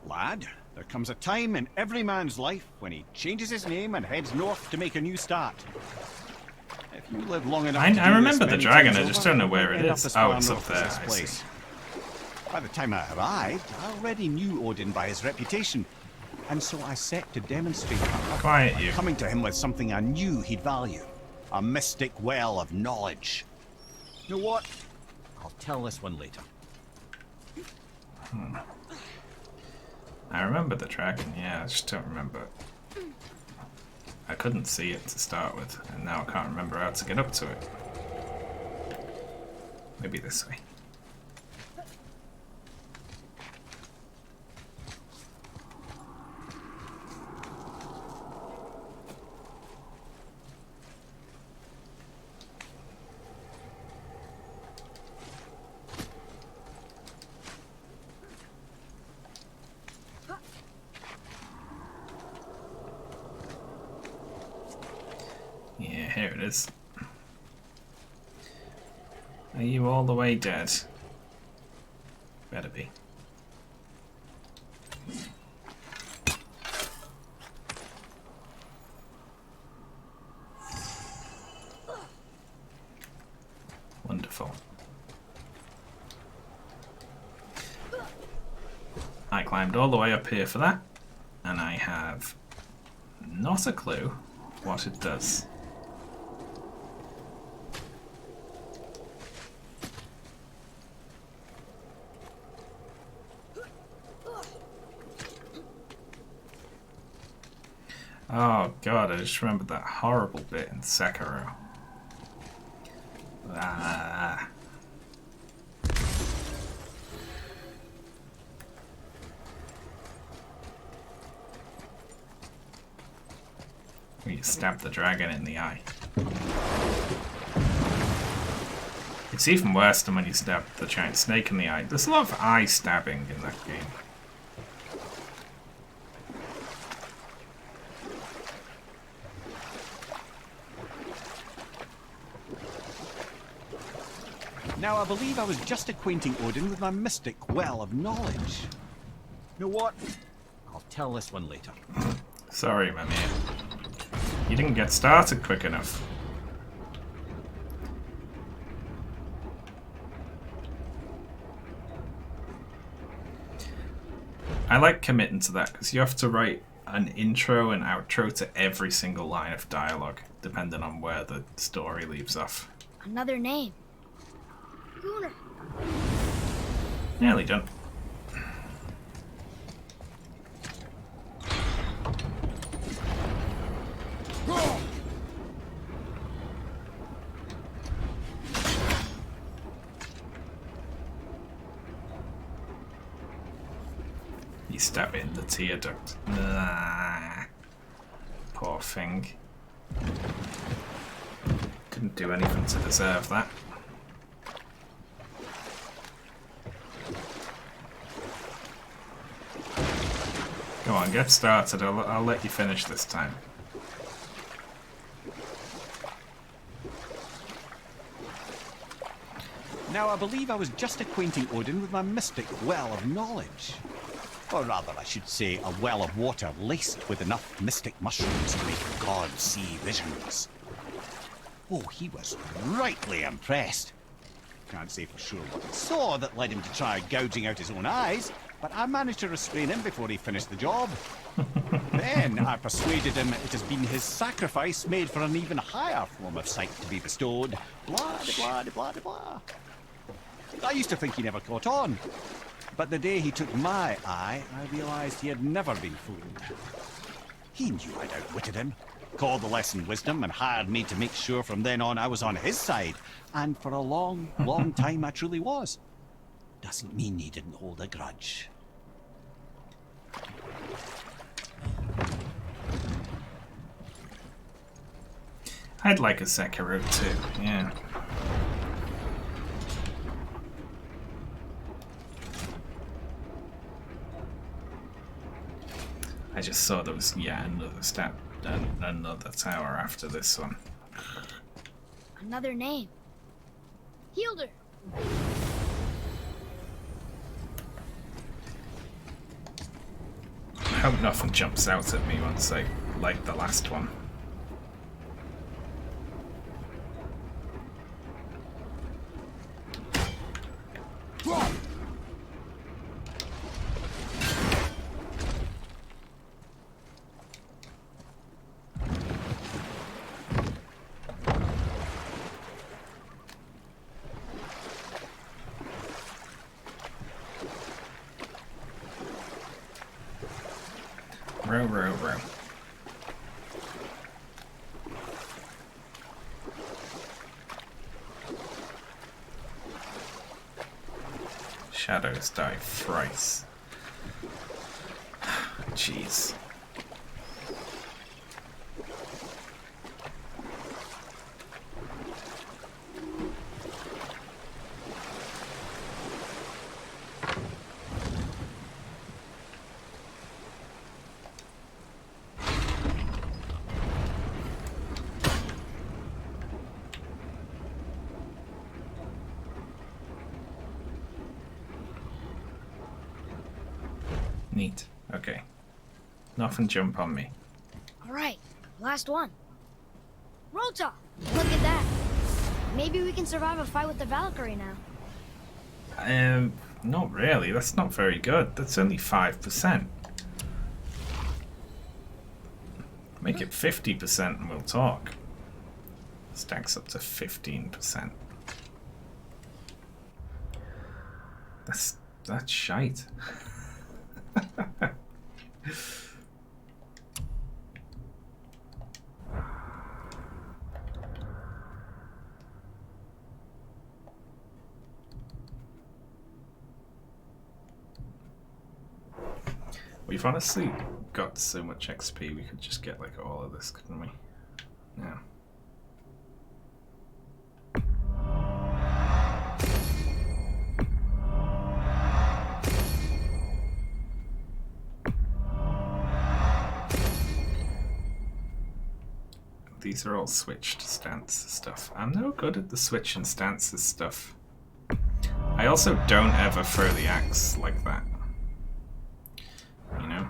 Lad, there comes a time in every man's life when he changes his name and heads north to make a new start. If you live long enough I remember the dragon, I just don't know where it is. Oh, it's up there, I see. By the time I arrived, I already knew Odin by his reputation, and so I set to demonstrate Quiet you. coming to him with something I knew he'd value. A mystic well of knowledge. You know what? I'll tell this one later. I remember the dragon, yeah, I just don't remember. I couldn't see it to start with, and now I can't remember how to get up to it. Maybe this way. Yeah, here it is. Are you all the way dead? Better be. Wonderful. I climbed all the way up here for that, and I have not a clue what it does. Oh god, I just remembered that horrible bit in Sekiro. Ah. Where you stab the dragon in the eye. It's even worse than when you stab the giant snake in the eye. There's a lot of eye stabbing in that game. Now, I believe I was just acquainting Odin with my mystic well of knowledge. You know what? I'll tell this one later. Sorry, Mimir. You didn't get started quick enough. I like committing to that because you have to write an intro and outro to every single line of dialogue, depending on where the story leaves off. Another name. Gunnar. Nearly done. You stab it in the tear duct. Nah. Poor thing. Couldn't do anything to deserve that. Go on, get started. I'll let you finish this time. Now, I believe I was just acquainting Odin with my mystic well of knowledge. Or rather, I should say, a well of water laced with enough mystic mushrooms to make gods see visions. Oh, he was rightly impressed. Can't say for sure what he saw that led him to try gouging out his own eyes, but I managed to restrain him before he finished the job. Then I persuaded him it has been his sacrifice made for an even higher form of sight to be bestowed. Blah, de blah, de blah, de blah. I used to think he never caught on. But the day he took my eye, I realized he had never been fooled. He knew I'd outwitted him, called the lesson wisdom, and hired me to make sure from then on I was on his side. And for a long, long time I truly was. Doesn't mean he didn't hold a grudge. I'd like a Sekiro too, yeah. I just saw there was yet another step and another tower after this one. Another name. Hildur. I hope nothing jumps out at me once I like the last one. Row, row, row. Shadows die thrice. Jeez. Neat. Okay. Nothing jump on me. Alright, last one. Rota! Look at that. Maybe we can survive a fight with the Valkyrie now. Not really. That's not very good. That's only 5%. Make it 50% and we'll talk. Stacks up to 15%. That's shite. We've honestly got so much XP, we could just get like all of this, couldn't we? Yeah. these are all switched stance stuff. I'm no good at the switch and stances stuff. I also don't ever throw the axe like that. You know?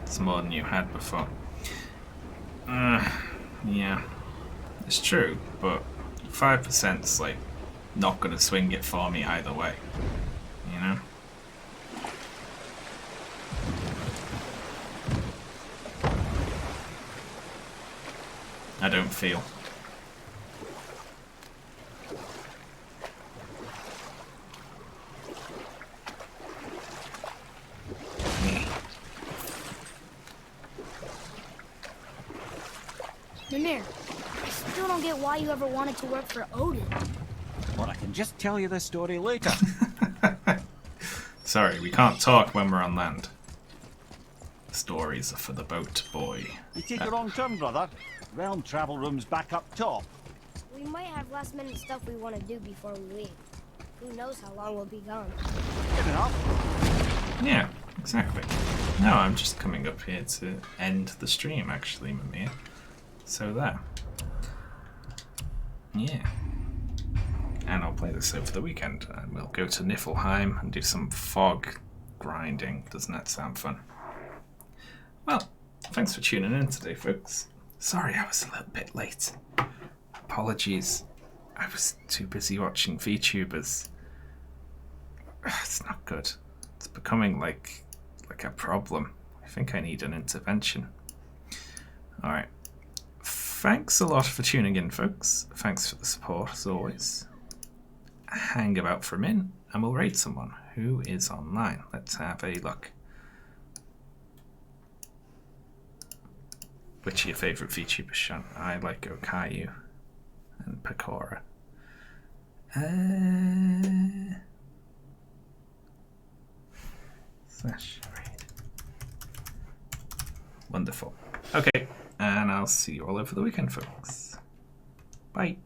It's more than you had before. Yeah. It's true, but 5%'s like not gonna swing it for me either way. You know? I don't feel. Mimir, I still don't get why you ever wanted to work for Odin. Well, I can just tell you this story later. Sorry, we can't talk when we're on land. Stories are for the boat, boy. You take a wrong turn, brother. Realm travel room's back up top. We might have last minute stuff we want to do before we leave. Who knows how long we'll be gone. Good enough. Yeah, exactly. No, I'm just coming up here to end the stream, actually, Mimir. So there. Yeah. And I'll play this over the weekend, and we'll go to Niflheim and do some fog grinding. Doesn't that sound fun? Well, thanks for tuning in today, folks. Sorry I was a little bit late. Apologies. I was too busy watching VTubers. It's not good. It's becoming like a problem. I think I need an intervention. Alright. Thanks a lot for tuning in, folks. Thanks for the support, as always. Hang about for a minute, and we'll raid someone who is online. Let's have a look. Which are your favourite VTubers, Sean? I like Okayu and Pecora. Slash raid. Wonderful. Okay, and I'll see you all over the weekend, folks. Bye.